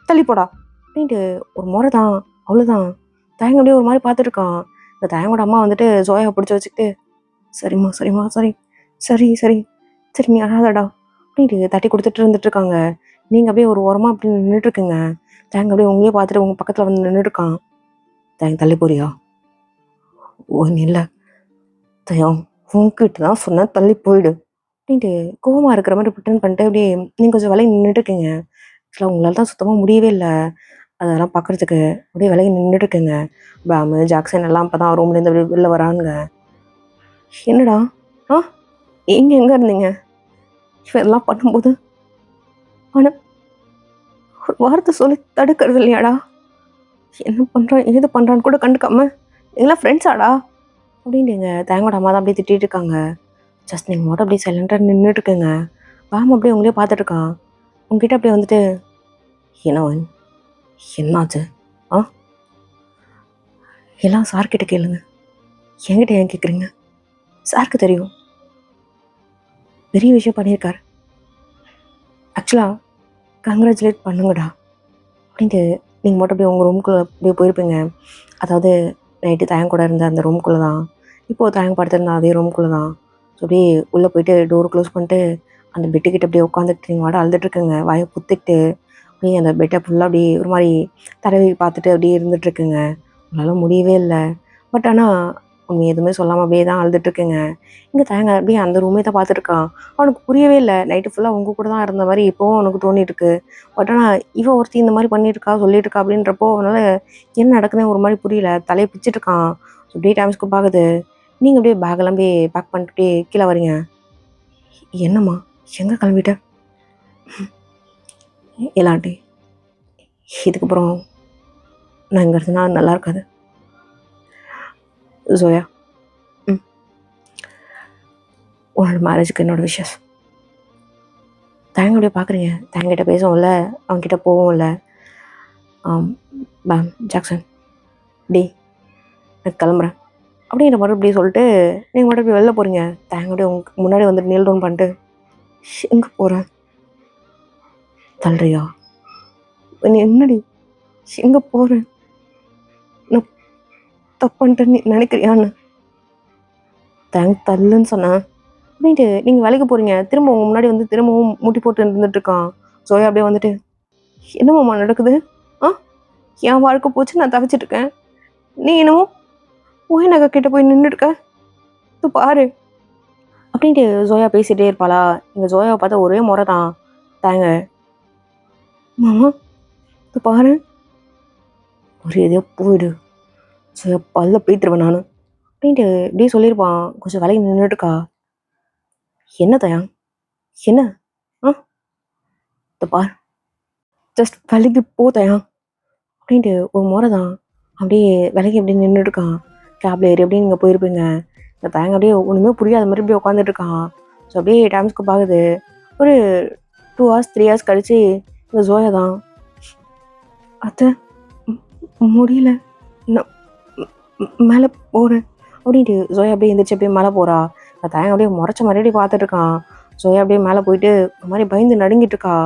தள்ளி போடா அப்படின்ட்டு ஒரு முறை தான், அவ்வளோதான். தயங்க அப்படியே ஒரு மாதிரி பார்த்துட்டு இருக்கான். இந்த தயங்கோட அம்மா வந்துட்டு ஜோயாவை பிடிச்சி வச்சுக்கிட்டு, சரிம்மா சாரி சரி சரி சரி நீ அழாதடா அப்படின்ட்டு தட்டி கொடுத்துட்டு இருந்துட்டு இருக்காங்க. நீங்கள் அப்படியே ஒரு ஓரமாக அப்படி நின்றுட்டு இருக்குங்க. தேங்க அப்படியே உங்களே பார்த்துட்டு உங்கள் பக்கத்தில் வந்து நின்றுட்டு இருக்கான். தேங்க தள்ளி போறியா? ஒன்றும் இல்லை தயம், உங்ககிட்ட தான் சொன்னால் தள்ளி போயிடு அப்படின்ட்டு கோவமாக இருக்கிற மாதிரி ரிட்டர்ன் பண்ணிட்டு அப்படியே நீங்கள் கொஞ்சம் விலகி நின்றுட்டு இருக்கீங்க. ஆக்சுவலாக உங்களால் தான் சுத்தமாக முடியவே இல்லை அதெல்லாம் பார்க்குறதுக்கு. அப்படியே விலகி நின்றுட்டு இருக்குங்க. பேமு ஜாக்சன் எல்லாம் அப்போ தான் ரூம்லேருந்து அப்படியே வெளில வரானுங்க. என்னடா ஆ எங்கே இருந்தீங்க இதெல்லாம் பண்ணும்போது? ஆனால் ஒரு வார்த்தை சொல்லி தடுக்கிறது இல்லையாடா? என்ன பண்ணுறான் ஏது பண்ணுறான்னு கூட கண்டுக்காம எல்லாம் ஃப்ரெண்ட்ஸாடா அப்படின்ட்டுங்க தேங்கோட அம்மா தான் அப்படியே திட்டிகிட்டு இருக்காங்க. ஜஸ்ட் நீங்கள் மட்டும் அப்படியே சைலண்டாக நின்றுட்டு இருக்குங்க. பாம் அப்படியே உங்களே பார்த்துட்டு இருக்கான். உங்ககிட்ட அப்படியே வந்துட்டு என்னவன் என்னாச்சு ஆ எல்லாம் சார்கிட்ட கேளுங்க, என்கிட்ட ஏன் கேட்குறீங்க? சாருக்கு தெரியும், பெரிய விஷயம் பண்ணியிருக்காரு. ஆக்சுவலாக கங்க்ராச்சுலேட் பண்ணுங்கடா அப்படின்ட்டு நீங்கள் மட்டும் அப்படியே உங்கள் ரூம்குள்ளே அப்படியே போயிருப்பீங்க. அதாவது நைட்டு தயங்க கூட இருந்த அந்த ரூம்குள்ளே தான், இப்போது தயங்க படுத்திருந்த அதே ரூம்குள்ளே தான். ஸோ அப்படியே உள்ளே போயிட்டு டோர் க்ளோஸ் பண்ணிட்டு அந்த பெட்டுக்கிட்ட அப்படியே உட்காந்துட்டு நீங்கள் வாட அழுதுட்டுருக்குங்க. வாயை புத்திட்டு அப்படியே அந்த பெட்டை ஃபுல்லாக அப்படியே ஒரு மாதிரி தடவி பார்த்துட்டு அப்படியே இருந்துகிட்ருக்குங்க. உங்களால் முடியவே இல்லை. பட் ஆனால் உண்மை எதுவுமே சொல்லாமல் அப்படியே தான் அழுதுட்டுருக்குங்க. இங்கே தயங்க அப்படியே அந்த ரூமே தான் பார்த்துருக்கான். அவனுக்கு புரியவே இல்லை. நைட்டு ஃபுல்லாக உங்கள் கூட தான் இருந்த மாதிரி இப்போவும் அவனுக்கு தோணிட்டுருக்கு. பட் ஆனால் இவன் ஒருத்தி இந்த மாதிரி பண்ணியிருக்கா சொல்லியிருக்கா அப்படின்றப்போ அவனால் என்ன நடக்குதுன்னு ஒரு மாதிரி புரியல. தலையை பிச்சுட்டு இருக்கான். ஸோ அப்படியே டைம் ஸ்கூப் ஆகுது. நீங்கள் அப்படியே பேக்கெல்லாம் அப்படியே பேக் பண்ணிட்டு அப்படியே கீழே வரீங்க. என்னம்மா எங்கே கிளம்பிட்ட? இல்லாட்டி இதுக்கப்புறம் நான் இங்கே இருந்தேன்னா நல்லா இருக்காது ஜோயா. உன்னோட மேரேஜுக்கு என்னோட விஷஸ். தேங்க அப்படியே பார்க்குறீங்க. தேங்கிட்ட பேசவும்ல, அவன்கிட்ட போகும்ல. மேம் ஜாக்சன் டி நான் கிளம்புறேன் அப்படின்ற மாதிரி இப்படி சொல்லிட்டு நீங்கள் மட்டும் இப்படி வெளில போகிறீங்க. தேங்க அப்படியே உங்களுக்கு முன்னாடி வந்துட்டு நீல் டவுன் பண்ணிட்டு எங்கே போகிறேன் தள்ளுறியா? நீ என்னடி எங்கே போகிறேன்? நான் தப்புன்ட்டு நீ நினைக்கிறியான்னு தேங்க் தள்ளுன்னு சொன்னேன் அப்படின்ட்டு நீங்கள் வேலைக்கு போகிறீங்க. திரும்ப உங்கள் முன்னாடி வந்து திரும்பவும் முட்டி போட்டு இருந்துட்டு இருக்கான். ஜோயா அப்படியே வந்துட்டு என்னம்மா நடக்குது ஆ என் வாழ்க்கை போச்சு நான் தவிச்சிட்ருக்கேன். நீ என்னமோ போய் நகை கிட்ட போய் நின்றுருக்க இது பாரு அப்படின்ட்டு ஜோயா பேசிகிட்டே இருப்பாளா. இங்கே ஜோயாவை பார்த்தா ஒரே முறை தான். தேங்க மாமா இது பாரு ஒரு எதையோ போயிடு ஜோயா பல்ல போய்த்துருவேன் நான் அப்படின்ட்டு இப்படியே சொல்லியிருப்பான். கொஞ்சம் விலைக்கு நின்றுட்டுருக்கா. என்ன தயா என்ன ஆ இது பார் ஜஸ்ட் விலைக்கு போ தயா அப்படின்ட்டு ஒரு முறை தான். அப்படியே விலைக்கு எப்படி நின்றுட்டுருக்கான். கேப்ல ஏறி அப்படியே நீங்கள் போயிருப்பீங்க. இந்த தேங்க அப்படியே ஒன்றுமே புரியாத மாதிரி அப்படியே உட்காந்துட்ருக்கான். ஸோ அப்படியே டைம் ஸ்கூப் ஆகுது. ஒரு 2 hours 3 hours கழிச்சு இந்த ஜோயா தான் அத்தை முடியல நான் மேலே போகிறேன் அப்படின்ட்டு ஜோயா அப்படியே எந்திரிச்சு அப்படியே மேலே போகிறா. இந்த தேங்க அப்படியே முறைச்ச மாதிரி அப்படியே பார்த்துட்ருக்கான். ஜோயா அப்படியே மேலே போயிட்டு ஒரு மாதிரி பயந்து நடுங்கிட்டு இருக்கா.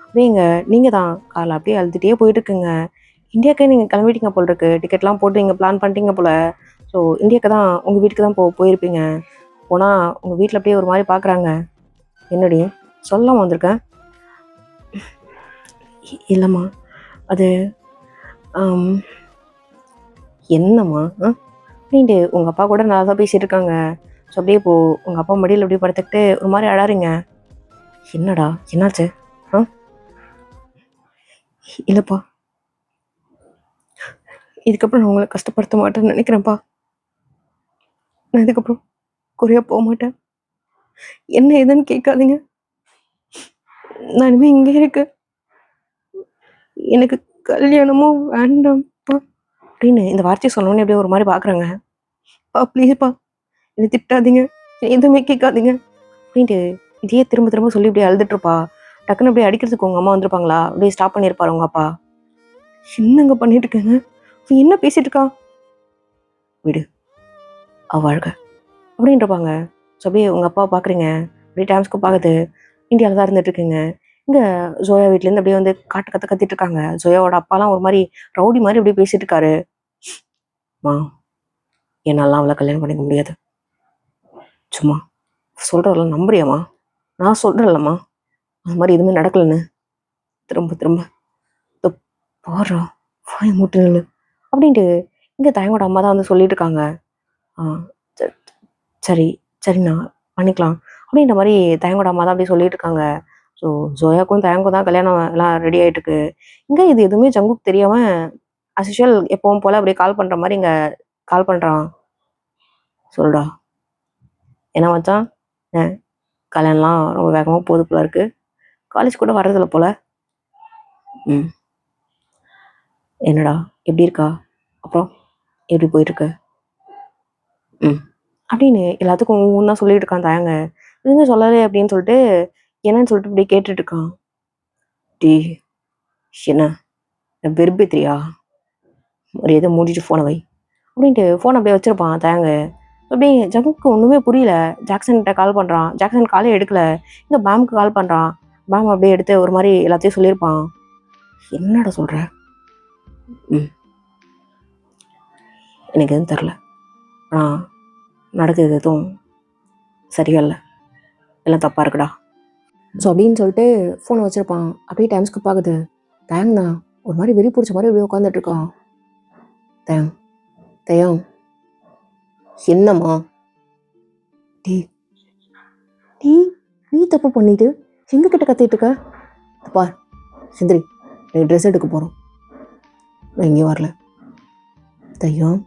அப்படியேங்க நீங்கள் தான் காலைல அப்படியே அழுதுகிட்டே போயிட்டுருக்குங்க. இந்தியாவுக்கே நீங்கள் கிளம்பிட்டீங்க போல் இருக்கு. டிக்கெட்லாம் போட்டு நீங்கள் பிளான் பண்ணிட்டீங்க போல். ஸோ இந்தியாவுக்கு தான் உங்கள் வீட்டுக்கு தான் போயிருப்பீங்க. போனால் உங்கள் வீட்டில் அப்படியே ஒரு மாதிரி பார்க்குறாங்க. என்னடி சொல்லாமல் வந்திருக்கேன்? இல்லைம்மா அது என்னம்மா அப்படின்ட்டு உங்கள் அப்பா கூட நல்லா தான் பேசிகிட்டு இருக்காங்க. ஸோ அப்படியே இப்போது உங்கள் அப்பா மடியில் அப்படியே படுத்துக்கிட்டு ஒரு மாதிரி அழாறீங்க. என்னடா என்னாச்சு இல்லைப்பா இதுக்கப்புறம் நான் உங்களை கஷ்டப்படுத்த மாட்டேன்னு நினைக்கிறேன்ப்பா. நான் இதுக்கப்புறம் குறையா போக மாட்டேன். என்ன ஏதுன்னு கேட்காதீங்க. நான் இனிமேல் இங்கே இருக்கு. எனக்கு கல்யாணமும் வேண்டாம்ப்பா அப்படின்னு இந்த வார்த்தையை சொன்னோன்னே அப்படியே ஒரு மாதிரி பார்க்குறாங்க. பா ப்ளீஸ்ப்பா என்னை திட்டாதீங்க, எதுவுமே கேட்காதீங்க அப்படின்ட்டு இதையே திரும்ப திரும்ப சொல்லி அப்படியே அழுதுட்டுருப்பா. டக்குன்னு அப்படியே அடிக்கிறதுக்கு உங்கள் அம்மா வந்திருப்பாங்களா? அப்படியே ஸ்டாப் பண்ணியிருப்பாரு உங்கள் அப்பா. என்னங்க பண்ணிட்டு இருக்கேங்க? என்ன பேசிட்டு இருக்கா? விடு அவ வாழ்க அப்படின்றப்பாங்க. ஸோ அப்படியே உங்கள் அப்பாவை பார்க்குறீங்க. அப்படியே டைம் ஸ்கோப் ஆகுது. இந்தியாவில் தான் இருந்துட்டு இருக்குங்க. இங்கே ஜோயா வீட்லேருந்து அப்படியே வந்து கத்திட்டு இருக்காங்க. ஜோயாவோட அப்பாலாம் ஒரு மாதிரி ரவுடி மாதிரி அப்படியே பேசிட்டு இருக்காரு. மா என்னாலாம் அவளை கல்யாணம் பண்ணிக்க முடியாது. சும்மா சொல்கிறல்ல நம்புறியாம்மா? நான் சொல்கிறேன்லம்மா அந்த மாதிரி எதுவுமே நடக்கலைன்னு. திரும்ப திரும்ப இதோ பாருடா வாயை மூட்டு நில்லு அப்படின்ட்டு இங்கே தயங்கோட அம்மா தான் வந்து சொல்லிட்டு இருக்காங்க. ஆ ச- சரி சரிண்ணா பண்ணிக்கலாம் அப்படின்ற மாதிரி தயங்கோட அம்மா தான் அப்படி சொல்லிட்டு இருக்காங்க. ஸோ ஜோயாக்கும் தயங்கும் தான் கல்யாணம் எல்லாம் ரெடி ஆகிட்டு இருக்கு. இங்கே இது எதுவுமே ஜங்குக்கு தெரியாமல் அசிஷுவல் எப்பவும் போல் அப்படியே கால் பண்ணுற மாதிரி இங்கே கால் பண்ணுறான். சொல்டா என்ன மச்சான், கல்யாணம்லாம் ரொம்ப வேகமாக போகுது போல இருக்கு, காலேஜ் கூட வர்றதில்ல போல. ம் என்னடா எப்படி இருக்கா, அப்புறம் எப்படி போயிட்டுருக்கு ம் அப்படின்னு எல்லாத்துக்கும் ஒவ்வொன்றா சொல்லிட்டு இருக்கான் தயங்க. எதுவுமே சொல்லலை அப்படின்னு சொல்லிட்டு என்னன்னு சொல்லிட்டு இப்படி கேட்டுட்டு இருக்கான். டீ என்ன வெறுப்பேத்திரியா, ஒரு எதை மூடிட்டு ஃபோனை வை அப்படின்ட்டு ஃபோன் அப்படியே வச்சிருப்பான் தயங்க. அப்படியே ஜங்குக்கு ஒன்றுமே புரியல. ஜாக்சன்கிட்ட கால் பண்ணுறான், ஜாக்சன் காலே எடுக்கல. இங்கே பேம்க்கு கால் பண்ணுறான், பேம் அப்படியே எடுத்து ஒரு மாதிரி எல்லாத்தையும் சொல்லியிருப்பான். என்னடா சொல்கிற? ம் எனக்கு எதுவும் தெரில, ஆனால் நடக்குது எதுவும் சரியா இல்லை, எல்லாம் தப்பாக இருக்குடா. ஸோ அப்படின்னு சொல்லிட்டு ஃபோனை வச்சுருப்பான். அப்படியே டைம் ஸ்கிப் ஆகுது. தேங் தான் ஒரு மாதிரி வெறி பிடிச்ச மாதிரி அப்படியே உட்காந்துட்டு இருக்கான். தேங் தேயம் என்னம்மா? டீ டீ நீ தப்பு பண்ணிட்டு எங்ககிட்ட கத்திட்டு இருக்க? பார் சிந்திரி, நீ ட்ரெஸ் எடுக்க போகிறோம், நான் எங்கேயும் வரல. தையம்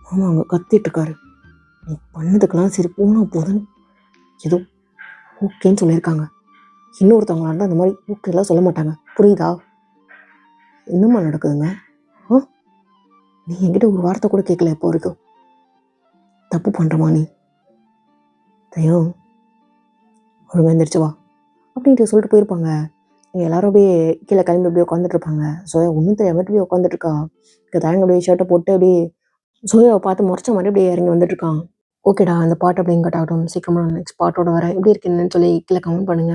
ஆமாம் அவங்க கத்திட்டு இருக்காரு, நீ பண்ணதுக்கெல்லாம் சரி போனா போதுன்னு ஏதோ ஓகேன்னு சொல்லியிருக்காங்க. இன்னொருத்தவங்களாண்டா அந்த மாதிரி ஓகேலாம் சொல்ல மாட்டாங்க, புரியுதா? என்னம்மா நடக்குதுங்க? ஆ நீ என்கிட்ட ஒரு வார்த்தை கூட கேட்கல இப்போ வரைக்கும். தப்பு பண்ணுறமா நீ? தையம் ஒழுங்கா எந்திரிச்சு வா அப்படின்ட்டு சொல்லிட்டு போயிருப்பாங்க. எல்லாரும் அப்படியே கீழே கிளம்பி அப்படியே உட்காந்துட்டு இருப்பாங்க. ஜோயா ஒன்றும் தெரியாம அப்படியே உட்காந்துட்டு இருக்கா. தயங்க அப்படியே ஷர்ட்டை போட்டு அப்படியே ஜோயாவை பார்த்து முறைச்ச மாதிரி அப்படியே இறங்கி வந்துட்டு இருக்கான். ஓகேடா, அந்த பாட்டு அப்படியே கட் ஆகட்டும், சீக்கிரமா நெக்ஸ்ட் பாட்டோட வரேன். எப்படி இருக்குன்னு சொல்லி கீழே கமெண்ட் பண்ணுங்க.